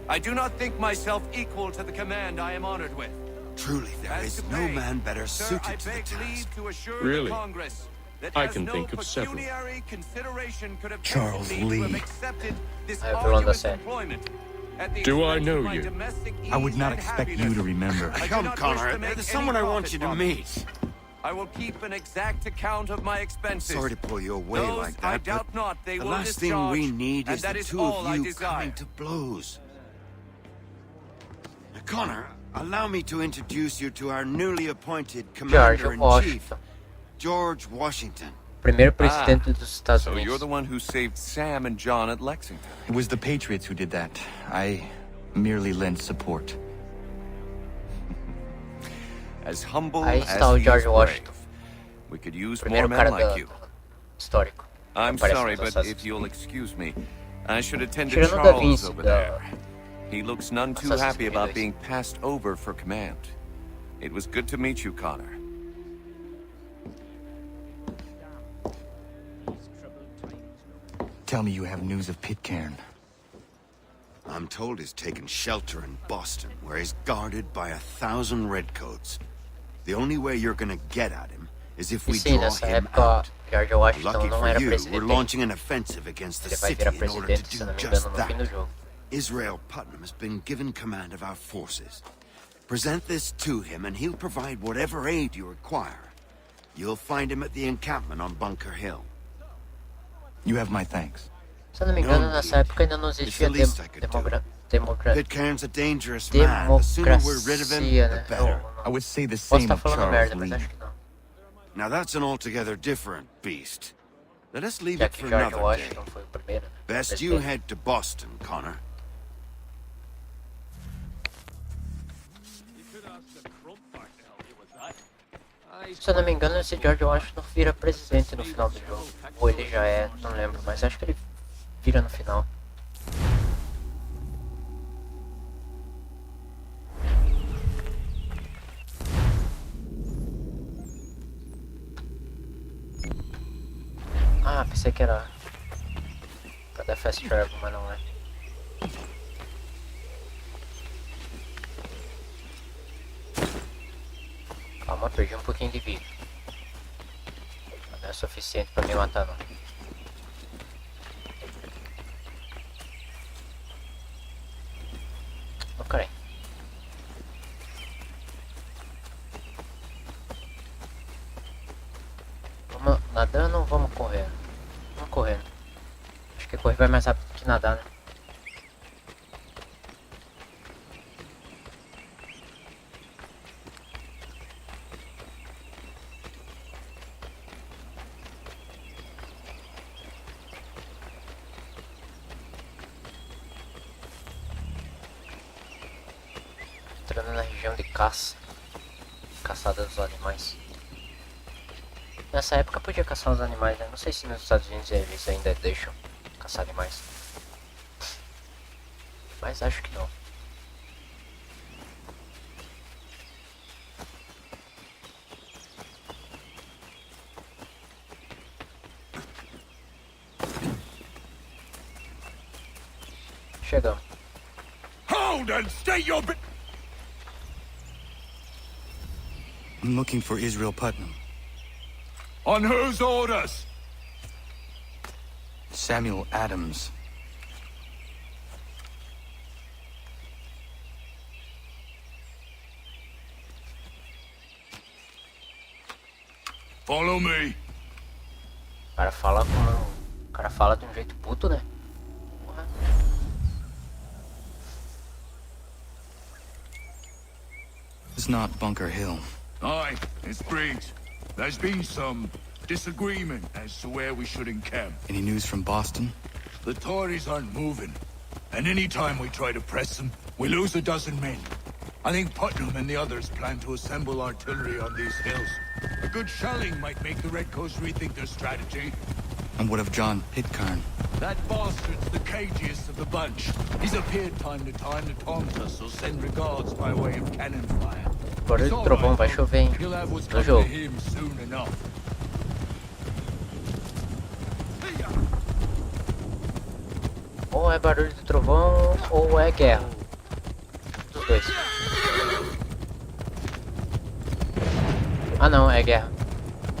I do not think myself equal to the command I am honored with. Truly, there is no man better suited to the task. Really? I can think of several. Charles Lee. Do I know you? I would not expect you to remember. Come, Connor. There's someone I want you to meet. I will keep an exact account of my expenses. Sorry to pull you away Those like I that, doubt but not they the will last thing we discharge, need and is that the is two all of I you desire. coming to blows. Now, Connor, allow me to introduce you to our newly appointed Commander-in-Chief, George Washington. Primeiro presidente dos Estados So Unidos. you're the one who saved Sam and John at Lexington. It was the Patriots who did that. I merely lent support. As humble Aí as está o he George is Washington. brave. We could use Primeiro more cara men like you. histórico. I'm Aparece sorry, nos but assassinos. if you'll excuse me, I should attend to Tirando Da Charles Vinci over da there. He looks none too Assassin's happy Creed about 2. being passed over for command. It was good to meet you, Connor. Tell me you have news of Pitcairn. I'm told he's taken shelter in Boston, where he's guarded by 1,000 redcoats. The only way you're gonna get at him is if E we sim, draw nessa him época, out. George Washington Lucky não for era you, we're presidente. launching an offensive against the Ele vai city virar in order to presidente, se do não me just engano, no fim do that. jogo. Israel Putnam has been given command of our forces. Present this to him and he'll provide whatever aid you require. You'll find him at the encampment on Bunker Hill. You have my thanks. Se eu não me engano, nessa época ainda não existia Pitcairn's a dangerous man. The sooner we're rid of him, democracia, the né? better. I would say the Posso same estar of falando Charles merda, Lee. mas acho que não. Now that's an altogether different beast. Let us leave Já it que for George another day. Washington foi o primeiro, né? Best you head to Boston, Connor. Se eu não me engano, esse George Washington vira presidente no final do jogo. Ou ele já é, não lembro, mas acho que ele vira no final. Ah, pensei que era pra dar fast travel, mas não é. Calma, perdi um pouquinho de vida. Mas não é suficiente pra me matar, não. Não, carai. Vamos nadando ou vamos correndo? Vamos correndo. Acho que correr vai mais rápido que nadar, né? região de caça. Caçada dos animais. Nessa época podia caçar os animais, né? Não sei se nos Estados Unidos eles ainda deixam caçar animais. Mas acho que não. Chegamos. Hold and state your I'm looking for Israel Putnam. On whose orders? Samuel Adams. Follow me. O cara fala como... O cara fala de um jeito puto, né? Porra. It's not Bunker Hill. Aye, it's Briggs. There's been some disagreement as to where we should encamp. Any news from Boston? The Tories aren't moving, and any time we try to press them, we lose a dozen men. I think Putnam and the others plan to assemble artillery on these hills. A good shelling might make the Redcoats rethink their strategy. And what of John Pitcairn? That bastard's the cagiest of the bunch. He's appeared time to taunt us, so send regards by way of cannon fire. Barulho de trovão, vai chover, hein? He'll have what's No coming to jogo. him soon enough. Ou é barulho de trovão, ou é guerra. Os dois. Ah não, é guerra.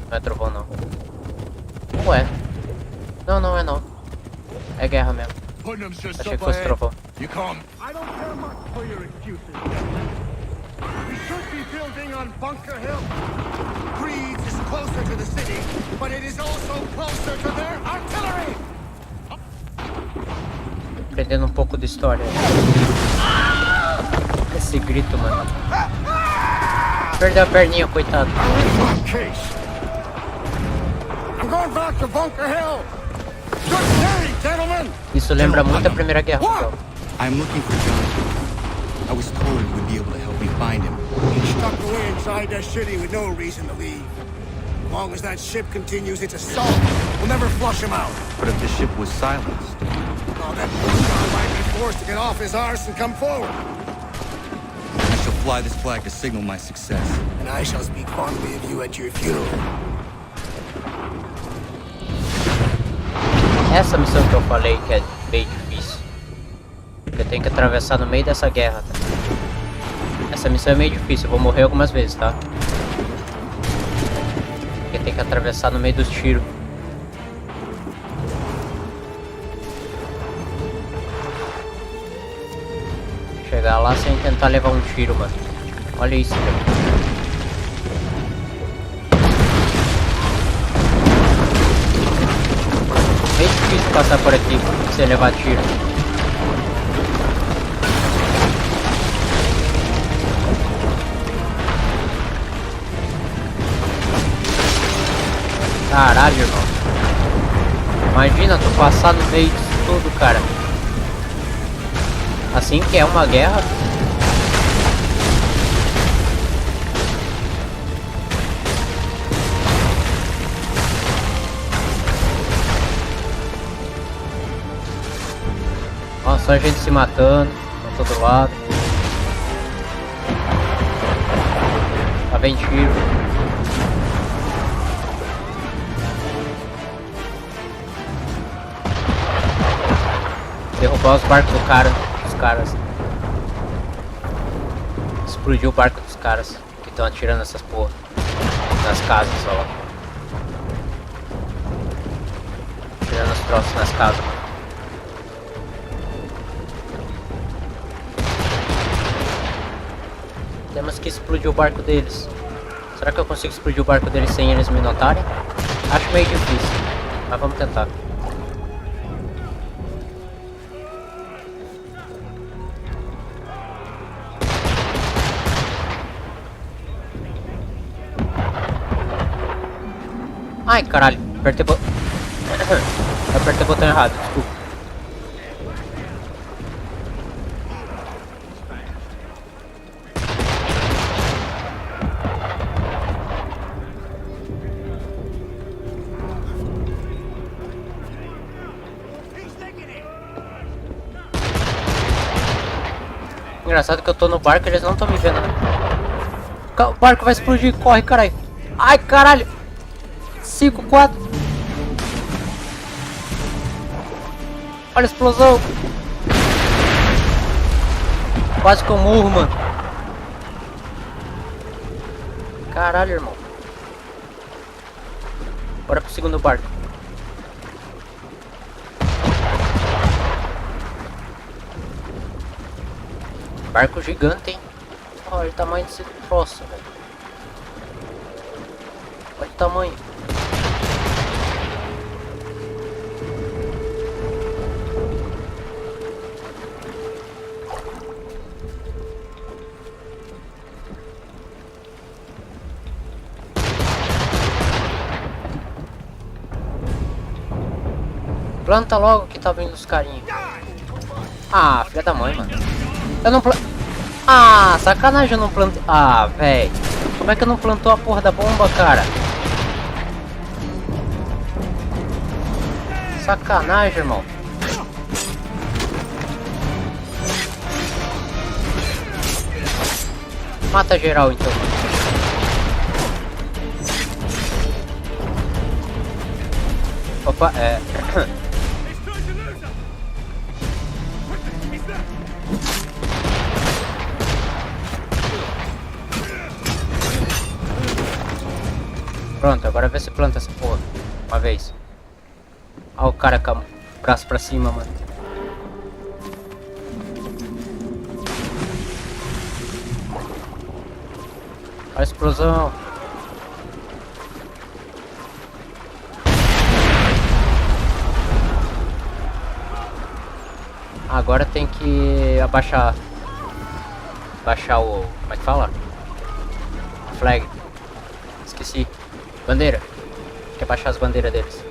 Não é trovão não. Ou é? Não, não é não. É guerra mesmo. Achei que fosse trovão. You can't. I don't care much for your excuses, gentlemen. We should be building on Bunker Hill. Breeds is closer to the city, but it is also closer to their artillery. Aprendendo um pouco de história. Esse grito, mano. Perdeu a perninha, coitado. I'm going back to Bunker Hill. Good day, gentlemen. Isso lembra muito a Primeira Guerra Mundial. I'm looking for John. I was told you would be able to help me find him. He's stuck away inside that city with no reason to leave. As long as that ship continues its assault, we'll never flush him out. But if the ship was silenced... Oh, that John might be forced to get off his arse and come forward. I shall fly this flag to signal my success. And I shall speak fondly of you at your funeral. Essa missão que eu falei que é bem difícil. Eu tenho que atravessar no meio dessa guerra, tá? Essa missão é meio difícil, eu vou morrer algumas vezes, tá? Porque tem que atravessar no meio dos tiros. Chegar lá sem tentar levar um tiro, mano. Olha isso, velho. Bem difícil passar por aqui sem levar tiro. Caralho, irmão. Imagina tu passar no meio disso tudo, cara. Assim que é uma guerra. Ó, só gente se matando pra todo lado. Tá bem tiro. Derrubar os barcos do cara, dos caras. Explodiu o barco dos caras que estão atirando essas porra nas casas, ó lá. Atirando os troços nas casas. Temos que explodir o barco deles. Será que eu consigo explodir o barco deles sem eles me notarem? Acho meio difícil, mas vamos tentar. Ai, caralho, apertei o botão. Apertei o botão errado, desculpa. Engraçado que eu tô no barco e eles não estão me vendo, né? O barco vai explodir, corre, caralho. Ai, caralho. 5, 4. Olha a explosão. Quase que eu morro, mano. Caralho, irmão. Bora pro segundo barco. Barco gigante, hein? Olha o tamanho desse troço, velho. Olha o tamanho. Planta logo que tá vindo os carinhos. Ah, filha da mãe, mano. Eu não planto. Ah, sacanagem, eu não plantei. Ah, velho. Como é que eu não plantou a porra da bomba, cara? Sacanagem, irmão. Mata geral, então. Opa, é... Pronto, agora vê se planta essa porra. Uma vez. Olha o cara com o braço pra cima, mano. Olha a explosão. Agora tem que abaixar o... como é que fala? Flag. Esqueci. Bandeira. Tem que abaixar as bandeiras deles.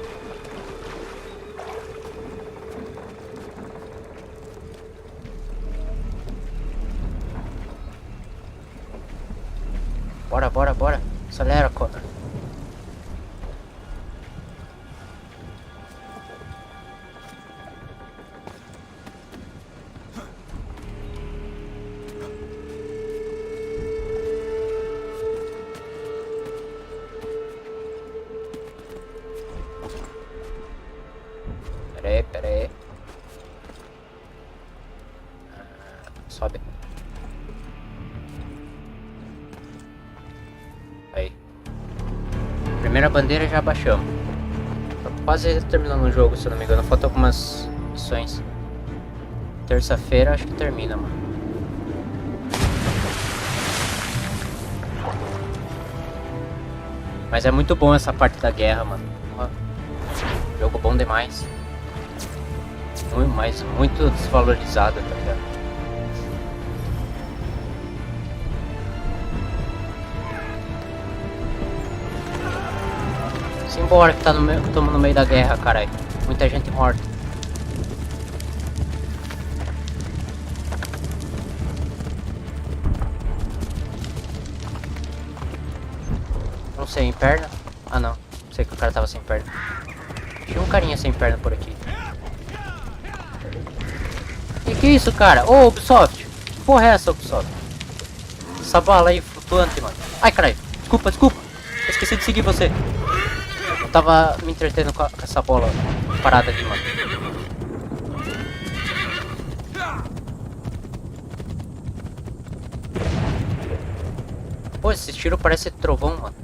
Bora, bora, bora. Acelera, Connor. Pera aí. Sobe. Aí. Primeira bandeira já abaixamos. Tô quase terminando o jogo, se eu não me engano. Faltam algumas missões. Terça-feira acho que termina, mano. Mas é muito bom essa parte da guerra, mano. Jogo bom demais. Mas muito desvalorizado, tá ligado? Simbora que estamos no meio da guerra, caralho. Muita gente morta. Não sei, em perna? Ah não, sei que o cara tava sem perna. Tinha um carinha sem perna por aqui. Que isso, cara? Ô, Ubisoft! Que porra é essa, Ubisoft? Essa bala aí flutuante, mano. Ai, caralho. Desculpa. Eu esqueci de seguir você. Eu tava me entretendo com essa bola parada ali, mano. Pô, esse tiro parece trovão, mano.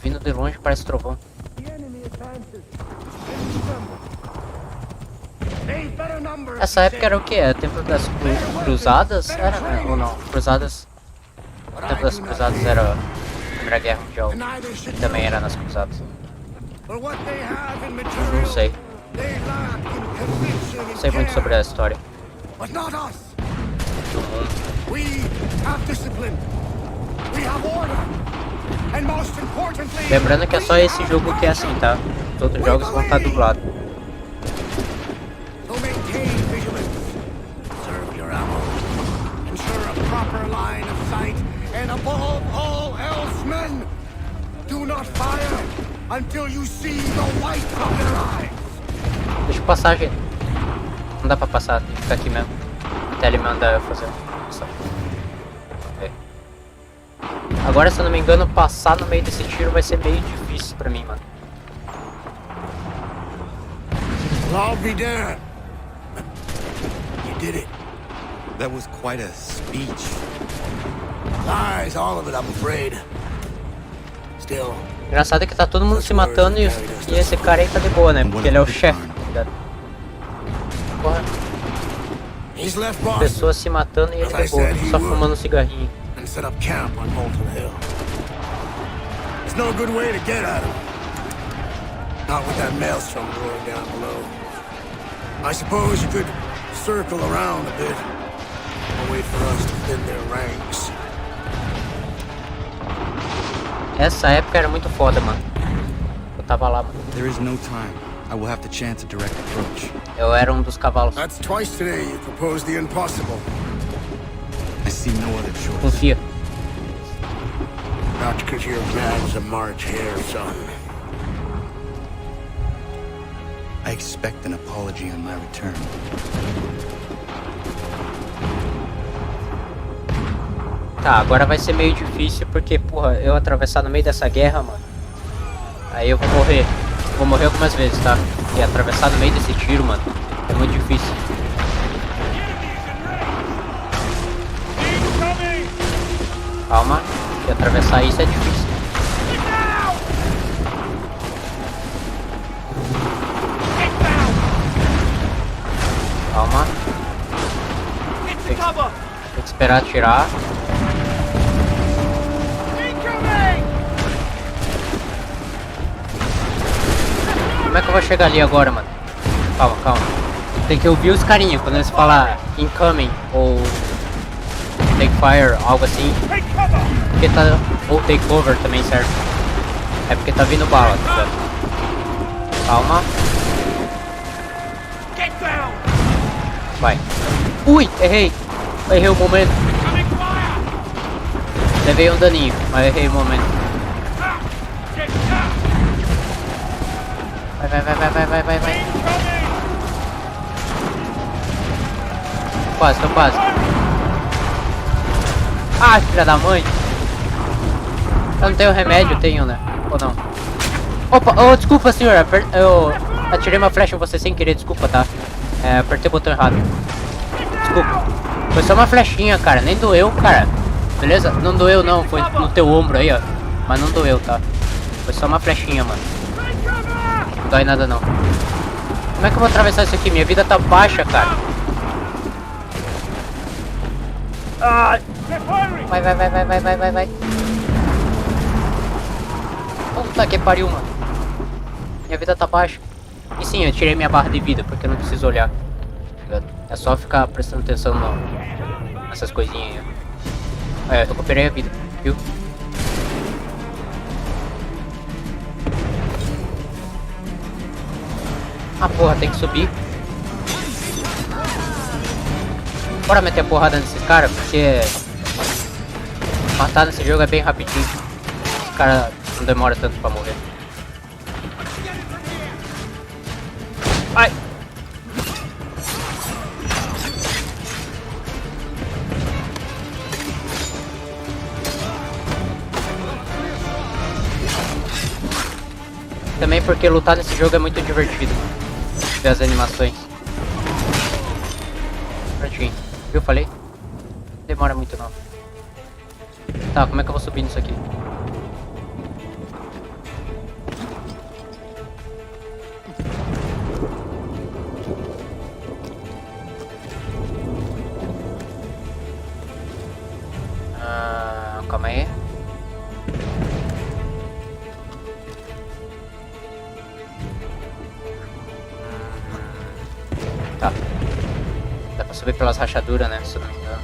Vindo de longe parece trovão. Essa época era o que? É o tempo das cruzadas? Era, né? Ou não? Cruzadas... O tempo das cruzadas era a Primeira Guerra Mundial. Também era nas cruzadas. Não sei. Não sei muito sobre a história. Lembrando que é só esse jogo que é assim, tá? Os outros jogos vão estar dublados. And above all else, men, do not fire until you see the white of their eyes. Deixa eu passar, gente. Não dá pra passar, tem que ficar aqui mesmo. até ele mandar eu fazer isso. Agora, se eu não me engano, passar no meio desse tiro vai ser meio difícil pra mim, mano. I'll be damned. You did it. That was quite a speech. Lies, all of it, I'm afraid. Still. Engraçado é que tá todo mundo se matando e esse cara aí tá de boa, né? Porque ele é o chefe, tá ligado? Porra. Pessoas se matando e ele de boa, só fumando um cigarrinho. And set up camp on Bolton Hill. There's no good way to get at him. Not with that maelstrom roaring down below. I suppose you could circle around a bit and wait for us to thin their ranks. Essa época era muito foda, mano. Eu tava lá, mano. There is no time. I will have to chance a direct approach. Eu era um dos cavalos. That's twice today you proposed the impossible. I see no other choice. Confia. Not because you're mad as a March hare, son. I expect an apology on my return. Tá, agora vai ser meio difícil porque, porra, eu atravessar no meio dessa guerra, mano. Aí eu vou morrer. Vou morrer algumas vezes, tá? E atravessar no meio desse tiro, mano, é muito difícil. Calma, que atravessar isso é difícil. Calma. Tem que esperar atirar. Como é que eu vou chegar ali agora, mano? Calma, calma. Tem que ouvir os carinha quando eles falam incoming ou take fire, algo assim. Porque tá, ou take cover também, certo? É porque tá vindo bala, tá ligado? Calma. Vai. Ui, errei. Eu errei o momento. Levei um daninho, mas errei o momento. Vai. Quase, tô quase. Ah, filha da mãe. Eu não tenho remédio, tenho, né? Ou não? Opa, oh, desculpa, senhor. Eu atirei uma flecha em você sem querer, desculpa, tá? Apertei o botão errado. Desculpa. Foi só uma flechinha, cara. Nem doeu, cara. Beleza? Não doeu, não. Foi no teu ombro aí, ó. Mas não doeu, tá? Foi só uma flechinha, mano. Não dói nada, não. Como é que eu vou atravessar isso aqui? Minha vida tá baixa, cara. Ai. Vai. Puta que pariu, mano. Minha vida tá baixa. E sim, eu tirei minha barra de vida, porque eu não preciso olhar. É só ficar prestando atenção nessas coisinhas aí. Eu recuperei a vida, viu? Ah, porra, tem que subir. Bora meter a porrada nesses caras, porque matar nesse jogo é bem rapidinho. Esse cara não demora tanto pra morrer. Ai! Também porque lutar nesse jogo é muito divertido. Ver as animações. Prontinho. Viu? Falei? Não demora muito não. Tá, como é que eu vou subir nisso aqui? Calma aí. Tá. Dá pra subir pelas rachaduras, né? Se eu não me engano.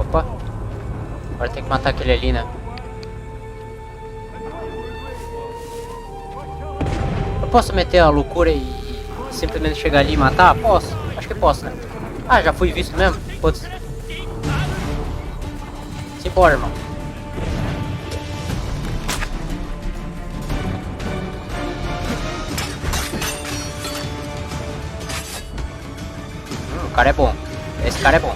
Opa. Agora tem que matar aquele ali, né? Eu posso meter a loucura e simplesmente chegar ali e matar? Posso. Acho que posso, né? Ah, já fui visto mesmo? Putz. fora, irmão. O cara é bom. Esse cara é bom.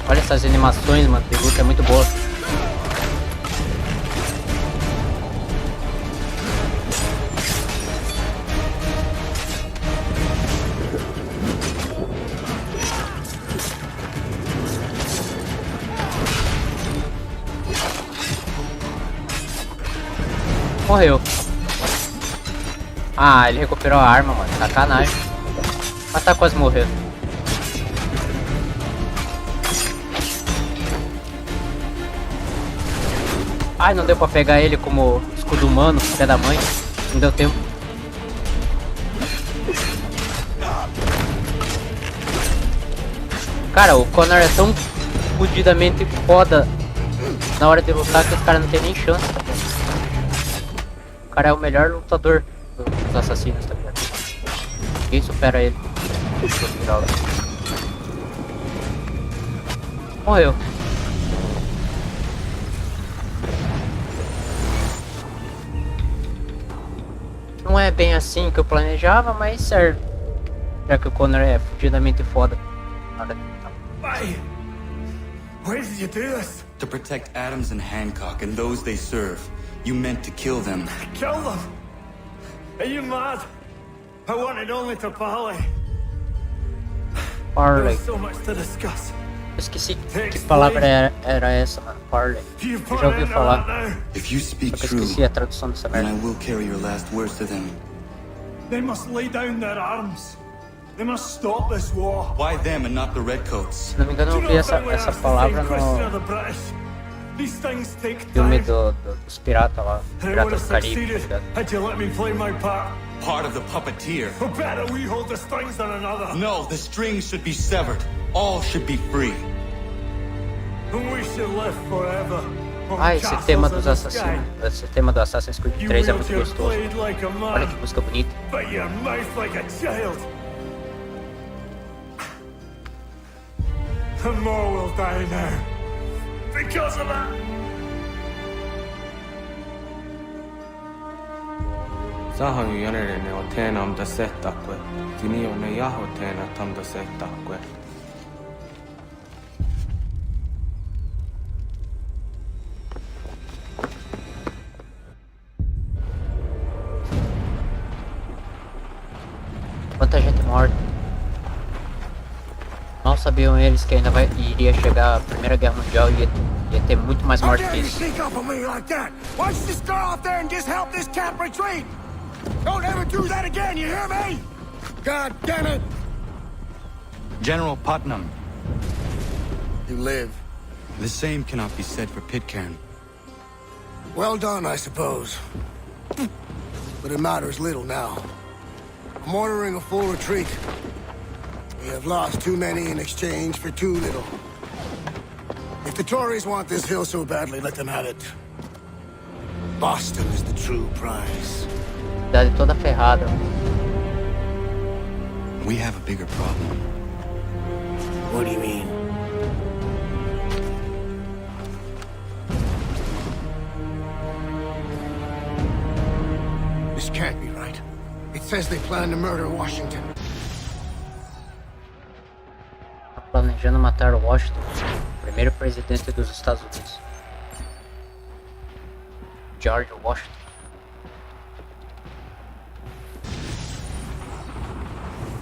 Olha essas animações, mano, de luta é muito boa. Morreu. Ah, ele recuperou a arma, mano. Sacanagem. Mas tá quase morrendo. Ai, não deu pra pegar ele como escudo humano, filha da mãe. Não deu tempo. Cara, o Connor é tão fudidamente foda na hora de lutar que os caras não tem nem chance, tá ligado? O cara é o melhor lutador dos assassinos, tá ligado? Quem supera ele? Morreu. Não é bem assim que eu planejava, mas serve. Já que o Connor é fudidamente foda. Why? Why did you do this? To protect Adams and Hancock and those they serve. You meant to kill them. Kill them? Are you mad? I wanted only to parley. Parley. There's so much to discuss. Eu esqueci que palavra era essa, mano. Parley. Eu já ouvi falar. If you speak Só que eu true, esqueci a tradução dessa then merda. I will carry your last words to them. They must lay down their arms. They must stop this war. Why them and not the redcoats? Se não me engano, eu ouvi essa palavra no These things take filme time. dos piratas lá. I would Piratas have do Caribe, tá succeeded ligado? had you let me play my part. Part of the puppeteer. Oh, better we hold the strings than another. No, the strings should be severed. All should be free. And we should live forever. Ah, esse tema dos assassinos. Esse tema do Assassin's Creed 3 é muito gostoso. Olha que música bonita. But your mouth like a child. And more will die now. Because of that. Sahan järjeni on teenam da settakwe. Tini on ne jaho teena tam da settakwe. Quanta gente morta. Mal sabiam eles que ainda iria chegar a Primeira Guerra Mundial e ia ter muito mais morte que isso. Sneak up on me like that? Why don't you just go out there and just help this camp retreat? Don't ever do that again, you hear me? God damn it! General Putnam. You live. The same cannot be said for Pitcairn. Well done, I suppose. But it matters little now. I'm ordering a full retreat. We have lost too many in exchange for too little. If the Tories want this hill so badly, let them have it. Boston is the true prize. Cidade toda ferrada. We have a bigger problem. What do you mean? This can't be right. It says they plan to murder Washington. Planejando matar Washington, primeiro presidente dos Estados Unidos. George Washington.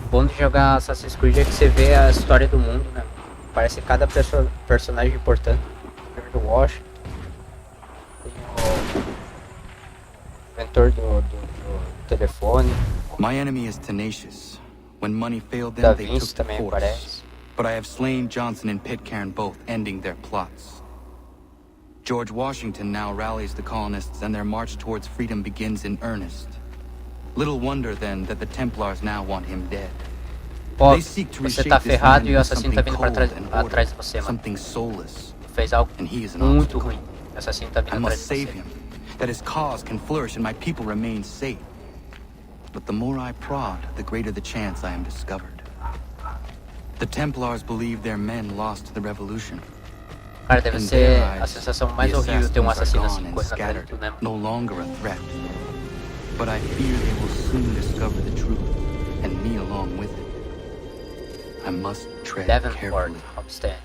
O bom de jogar Assassin's Creed é que você vê a história do mundo, né? Parece cada personagem importante. George Washington. Tem o inventor do telefone. My enemy is tenacious. When money failed them, they took the force. But I have slain Johnson and Pitcairn both, ending their plots. George Washington now rallies the colonists and their march towards freedom begins in earnest. Little wonder then that the Templars now want him dead. Você tá ferrado e o assassino tá vindo pra atrás de você, mano. Something soulless, fez algo muito ruim. O assassino tá vindo I atrás must de save você. him, that his cause can flourish and my people remain safe. But the more I prod, the greater the chance I am discovered. The Templars believe their men lost the revolution. Cara, deve In ser their a eyes, sensação mais the horrível ter um assassins are assassino assim gone and correndo atrás de scattered, tu, né? no longer a threat. But I fear they will soon discover the truth, and me along with it. I must tread Davenport, carefully. Hopstead.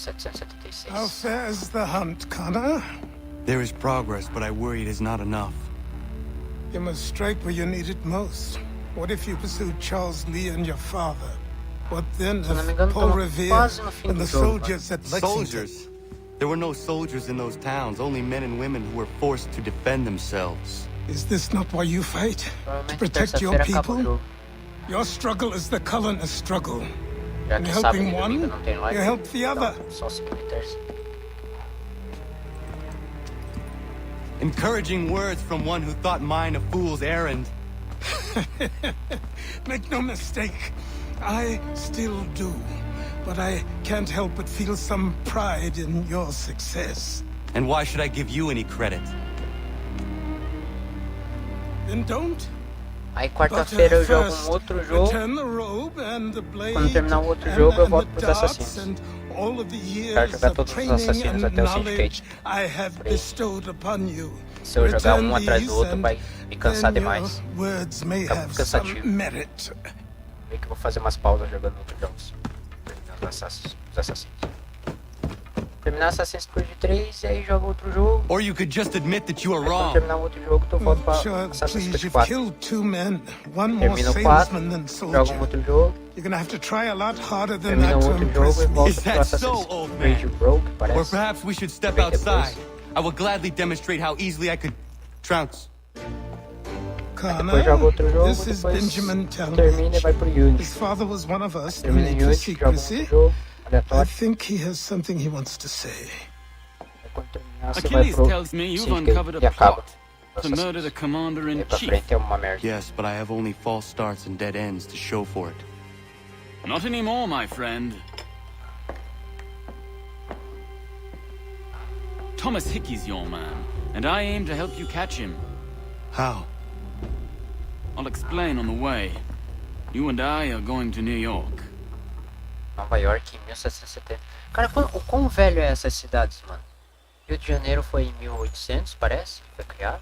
1776. How fares the hunt, Connor? There is progress, but I worry it is not enough. You must strike where you need it most. What if you pursued Charles Lee and your father? What then Se eu não me of engano, Paul tamo Revere quase no fim and do the jogo, soldiers at Lexington? Soldiers? There were no soldiers in those towns, only men and women who were forced to defend themselves. Is this not why you fight? To Provavelmente protect your terça-feira acaba o people? jogo. Your struggle is the colonist struggle. Já In que sábado helping e one, domingo não tem live. you help the other. Então, só segunda e terça. Encouraging words from one who thought mine a fool's errand. Make no mistake, I still do. But I can't help but feel some pride in your success. And why should I give you any credit? Then don't. Aí quarta-feira eu jogo um outro jogo. Quando terminar o outro jogo eu volto pros assassinos. Quero jogar todos os assassinos até o Syndicate. Se eu jogar um atrás do outro vai me cansar demais. Fica muito cansativo. Meio que eu vou fazer umas pausas jogando outros jogos. Terminar os assassinos. Terminar Assassin's Creed 3 e aí jogo outro jogo. Or you could just admit that you are Aí, quando wrong. terminar outro jogo, tu volta pra Assassin's Creed 4. Termina o 4, joga um outro jogo. Termina o outro jogo e volta pro Assassin's Creed Rogue, Or parece. perhaps we should step Bem outside. depois. I will gladly demonstrate how easily I could trounce. Depois joga outro jogo, This is depois Benjamin termina e vai pro Unity. His father was one of us, Termina em known to Unity, joga secrecy. outro jogo, I aleatório. think he has something he wants to say. Quando terminar, você vai Achilles pro tells me you've Syndicate uncovered e a acaba. plot to murder the Aí commander-in-chief. pra frente é uma merda. Yes, but I have only false starts and dead ends to show for it. Not anymore, my friend. Thomas Hickey's your man, and I aim to help you catch him. How? I'll explain on the way. You and I are going to New York. Nova York em 1770. Cara, o quão velho é essas cidades, mano? Rio de Janeiro foi em 1800, parece, foi criado.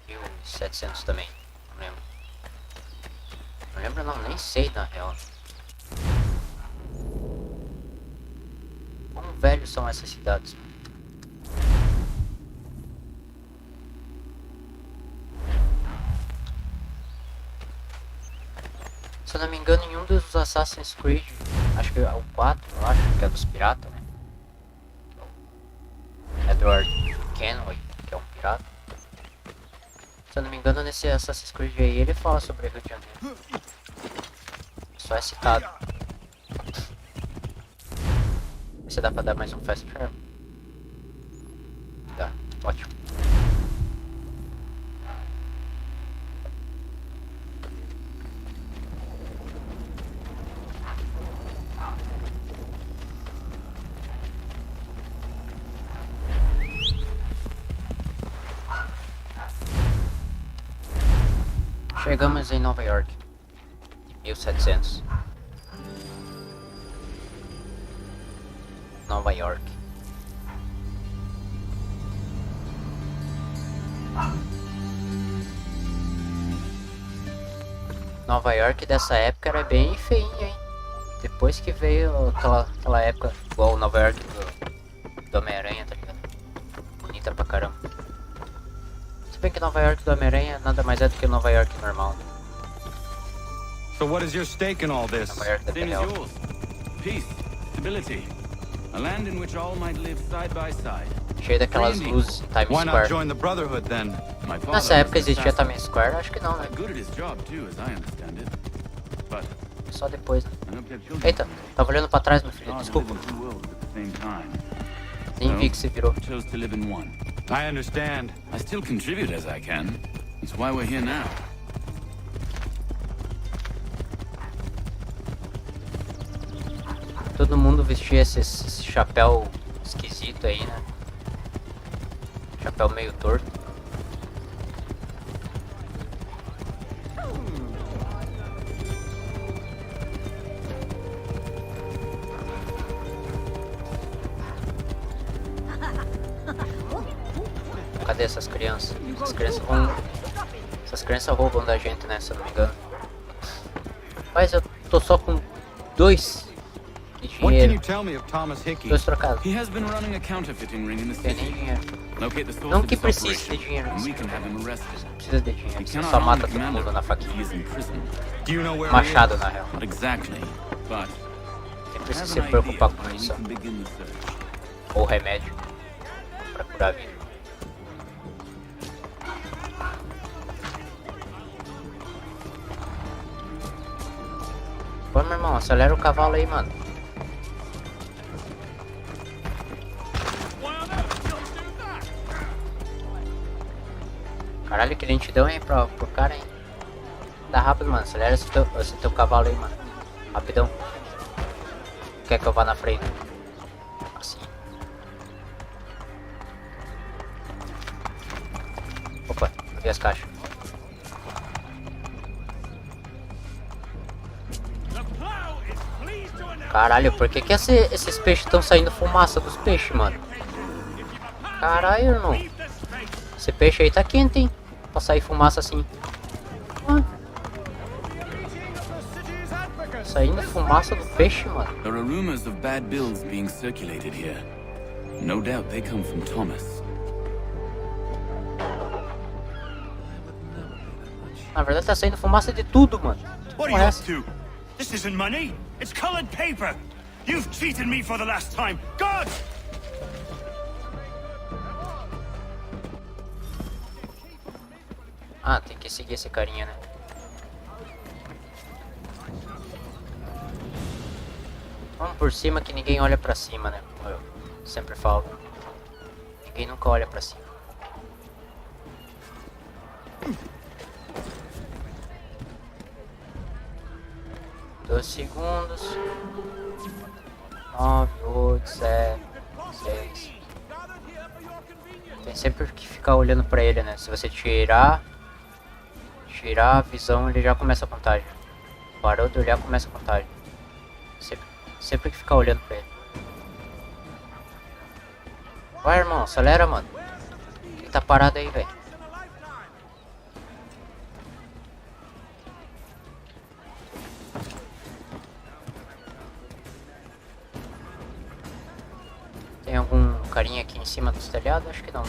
1700 também, não lembro. Não lembro não, nem sei na real. Quão velhos são essas cidades, mano? Se eu não me engano, em um dos Assassin's Creed, acho que é o 4, eu acho, que é dos piratas, né? Edward Kenway, que é um pirata. Se eu não me engano, nesse Assassin's Creed aí, ele fala sobre Rio de Janeiro. Só é citado. Você dá pra dar mais um fast travel? Dá, ótimo. Chegamos em Nova York, em 1700. Nova York. Nova York dessa época era bem feinha, hein? Depois que veio aquela época, igual Nova York do Homem-Aranha, tá ligado? Bonita pra caramba. Se bem que Nova York do Homem-Aranha nada mais é do que Nova York normal. So what is your stake in all this? Nova York da Same as real. yours. Peace, stability, a land in which all might live side by side. Cheio daquelas luzes em Times Why not Square. join the Brotherhood then? My father Nessa época was an existia assassin. Times Square? Acho que não, né? Good at his job too, as I understand it. But Só depois, né? I hope their children Eita, tava olhando pra trás, meu filho, can't desculpa. live in two worlds at the same time. Nem vi que você virou. Chose to live in one. I understand. I still contribute as I can. That's why we're here now. todo mundo vestia esse chapéu esquisito aí, né? Chapéu meio torto. Cadê essas crianças? Essas crianças roubam da gente, né? Se eu não me engano. Mas eu tô só com 2 de dinheiro. 2 trocados. Tem nem dinheiro. Não que precise de dinheiro. Não precisa de dinheiro. Você só mata todo mundo na faquinha. Machado, na real. Nem precisa se preocupar com isso. Ou remédio pra curar a vida. Pô, meu irmão, acelera o cavalo aí, mano. Caralho, que lentidão, hein, pro cara, hein. Dá rápido, mano. Acelera esse teu cavalo aí, mano. Rapidão. Quer que eu vá na frente? Assim. Opa, vi as caixas. Caralho, por que esses peixes estão saindo fumaça dos peixes, mano? Caralho, irmão. Esse peixe aí tá quente, hein? Pra sair fumaça assim. Saindo fumaça do peixe, mano. There are rumors of bad bills being circulated here. No doubt they come from Thomas. Na verdade tá saindo fumaça de tudo, mano. What are you up to? This isn't money. It's colored paper. You've cheated me for the last time. God! Ah, tem que seguir esse carinha, né? Vamos por cima que ninguém olha pra cima, né? Como eu sempre falo. Ninguém nunca olha pra cima. Dois segundos. 9, 8, 7, 6. Tem sempre que ficar olhando pra ele, né? Se você tirar a visão, ele já começa a contagem. Parou de olhar, começa a contagem. Sempre que ficar olhando pra ele. Vai, irmão, acelera, mano. Ele tá parado aí, velho. Tem algum carinha aqui em cima dos telhados? Acho que não.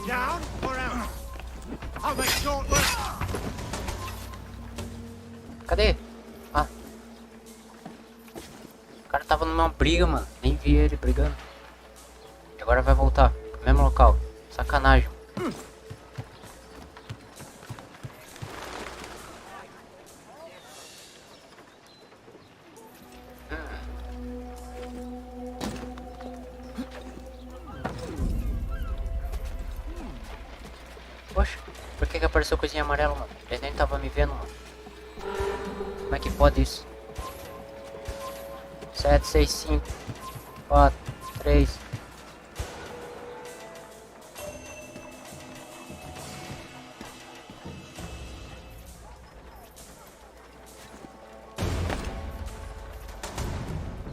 Down or out? I'll make short work. Cadê? Ah. O cara tava numa briga, mano. Nem vi ele brigando. E agora vai voltar pro mesmo local. Sacanagem. Poxa, por que apareceu coisinha amarela, mano? Ele nem tava me vendo, mano. Como é que pode isso? 7, 6, 5, 4, 3.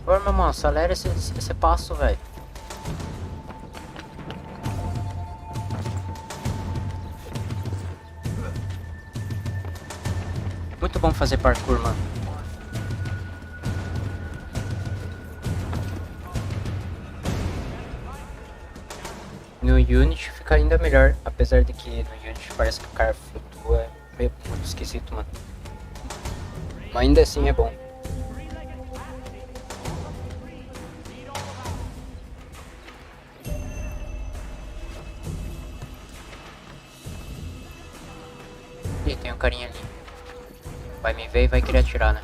Pô, meu irmão, acelera esse passo, velho. Muito bom fazer parkour, mano. No Unity fica ainda melhor, apesar de que no Unity parece que o cara flutua, é meio muito esquisito, mano. Mas ainda assim é bom. Ih, tem um carinha ali. Vai me ver e vai querer atirar, né?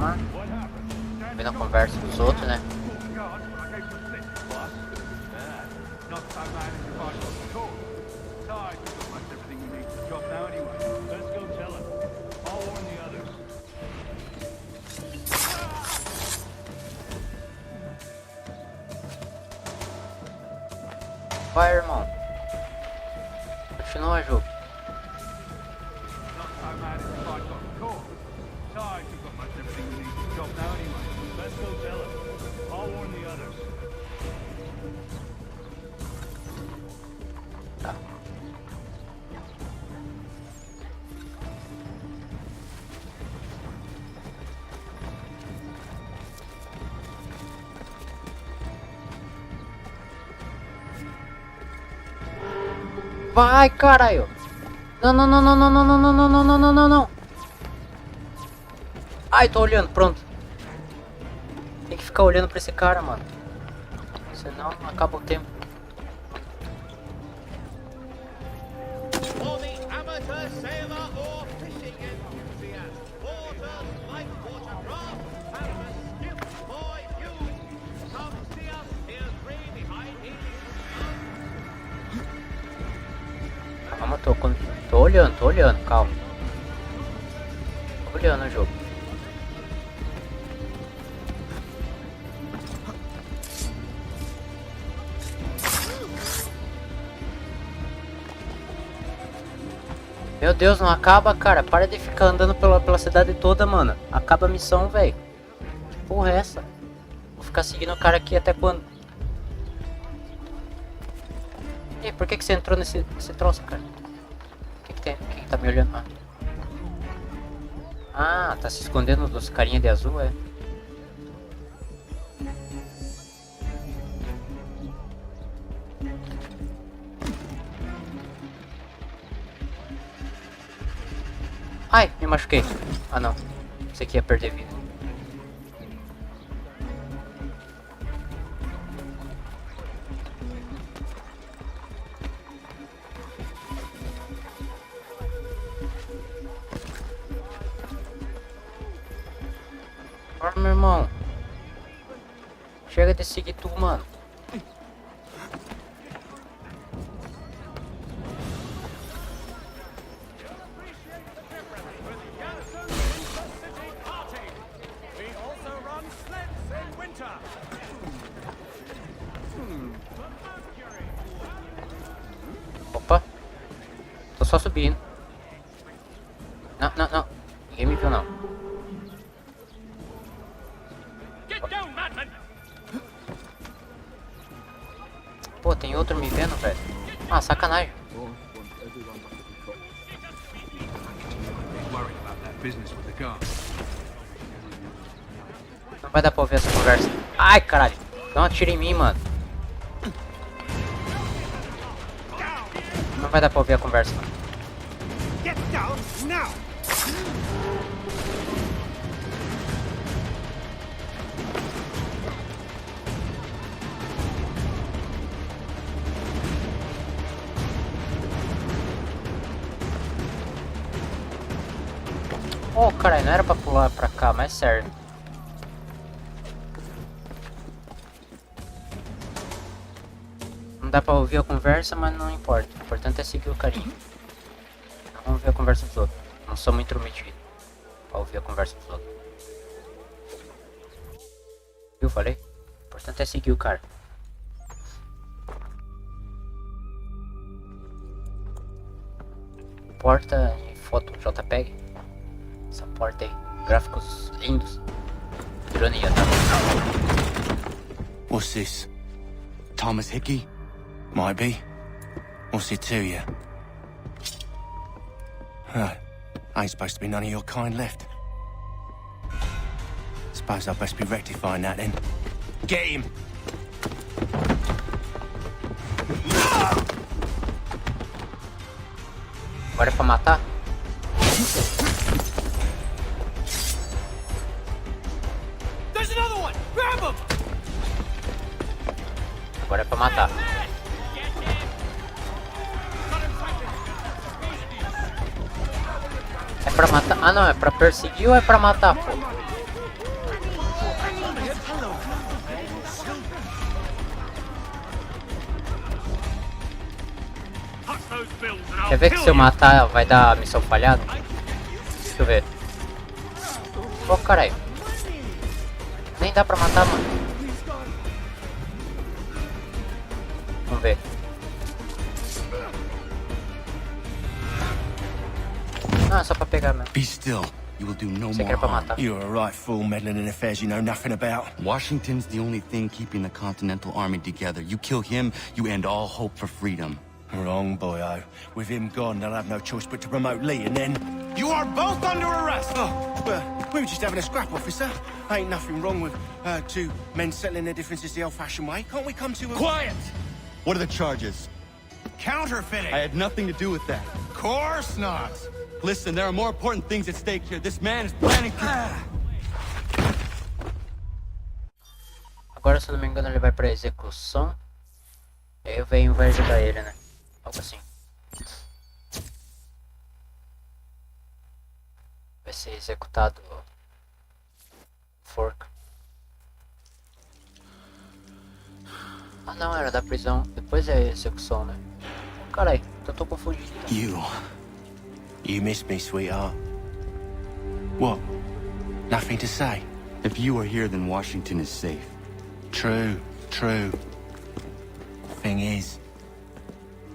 Calma. Vendo a conversa dos outros, né? Vai, irmão. Continua, jogo. Tá. Vai, caralho! Não, não, não, não, não, não, não, não, não, não, não, não, não, não. Ai, tô olhando, pronto. Tem que ficar olhando pra esse cara, mano. Senão acaba o tempo. Calma, tô olhando, calma. Tô olhando o jogo. Meu Deus, não acaba, cara. Para de ficar andando pela cidade toda, mano. Acaba a missão, velho. Que porra é essa? Vou ficar seguindo o cara aqui até quando? E por que você entrou nesse troço, cara? O que tem? Quem tá me olhando? Ah, tá se escondendo dos carinha de azul, é? Ai, me machuquei. Ah, não. Isso aqui ia perder vida. Ah, meu irmão. Chega de seguir tu, mano. Opa. Tô só subindo. Não, não, não. Ninguém me viu, não. Pô, tem outro me vendo, velho. Ah, sacanagem. Não vai dar pra ouvir essa conversa. Ai, caralho. Não atira em mim, mano. Não vai dar pra ouvir a conversa, não. Get down now! Oh, caralho, não era pra pular pra cá, mas serve. Não dá pra ouvir a conversa, mas não importa. O importante é seguir o carinha. Vamos ouvir a conversa dos outros. Não sou muito intrometido pra ouvir a conversa dos outros. Viu, falei? O importante é seguir o cara. Porta e foto JPEG. Essa porta aí. Gráficos lindos. Ironia, tá? What's this? Thomas Hickey? Might be. What's it to you? Right. Ain't supposed to be none of your kind left. Suppose I best be rectifying that then. Get him! Agora é pra matar? There's another one! Grab him! Agora é pra matar. É pra matar? Ah não, é pra perseguir ou é pra matar, pô? those bills and I'll Quer ver que kill se eu you. matar vai dar missão falhada? Deixa eu ver. Ô, caralho. Nem dá pra matar, mano. Vamos ver. Ah, só pra pegar mesmo. Be still. You will do no Você more quer pra harm. matar? You're a right fool meddling in affairs you know nothing about. Washington's the only thing keeping the Continental Army together. You kill him, you end all hope for freedom. Wrong, boyo. With him gone, they'll have no choice but to promote Lee, and then... You are both under arrest! Oh, well, we were just having a scrap, officer. Ain't nothing wrong with two men settling their differences the old-fashioned way. Can't we come to a... Quiet! What are the charges? Counterfeiting! I had nothing to do with that. Course not! Listen, there are more important things at stake here. This man is planning to... Agora, se eu não me engano, ele vai pra execução. E aí o velho vai ajudar ele, né? Algo assim. Vai ser executado forca. Ah não, era da prisão. Depois é a execução, né? Carai, eu tô confundido. You miss me, sweetheart. What? Nothing to say? If you are here, then Washington is safe. True. Thing is,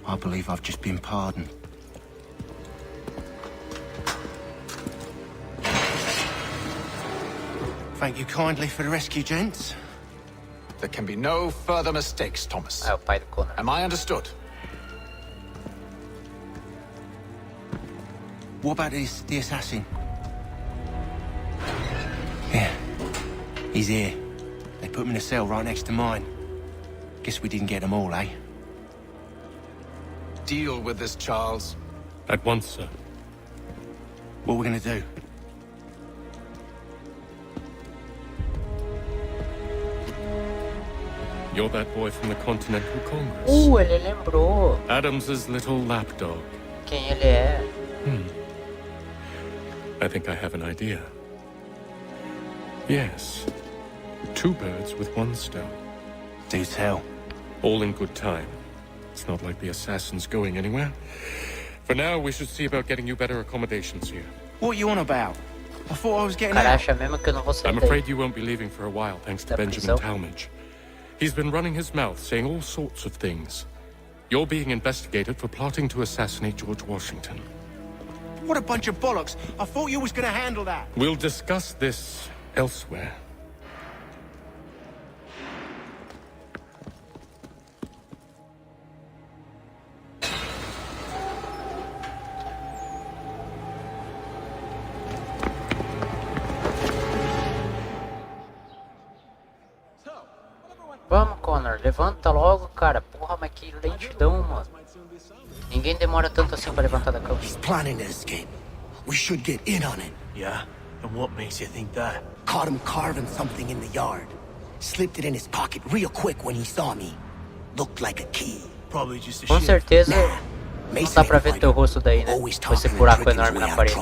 I believe I've just been pardoned. Thank you kindly for the rescue, gents. There can be no further mistakes, Thomas. Ah, o pai do Connor. Am I understood? What about the assassin? Yeah, he's here. They put him in a cell right next to mine. Guess we didn't get them all, eh? Deal with this, Charles. At once, sir. What are we gonna do? You're that boy from the Continental Congress. Ele lembrou. Adams's little lapdog. Quem ele é? I think I have an idea. Yes. Two birds with one stone. Do tell. All in good time. It's not like the assassin's going anywhere. For now, we should see about getting you better accommodations here. What are you on about? I thought I was getting Cara, out. acha mesmo que eu não vou sair I'm daí. afraid you won't be leaving for a while, thanks to Benjamin prisão. Talmadge. He's been running his mouth, saying all sorts of things. You're being investigated for plotting to assassinate George Washington. What a bunch of bollocks. I thought you was gonna handle that. We'll discuss this elsewhere. Vamos, Connor, levanta logo, cara. Porra, mas que lentidão, mano. Ninguém demora tanto assim pra levantar da cama. He's planning to escape. We should get in on it. Yeah? And what makes you think that? Caught him carving something in the yard. Slipped it in his pocket real quick when he saw me. Looked like a key. Probably just a Com shit. certeza não dá pra ver teu rosto daí, né? Com esse buraco enorme na parede.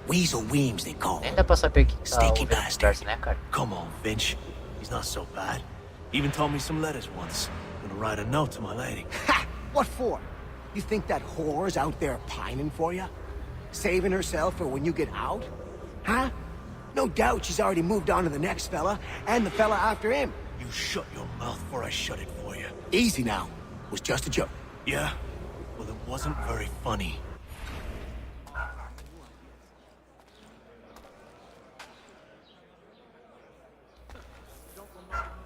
Weasel Weems, they call Nem him. dá pra saber que tá Stinky ouvindo conversa, né, cara? Come on, Finch. He's not so bad. Even told me some letters once. Gonna write a note to my lady. Ha! What for? You think that whore's out there pining for you? Saving herself for when you get out? Huh? No doubt she's already moved on to the next fella, and the fella after him. You shut your mouth before I shut it for you. Easy now. Was just a joke. Yeah? Well, it wasn't very funny.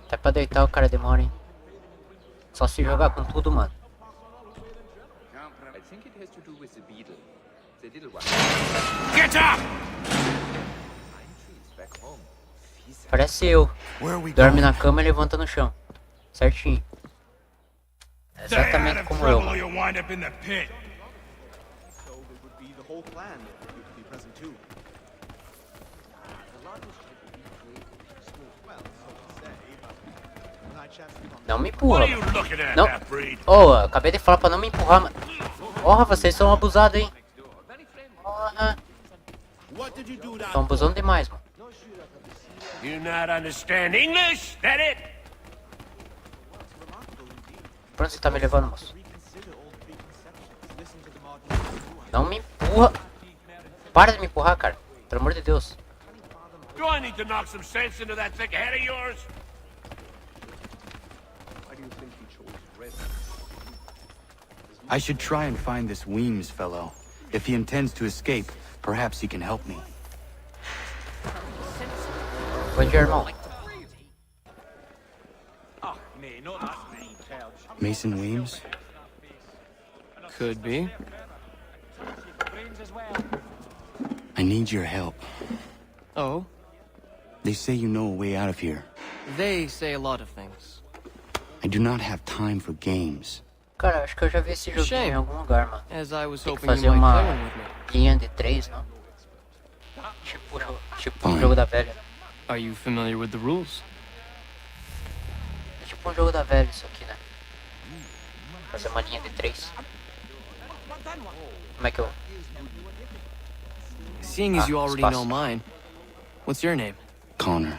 Até pra deitar o cara demora, hein? Só se jogar com tudo, mano. Get up! Parece eu. Dorme na cama e levanta no chão. Certinho. É exatamente como eu. Trouble, you'll wind up in the pit. So it would be the whole clan that you could be present too. The largest ship would be created smooth, well, so to say, but not chance to Não me empurra. What are you looking at, Não. half-breed? Oh, acabei de falar pra não me empurrar, mano. Porra, vocês são abusados, hein? Porra. Estão abusando demais, mano. You not understand English? That it? Pra onde você tá me levando, moço? Não me empurra. Para de me empurrar, cara. Pelo amor de Deus. Do I need to knock some sense into that thick head of yours? I should try and find this Weems fellow. If he intends to escape, perhaps he can help me. Bom dia, irmão. Mason Weems? Could be. I need your help. Oh? They say you know a way out of here. They say a lot of things. I do not have time for games. Cara, acho que eu já vi esse joguinho em algum lugar, mano. As I was Tem que hoping fazer you might uma play one with me. linha de 3, não? Tipo um jogo da velha. Are you familiar with the rules? É tipo um jogo da velha isso aqui, né? Fazer uma linha de 3. Como é que eu... Seeing as you already know mine, what's your name? Connor.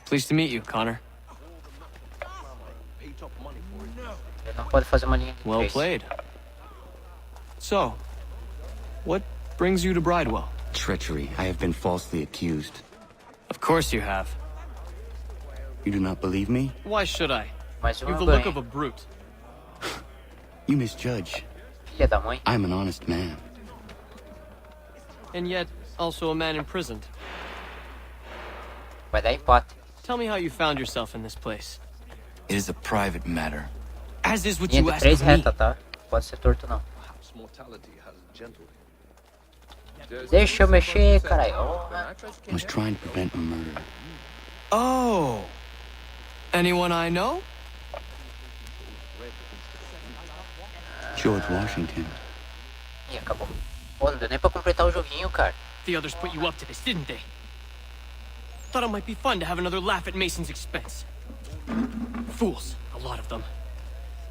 Pleased to meet you, Connor. Ele não pode fazer uma linha de 3. Well played. So, what brings you to Bridewell? Treachery. I have been falsely accused. Of course you have. You do not believe me? Why should I? Mas You have the look of a brute. You misjudge. Filha da mãe. I'm an honest man. And yet, also a man imprisoned. Vai dar empate. Tell me how you found yourself in this place. It is a private matter. As is what Linha you de asked 3 of me. reta, tá? Pode ser torto, não. Deixa eu mexer, caralho. I was trying to prevent a murder. Oh! Anyone I know? George Washington. Ih, acabou. Pô, não deu nem pra completar o joguinho, cara. The others put you up to this, didn't they? Thought it might be fun to have another laugh at Mason's expense. Fools, a lot of them.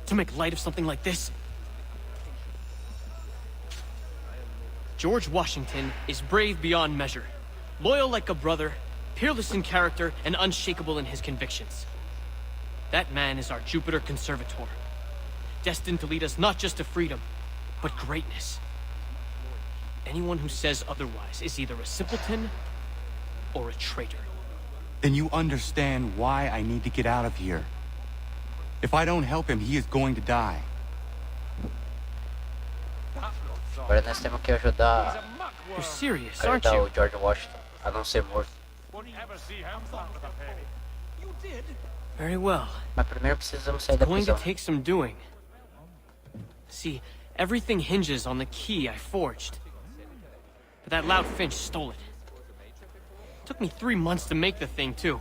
To make light of something like this. George Washington is brave beyond measure, loyal like a brother, peerless in character, and unshakable in his convictions. That man is our Jupiter Conservator, destined to lead us not just to freedom, but greatness. Anyone who says otherwise is either a simpleton or a traitor. Then you understand why I need to get out of here. If I don't help him, he is going to die. Agora nós temos que ajudar... You're serious, aren't Ajudar you? o George Washington a não ser morto. Very well. Mas primeiro precisamos sair da Going to prisão. take some doing. See, everything hinges on the key I forged. But that loud Finch stole it. Took me 3 months to make the thing, too.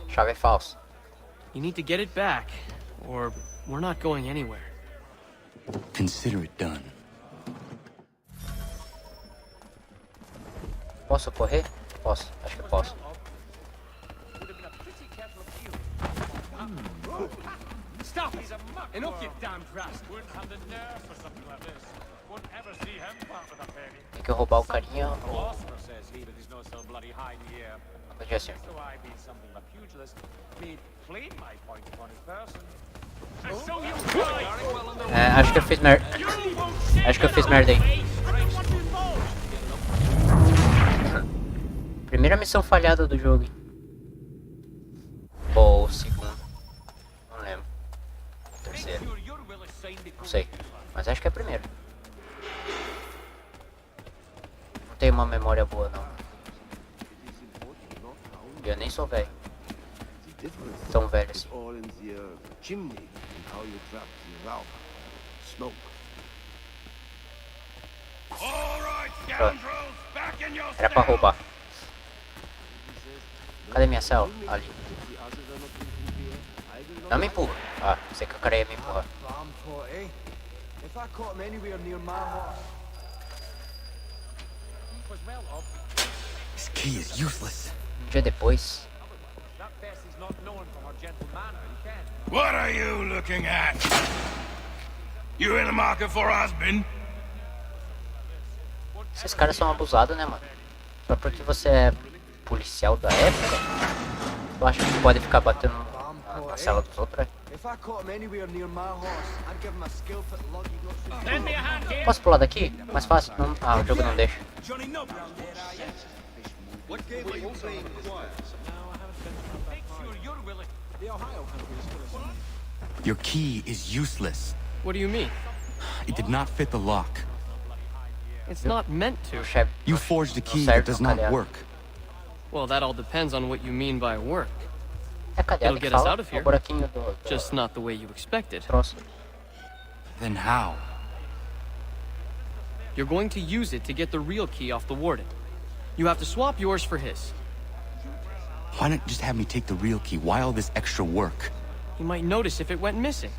Chave falsa. You need to get it back, or we're not going anywhere. Consider it done. Posso correr? Posso, acho que posso. Stop! He's a muck! Enough, you damned rascal! Wouldn't have the nerve for something like this. Wouldn't ever see him part with a penny. Tem que roubar o carinha ou... Philosopher says he that is no so bloody high in the air. Podia ser. So I be something of a pugilist, made plain my point upon his person. And so you cry! É, acho que eu fiz merda. Acho que eu fiz merda aí. Primeira missão falhada do jogo. Hein? Ou segunda. Não lembro. Terceira. Não sei. Mas acho que é a primeira. Não tenho uma memória boa não. Eu nem sou velho. Tão velho assim. Pronto. Era pra roubar. Cadê minha cela? Ali. Não me empurra. Ah, sei que o cara ia me empurrar. This key is useless. Dia depois. What are you looking at? You in the market for a husband? Esses caras são abusados, né, mano? Só porque você é policial da época, tu acha que pode ficar batendo na cela dos outros, é? Posso pular daqui? Mais fácil? Não... Ah, o jogo não deixa. Your key is useless. What do you mean? It did not fit the lock. It's not meant to. You forged a key that does not work. Well, that all depends on what you mean by work. É cadeado It'll que get us fala, out of o here. buraquinho do Just not the way you expected. troço. Then how? You're going to use it to get the real key off the warden. You have to swap yours for his. Why not just have me take the real key? Why all this extra work? He might notice if it went missing.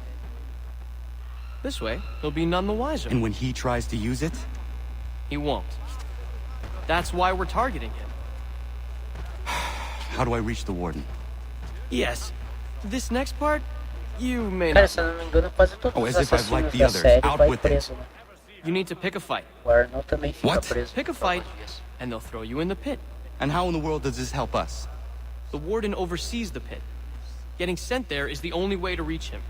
This way, he'll be none the wiser. And when he tries to use it? He won't. That's why we're targeting him. How do I reach the warden? Yes. This next part, you may Cara, not. se eu não me engano, quase todos Oh, os as if I've liked assassinos the da others. série Out vai with it. preso, né? You need to pick a fight. O Arnold também fica What? preso. Pick a por fight, alguns dias. and they'll throw you in the pit. And how in the world does this help us? The warden oversees the pit. Getting sent there is the only way to reach him.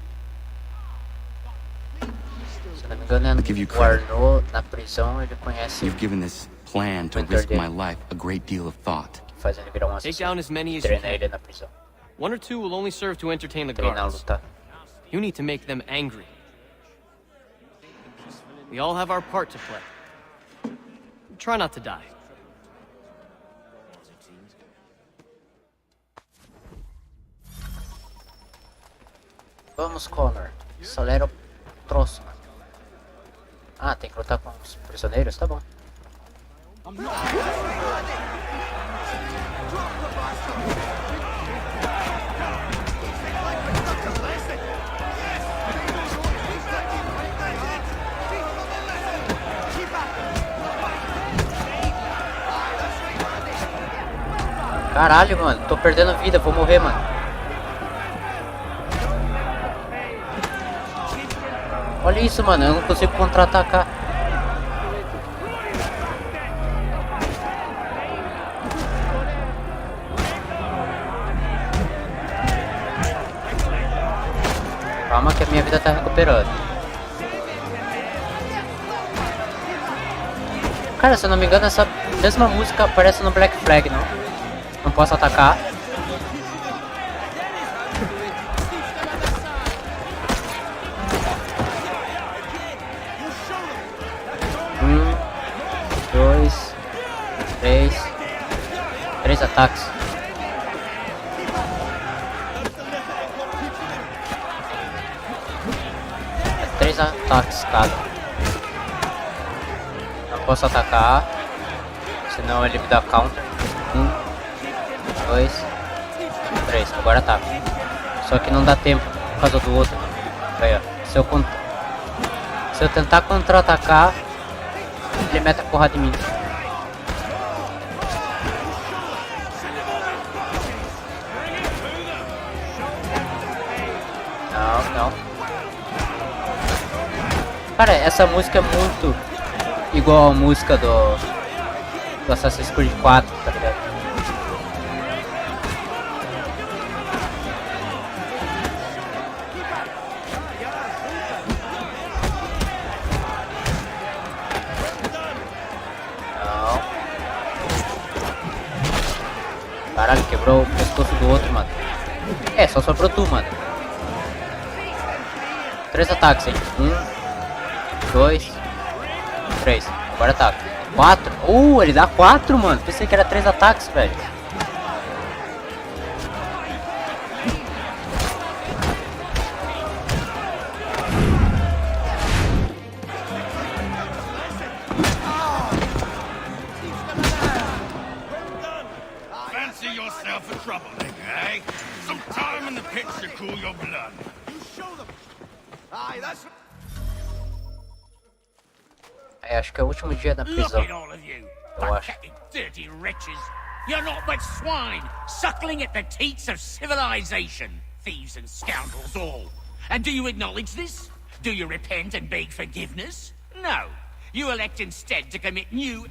Se não me engano, I'll give you o credit. Arnold, na prisão, ele conhece You've given this plan to risk my life a great deal of thought. que faz ele virar um Take assassino. down as many as you Treina can. ele na prisão. One or two will only serve to entertain the Treinar a guards. lutar. You need to make them angry. We all have our part to play. Try not to die. Vamos, Connor. Acelera o troço. Ah, tem que lutar com os prisioneiros? Tá bom. Caralho, mano. Tô perdendo vida. Vou morrer, mano. Olha isso, mano. Eu não consigo contra-atacar. Calma que a minha vida tá recuperando. Cara, se eu não me engano, essa mesma música aparece no Black Flag, não? Não posso atacar. Dois, três ataques. Três ataques cada. Não posso atacar, senão ele me dá counter. 1, 2, 3. Agora ataca. Só que não dá tempo por causa do outro. Aí, ó. Se eu tentar contra-atacar, ele mete a porrada em mim. Não. Cara, essa música é muito igual a música do Assassin's Creed 4, tá ligado? Não. Caralho, quebrou o pescoço do outro, mano. É, só sobrou tu, mano. 3 ataques, hein? 1, 2, 3. Agora ataca. 4. Ele dá 4, mano. Pensei que era 3 ataques, velho. Fancy yourself a troublemaker, eh? Some time in the pits to cool your blood. You show them. Aye, that's... É, acho que é o último dia da prisão. Look at all of you, Eu acho. pathetic, dirty wretches. You're not but swine, suckling at the teats of civilization. Thieves and scoundrels all. And do you acknowledge this? Do you repent and beg forgiveness? No. You elect instead to commit new...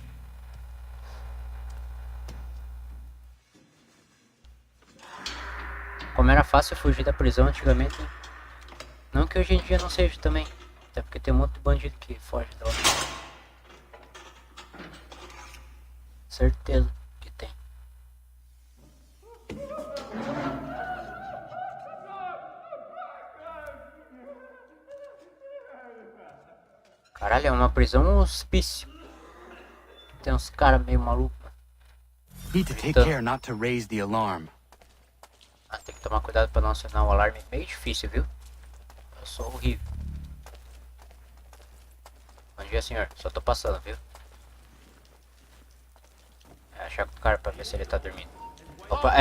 Como era fácil fugir da prisão antigamente, Não que hoje em dia não seja também. Até porque tem muito bandido que foge da hora. Certeza que tem. Caralho, é uma prisão hospício. Tem uns caras meio malucos. Need to take care not to raise the alarm. Ah, tem que tomar cuidado pra não acionar o alarme. Meio difícil, viu? Eu sou horrível. Bom dia, senhor. Só tô passando, viu? É, achar com o cara pra ver se ele tá dormindo. Opa,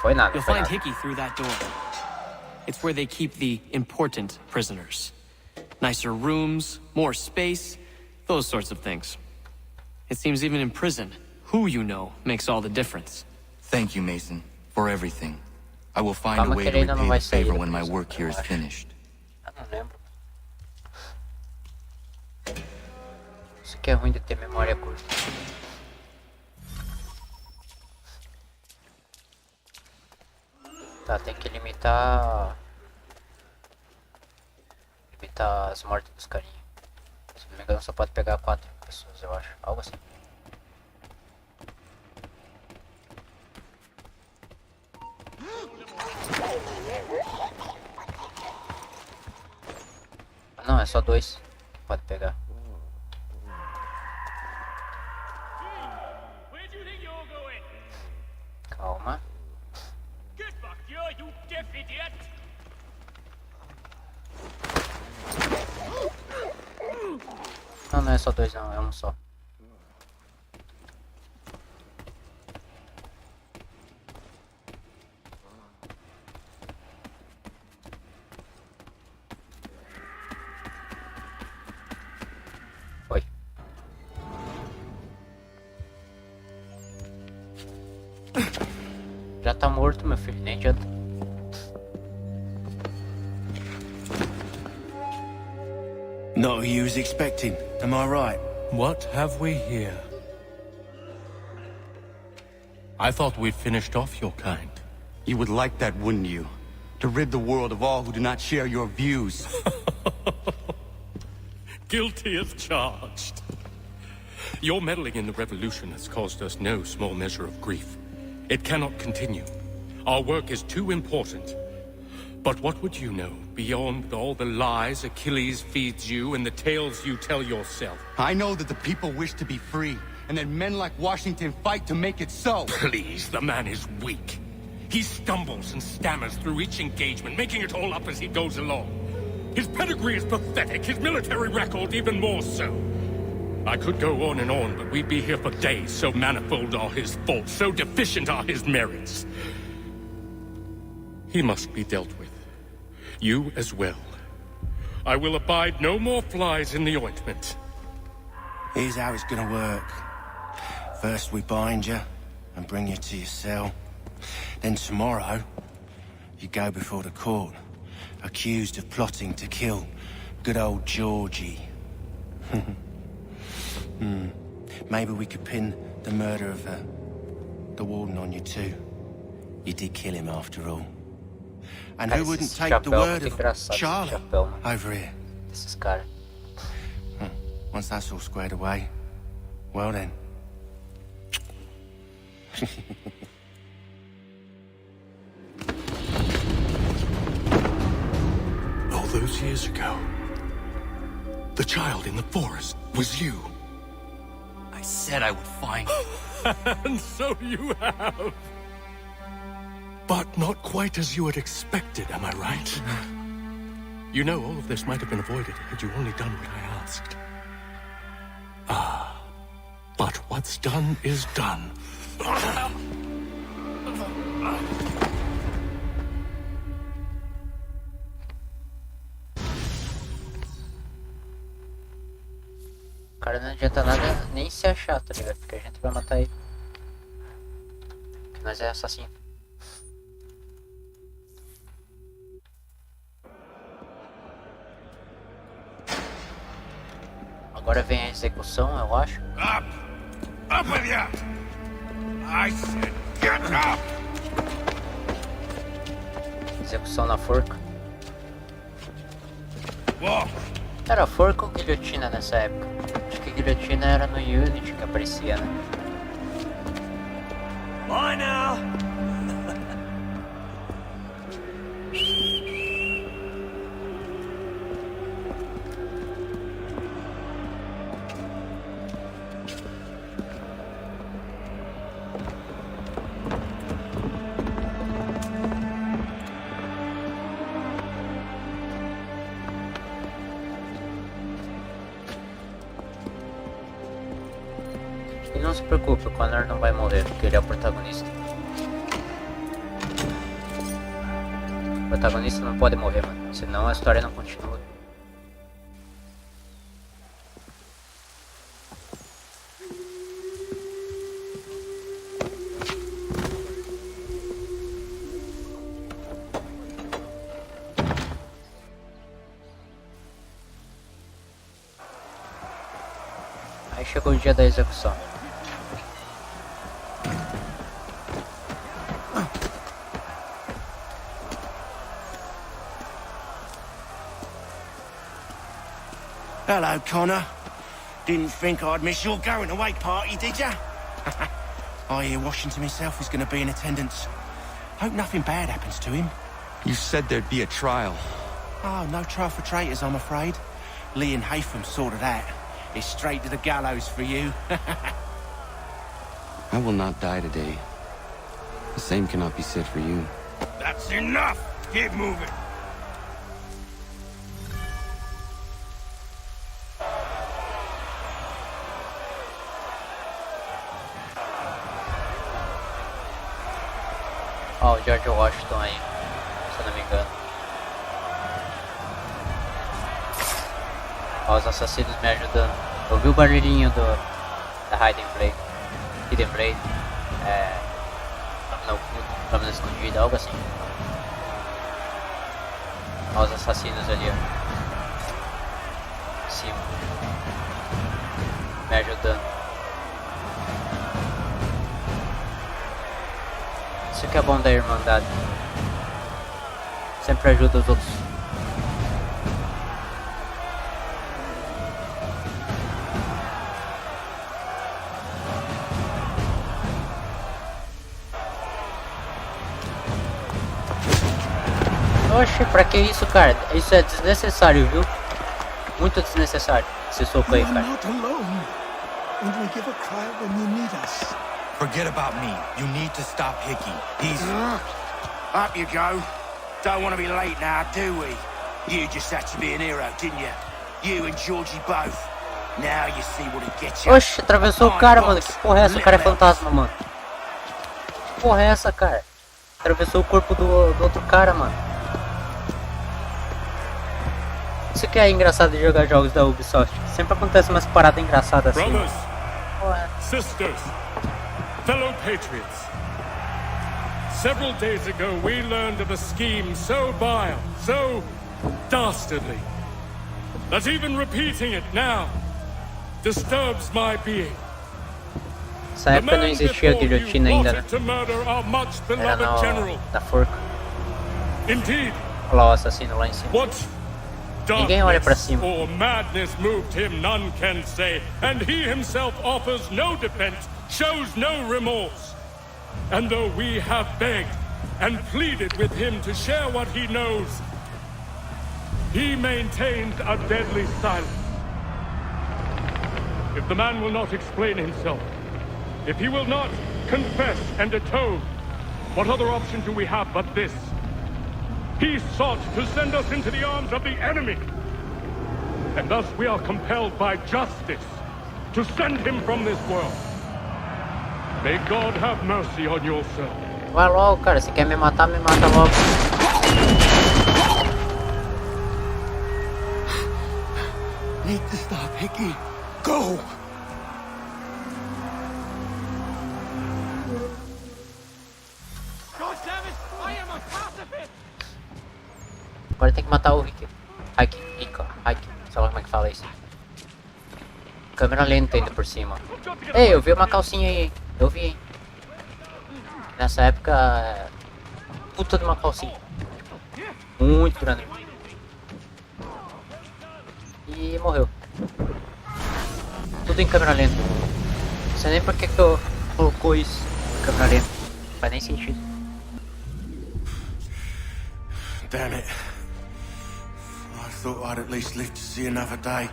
Foi nada, You'll foi find nada. Hickey through that door. It's where they keep the important prisoners. Nicer rooms, more space, those sorts of things. It seems even in prison, who you know makes all the difference. Thank you, Mason, for everything. I will find a way to repay the favor when my work here is finished. Eu não lembro. Isso que é ruim de ter memória curta. Tá, tem que limitar as mortes dos carinha. Se não me engano só pode pegar 4 pessoas, eu acho. Algo assim. Não, é só 2 que pode pegar. Calma. Não, não é só 2 não, é um só. Foi. Já tá morto, meu filho, nem adianta. Not who you was expecting, am I right? What have we here? I thought we'd finished off your kind. You would like that, wouldn't you? To rid the world of all who do not share your views. Guilty as charged. Your meddling in the revolution has caused us no small measure of grief. It cannot continue. Our work is too important. But what would you know beyond all the lies Achilles feeds you and the tales you tell yourself? I know that the people wish to be free, and that men like Washington fight to make it so. Please, the man is weak. He stumbles and stammers through each engagement, making it all up as he goes along. His pedigree is pathetic, his military record even more so. I could go on and on, but we'd be here for days, so manifold are his faults, so deficient are his merits. He must be dealt with. You as well. I will abide no more flies in the ointment. Here's how it's gonna work. First we bind you and bring you to your cell. Then tomorrow, you go before the court, accused of plotting to kill good old Georgie. Maybe we could pin the murder of the warden on you too. You did kill him after all. And who wouldn't take the word of Charlie over here? Esses caras. Once that's all squared away, well then. All those years ago, the child in the forest was you. I said I would find you. And so you have. But not quite as you had expected, am I right? You know, all of this might have been avoided had you only done what I asked. Ah, but what's done is done. Cara, não adianta nada nem se achar, tá ligado? Porque a gente vai matar ele. Porque nós é assassino. Agora vem a execução, eu acho. Up! Up with you! I said get up! Execução na forca. Era forca ou guilhotina nessa época? Acho que guilhotina era no Unity que aparecia, né? Bye now. E não se preocupe, o Connor não vai morrer, porque ele é o protagonista. O protagonista não pode morrer, mano, senão a história não continua. Aí chegou o dia da execução. Hello, Connor. Didn't think I'd miss your going away party, did ya? I hear Washington himself is going to be in attendance. Hope nothing bad happens to him. You said there'd be a trial. Oh, no trial for traitors, I'm afraid. Lee and Haytham sorted that. It's straight to the gallows for you. I will not die today. The same cannot be said for you. That's enough. Keep moving. Ó, o George Washington aí, se eu não me engano. Ó, os assassinos me ajudando. Eu vi o barulhinho da Hidden Blade. Lâmina escondida, algo assim. Ó, os assassinos ali, ó. Em cima. Me ajudando. Isso que é bom da Irmandade. Sempre ajuda os outros. Oxe, pra que isso, cara? Isso é desnecessário, viu? Muito desnecessário. Esse soco aí, cara. Forget about me. You need to stop Hickey. He's... Up you go. Don't want to be late now, do we? You just had to be an hero, didn't you? You and Georgie both. Now you see what it gets you. Oxe, atravessou o cara, mano. Que porra é essa? O cara é fantasma, mano. Que porra é essa, cara? Atravessou o corpo do outro cara, mano. Isso que é engraçado de jogar jogos da Ubisoft. Sempre acontece umas paradas engraçadas assim. Brothers, sisters, fellow patriots. Several days ago we learned of a scheme so vile, so dastardly, that even repeating it now disturbs my being. Nessa época não existia a guilhotina ainda, né? Era na forca. Indeed. Olha lá o assassino lá em cima. Ninguém olha pra cima. Or madness moved him, none can say, and he himself offers no defense, shows no remorse. And though we have begged and pleaded with him to share what he knows, he maintains a deadly silence. If the man will not explain himself, if he will not confess and atone, what other option do we have but this? He sought to send us into the arms of the enemy. And thus we are compelled by justice to send him from this world. May God have mercy on your soul. Vai logo, cara. Se quer me mata logo. Need to stop, Hickey. Go! Agora tem que matar o Rick. Hike, sei lá como é que fala isso. Câmera lenta ainda por cima. Ei, eu vi uma calcinha aí. Eu vi. Nessa época... Puta de uma calcinha. muito grande. E morreu. Tudo em câmera lenta. Não sei nem por que eu colocou isso em câmera lenta. Não faz nem sentido. Damn it. I thought I'd at least live to see another day.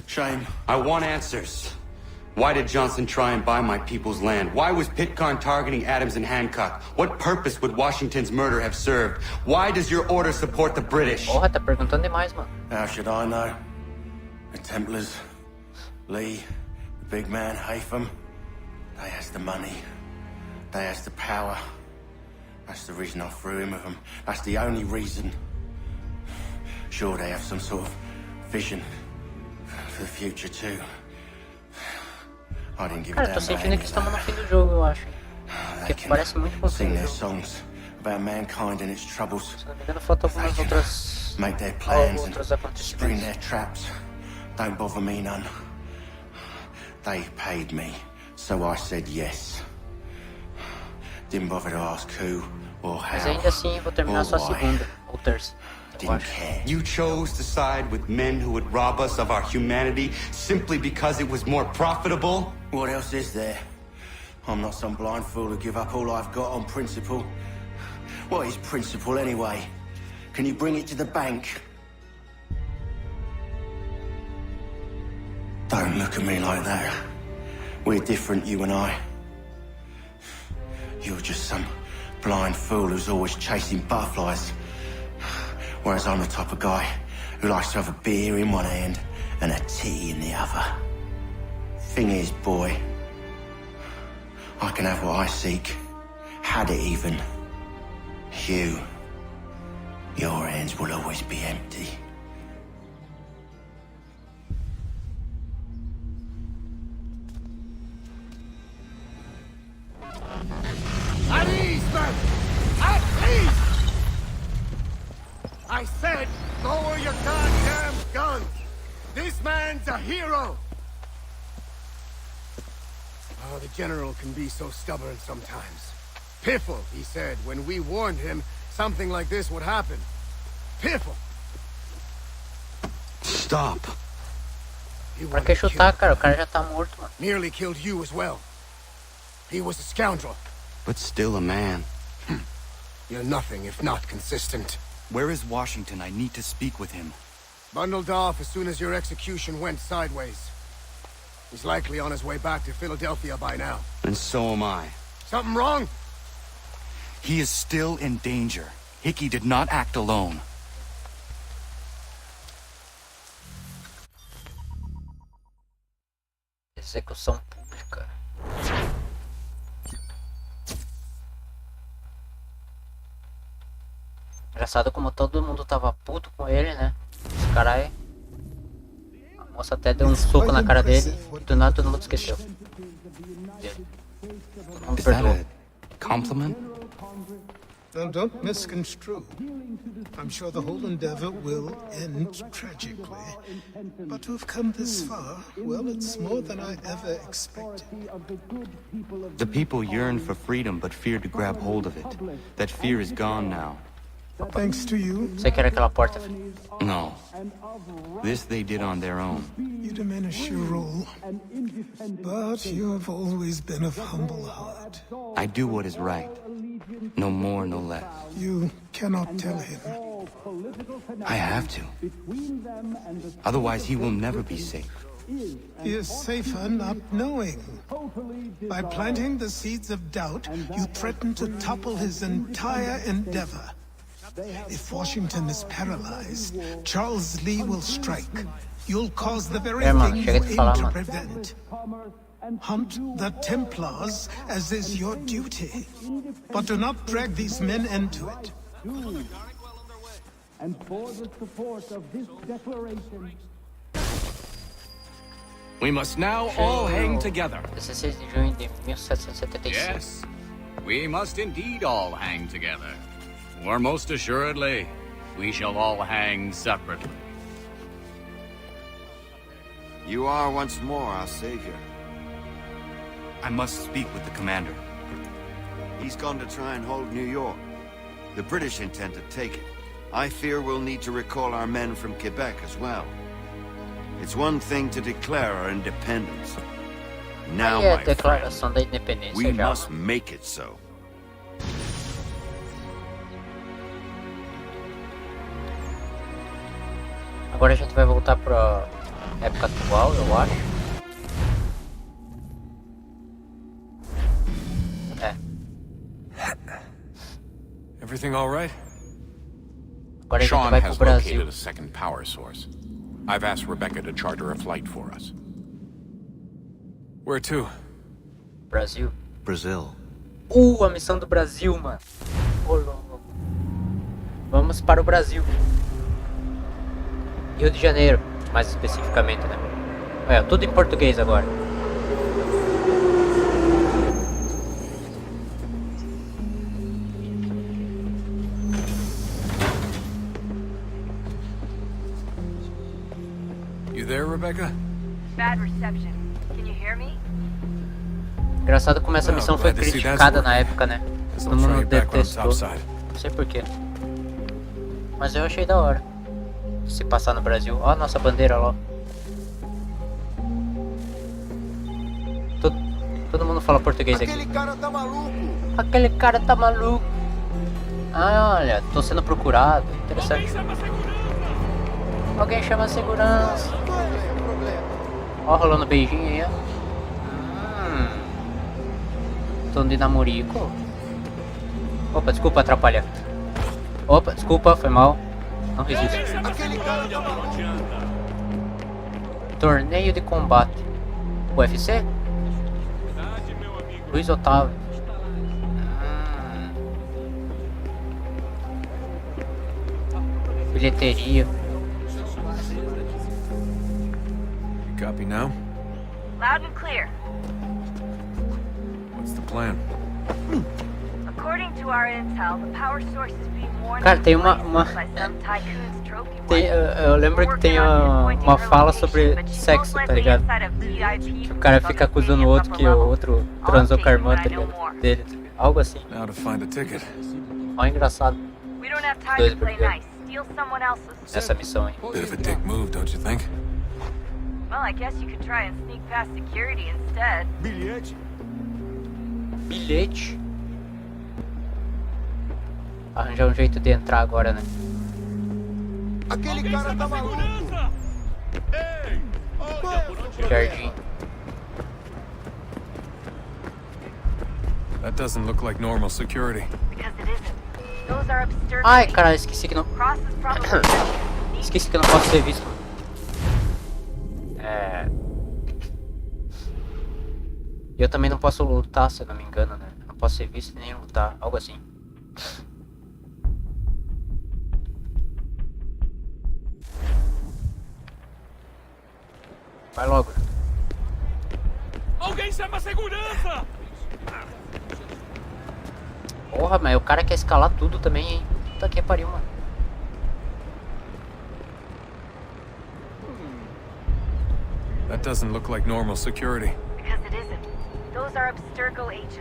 Shame. I want answers. Why did Johnson try and buy my people's land? Why was Pitcairn targeting Adams and Hancock? What purpose would Washington's murder have served? Why does your order support the British? Porra, tá perguntando demais, mano. How should I know? The Templars, Lee, the big man, Haytham, they has the money. They has the power. That's the reason I threw in with them. That's the only reason. Sure, they have some sort of vision for the future too. I didn't give a Cara, damn tô sentindo que estamos no fim do jogo, eu acho. Porque parece muito com o fim sing do their jogo. songs about mankind and its troubles. Se não me engano, faltam algumas outras... Make their plans outros and acontecimentos. spring their traps. Don't bother me none. They paid me, so I said yes. Didn't bother to ask who or how. Mas ainda assim, vou terminar só a segunda, ou terça. Didn't care. You chose to side with men who would rob us of our humanity simply because it was more profitable? What else is there? I'm not some blind fool to give up all I've got on principle. What is principle anyway? Can you bring it to the bank? Don't look at me like that. We're different, you and I. You're just some blind fool who's always chasing butterflies. Whereas I'm the type of guy who likes to have a beer in one hand and a tea in the other. Thing is, boy, I can have what I seek. Had it even. Your hands will always be empty. At ease, men! At ease! I said, lower your goddamn guns! This man's a hero! Oh, the General can be so stubborn sometimes. Piffle, he said, when we warned him something like this would happen. Piffle! Stop. Pra que chutar, cara? O cara já tá morto, mano. Nearly killed you as well. He was a scoundrel. But still a man. You're nothing if not consistent. Where is Washington? I need to speak with him. Bundled off as soon as your execution went sideways. He's likely on his way back to Philadelphia by now. And so am I. Something wrong? He is still in danger. Hickey did not act alone. Execução pública. Engraçado como todo mundo tava puto com ele, né? Esse caralho. A moça até deu um soco na cara dele e do nada todo mundo esqueceu. Todo mundo Is that perdoou. a compliment? Now, don't misconstrue. I'm sure the whole endeavor will end tragically. But to have come this far, well, it's more than I ever expected. The people yearn for freedom but fear to grab hold of it. That fear is gone now. Thanks to you. Você quer aquela porta? No. This they did on their own. You diminish your role. But you have always been of humble heart. I do what is right. No more, no less. You cannot tell him. I have to. Otherwise, he will never be safe. He is safer not knowing. By planting the seeds of doubt, you threaten to topple his entire endeavor. If Washington is paralyzed, Charles Lee will strike. You'll cause the very thing you aim to prevent. Hunt the Templars, as is your duty. But do not drag these men into it. And for the support of this declaration... We must now all hang together. 16 de junho de 1776. Yes, we must indeed all hang together. Or most assuredly, we shall all hang separately. You are once more our savior. I must speak with the commander. He's gone to try and hold New York. The British intend to take it. I fear we'll need to recall our men from Quebec as well. It's one thing to declare our independence. Now, my declaração da independência, we must make it so. Agora a gente vai voltar pra época atual, eu acho. Everything all right? Agora a gente Sean vai pro has Brasil. located a second power source. I've asked Rebecca to charter a flight for us. Where to? Brasil. Brazil. A missão do Brasil, mano. Ô, louco. Vamos para o Brasil. Rio de Janeiro, mais especificamente, né? Olha, tudo em português agora. You there, Rebecca? Bad reception. Can you hear me? Engraçado como essa missão foi criticada na época, né? Todo mundo detestou. Não sei porquê. Mas eu achei da hora. Se passar no Brasil. Ó a nossa bandeira lá. Todo mundo fala português aqui. Aquele cara tá maluco. Aquele cara tá maluco. Ah, olha, tô sendo procurado. Interessante. Alguém chama a segurança. Ó, rolando beijinho aí, ó. Tô de namorico. Opa, desculpa atrapalhar. Opa, desculpa, foi mal. Não resisto. Torneio de combate. UFC? Luiz Otávio. Bilheteria. Copy now? Loud and clear. What's the plan? According to our intel, the power source is being worn Cara, tem uma eu lembro que tem uma fala sobre sexo, tá ligado? Que o cara fica acusando o outro que o outro transou com a irmã, tá ligado? Dele, algo assim. Now to find a ticket. Ó, engraçado. We don't have time Dois to play brigando nice. Steal someone else's. nessa missão aí. Bit of a dick move, don't you think? Well, I guess you could try and sneak past security instead. Bilhete. Bilhete. Arranjar um jeito de entrar agora, né? Aquele cara tá maluco. Jardim. That doesn't look like normal security. Because it isn't. Those are absurd. Ai, caralho, esqueci que não. Crosses probably. Esqueci que eu não posso ser visto. Eu também não posso lutar, se eu não me engano, né? Não posso ser visto nem lutar, algo assim. Vai logo. Alguém chama a segurança! Porra, mas o cara quer escalar tudo também, hein? Puta que pariu, mano. That doesn't look like normal security. Because it isn't. Those are Abstergo agents.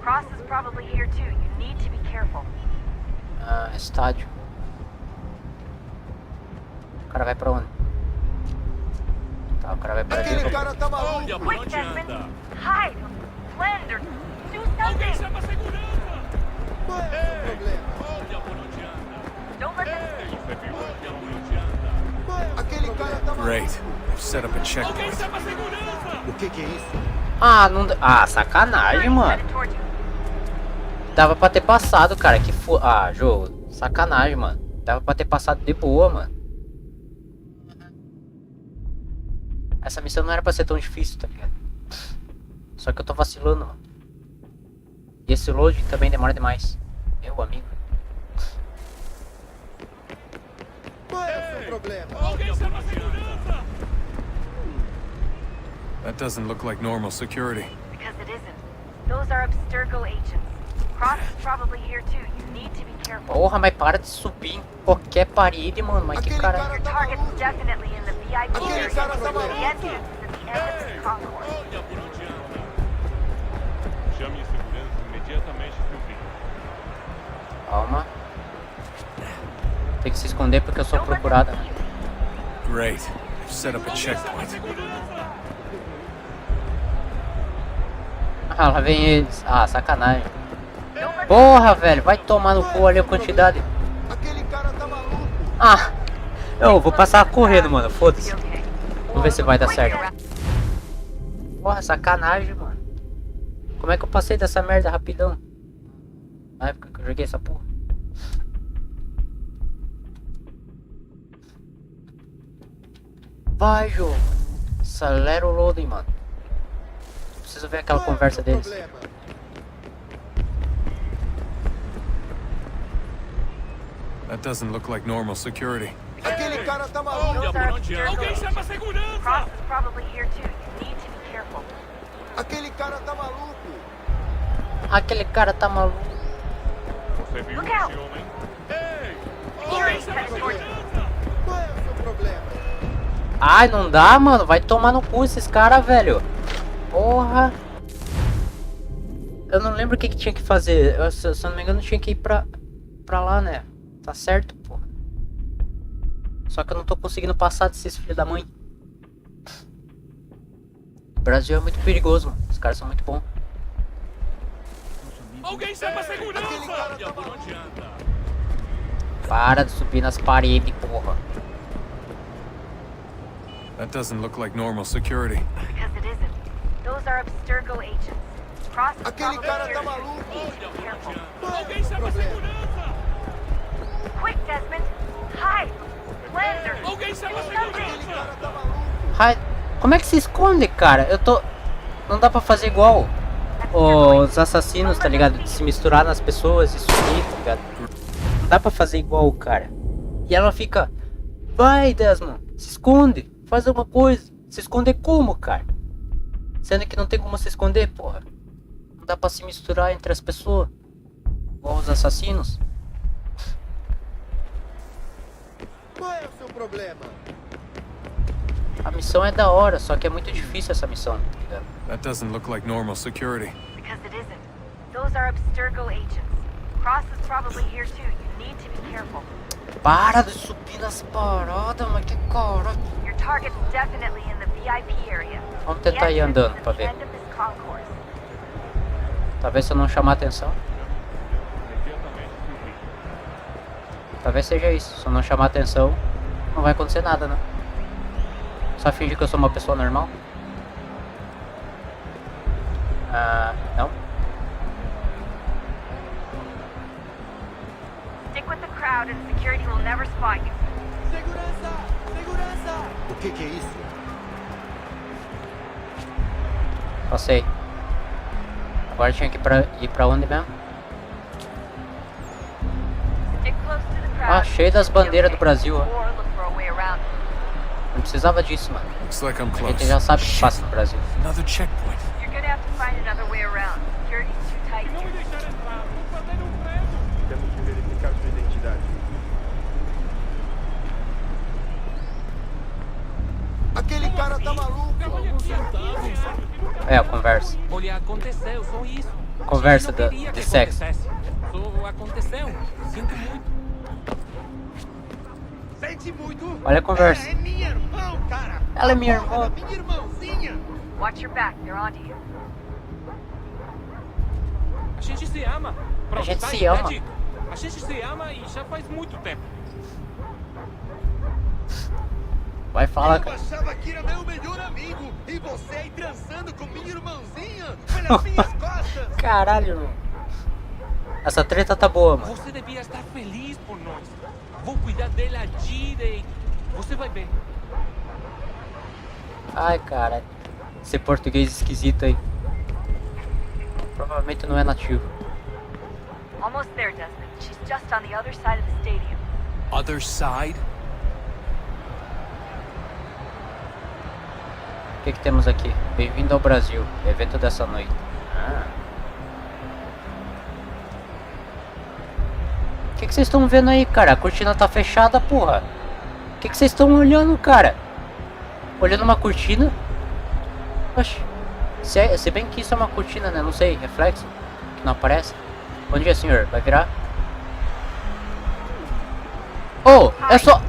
Cross is probably here too. You need to be careful. Estádio. O cara vai pra onde? Tá, o cara vai pra ali. Aquele cara tá maluco. Quick, Desmond! Hide! Blend or do something! Don't let them see. Aquele cara tá maluco. Great. They've set up a checkpoint. O que é isso? Ah, não. Ah, sacanagem, mano. Dava pra ter passado, cara. Que foi. Ah, jogo. Sacanagem, mano. Dava pra ter passado de boa, mano. Essa missão não era pra ser tão difícil, tá ligado? Só que eu tô vacilando, mano. E esse loading também demora demais. Meu amigo. Qual é o seu problema? That doesn't look like normal security. Because it isn't. Those are Abstergo agents. Cross is probably here too. You need to be careful. Porra, mas para de subir em qualquer parede, mano. Mas que cara. Your target's definitely in the VIP area. The entrance is at the end of this concourse. Chame a segurança imediatamente que eu vi. Calma. Tem que se esconder porque eu sou procurada. Great. I've set up a checkpoint. Ah, lá vem eles. Ah, sacanagem. Porra, velho. Vai tomar no cu ali a quantidade. Ah. Eu vou passar correndo, mano. Foda-se. Vamos ver se vai dar certo. Porra, sacanagem, mano. Como é que eu passei dessa merda rapidão? Na época que eu joguei essa porra. Vai, jogo. Acelera o loading, mano. Preciso ver aquela conversa deles. That doesn't look like normal security. Aquele cara tá maluco. Alguém chama a segurança! Cross is probably here too. You need to be careful. Aquele cara tá maluco. Aquele cara tá maluco. Você viu Look out! homem? Ei! Security headed towards you. Qual é o seu problema? Ai, não dá, mano. Vai tomar no cu esses caras, velho. Porra. Eu não lembro o que tinha que fazer. Eu, se eu não me engano, tinha que ir pra lá, né? Tá certo, porra. Só que eu não tô conseguindo passar desses filhos da mãe. O Brasil é muito perigoso, mano. Os caras são muito bons. Alguém chama a segurança! Por onde anda? Para de subir nas paredes, porra. That doesn't look like normal security. Because it isn't. Those are Abstergo agents. Cross is Aquele probably cara here tá too. maluco. You need to be careful. Alguém chama a segurança! Quick, Desmond! Hide! Blender! Alguém chama a segurança! Ai, como é que se esconde, cara? Eu tô... Não dá pra fazer igual os assassinos, tá ligado? De se misturar nas pessoas e sumir, tá ligado? Não dá pra fazer igual, cara. E ela fica... Vai, Desmond, se esconde. Faz alguma coisa. Se esconder como, cara? Sendo que não tem como se esconder, porra. Não dá pra se misturar entre as pessoas. Igual os assassinos. Qual é o seu problema? A missão é da hora, só que é muito difícil essa missão, tá ligado? That doesn't look like normal security. Because it isn't. Those are Abstergo agents. Cross is probably here too. You need to be careful. Para de subir nas paradas, mas que cara. Your target's definitely in the VIP area. Vamos tentar ir andando pra ver. End of this concourse. Talvez se eu não chamar atenção. Talvez seja isso. Se eu não chamar atenção, não vai acontecer nada, né? Só fingir que eu sou uma pessoa normal. Ah, não. Stick with the crowd and security will never spot you. Segurança! Segurança! O que é isso? Passei. Agora tinha que ir pra onde mesmo? Stick close to the crowd. Ah, cheio das bandeiras do Brasil, ó. Or look for a way around. Não precisava disso, mano. Looks like I'm A close. gente já sabe o que passa no Brasil. Another checkpoint. You're gonna have to find another way around. Security's too tight Não me here. deixaram entrar. Vou fazer um prédio. Temos que verificar sua identidade. Aquele cara tá maluco. É, a conversa. Olha, aconteceu, só isso. Conversa Não queria de que sexo. acontecesse. Só aconteceu. Sinto muito. Sente muito. Olha a conversa. É minha irmã, cara. Ela é minha A porra irmã. da minha irmãzinha. Watch your back, they're onto you. A gente se ama. A gente tá se aí, ama. né, Dick? A gente se ama e já faz muito tempo. Vai falar, Eu cara. achava que era meu melhor amigo. E você aí transando com minha irmãzinha pelas minhas costas. Caralho, irmão. Essa treta tá boa, mano. Você devia estar feliz por nós. Vou cuidar dela direito. Você vai ver. Ai, caralho. Esse português esquisito aí. Provavelmente não é nativo. Almost there, Desmond. She's just on the other side of the stadium. Other side? O que temos aqui? Bem-vindo ao Brasil. Evento dessa noite. Ah. O que vocês estão vendo aí, cara? A cortina tá fechada, porra. O que vocês estão olhando, cara? Olhando uma cortina? Oxi. Se bem que isso é uma cortina, né? Não sei, reflexo. Que não aparece. Bom dia, senhor. Vai virar? Oh, é só...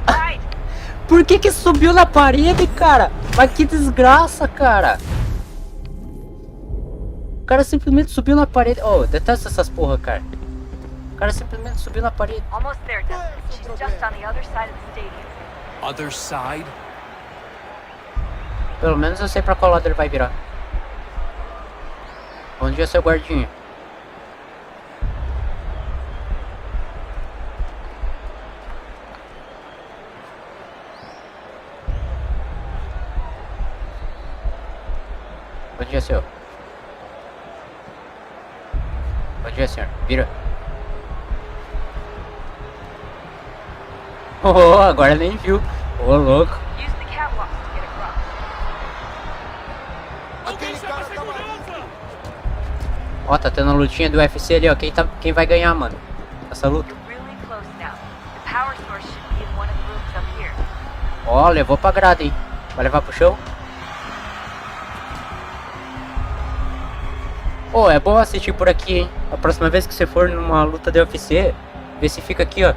Por que subiu na parede, cara? Mas que desgraça, cara. O cara simplesmente subiu na parede. Oh, eu detesto essas porra, cara. O cara simplesmente subiu na parede. Almost there, Desmond. She's just on the other side of the stadium. Other side? Pelo menos eu sei pra qual lado ele vai virar. Bom dia, seu guardinha. Bom dia, senhor. Bom dia, senhor. Vira. Oh, agora nem viu. Ô, louco. Ó, tá tendo a lutinha do UFC ali, ó. Quem vai ganhar, mano? Essa luta. Ó, levou pra grade, hein? Vai levar pro chão? Oh, é bom assistir por aqui, hein? A próxima vez que você for numa luta de UFC, vê se fica aqui, ó.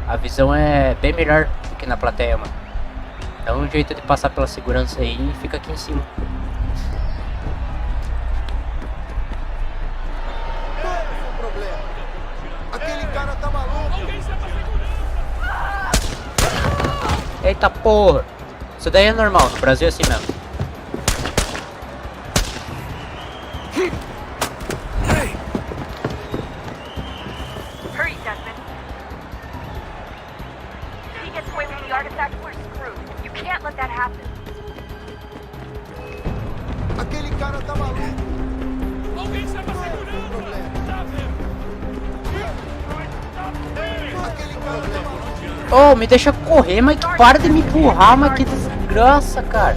A visão é bem melhor do que na plateia, mano. Dá um jeito de passar pela segurança aí e fica aqui em cima. Aquele cara tá maluco. Eita porra! Isso daí é normal, no Brasil é assim mesmo. Hurry, Desmond. If he gets away with the artifact, we're screwed. You can't let that happen. Aquele cara tá maluco. Alguém chama a segurança! Oh, me deixa correr, mas que para de me empurrar, mas que desgraça, cara.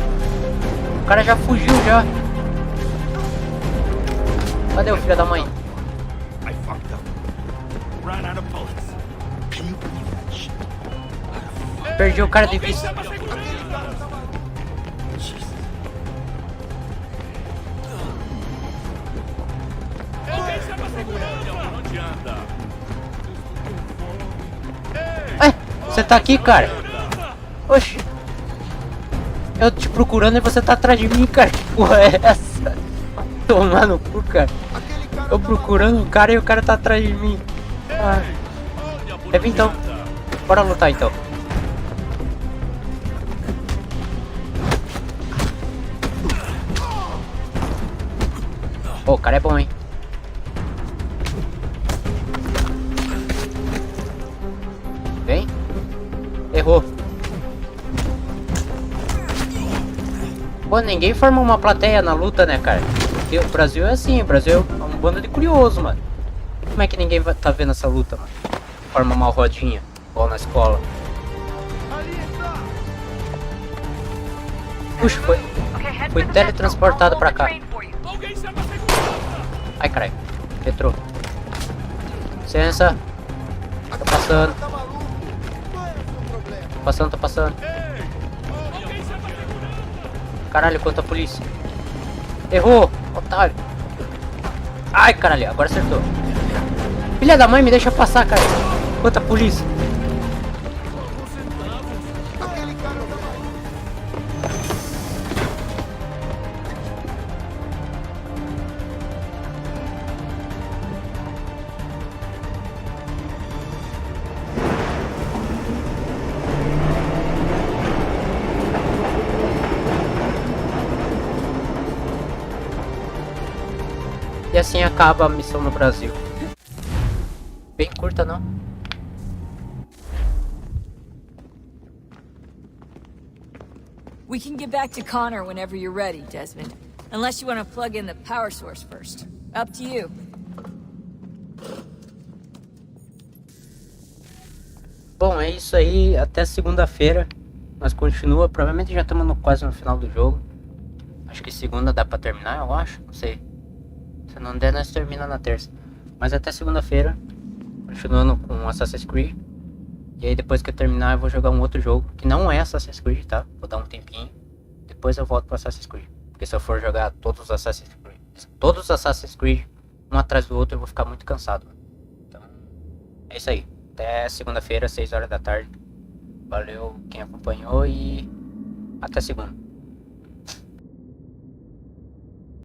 O cara já fugiu já. Cadê o filho da mãe? Perdi o cara de vista. Você tá aqui, cara? Oxi. Eu te procurando e você tá atrás de mim, cara. Que porra é essa? Tomar no cu, cara. Eu procurando o cara e o cara tá atrás de mim. Ah. Deve então. Bora lutar então. Pô, o cara é bom, hein? Vem. Errou. Pô, ninguém forma uma plateia na luta, né, cara? Porque o Brasil é assim, o Brasil é um bando de curioso, mano. Como é que ninguém tá vendo essa luta, mano? Forma uma rodinha, igual na escola. Puxa, foi teletransportado pra cá. Ai, caralho. Entrou. Licença. Tô passando. Tô passando. Caralho, quanta polícia. Errou, otário. Ai, caralho, agora acertou. Filha da mãe, me deixa passar, cara. Quanta polícia. E assim acaba a missão no Brasil. Bem curta, não? We can get back to Connor whenever you're ready, Desmond. Unless you want to plug in the power source first. Up to you. Bom, é isso aí. Até segunda-feira. Nós continua. Provavelmente já estamos quase no final do jogo. Acho que segunda dá pra terminar, eu acho. Não sei. Se não der, nós termina na terça. Mas até segunda-feira, continuando com Assassin's Creed. E aí depois que eu terminar eu vou jogar um outro jogo, que não é Assassin's Creed, tá? Vou dar um tempinho. Depois eu volto para Assassin's Creed. Porque se eu for jogar todos os Assassin's Creed, um atrás do outro, eu vou ficar muito cansado. Então, é isso aí. Até segunda-feira, 6 horas da tarde. Valeu quem acompanhou e até segunda.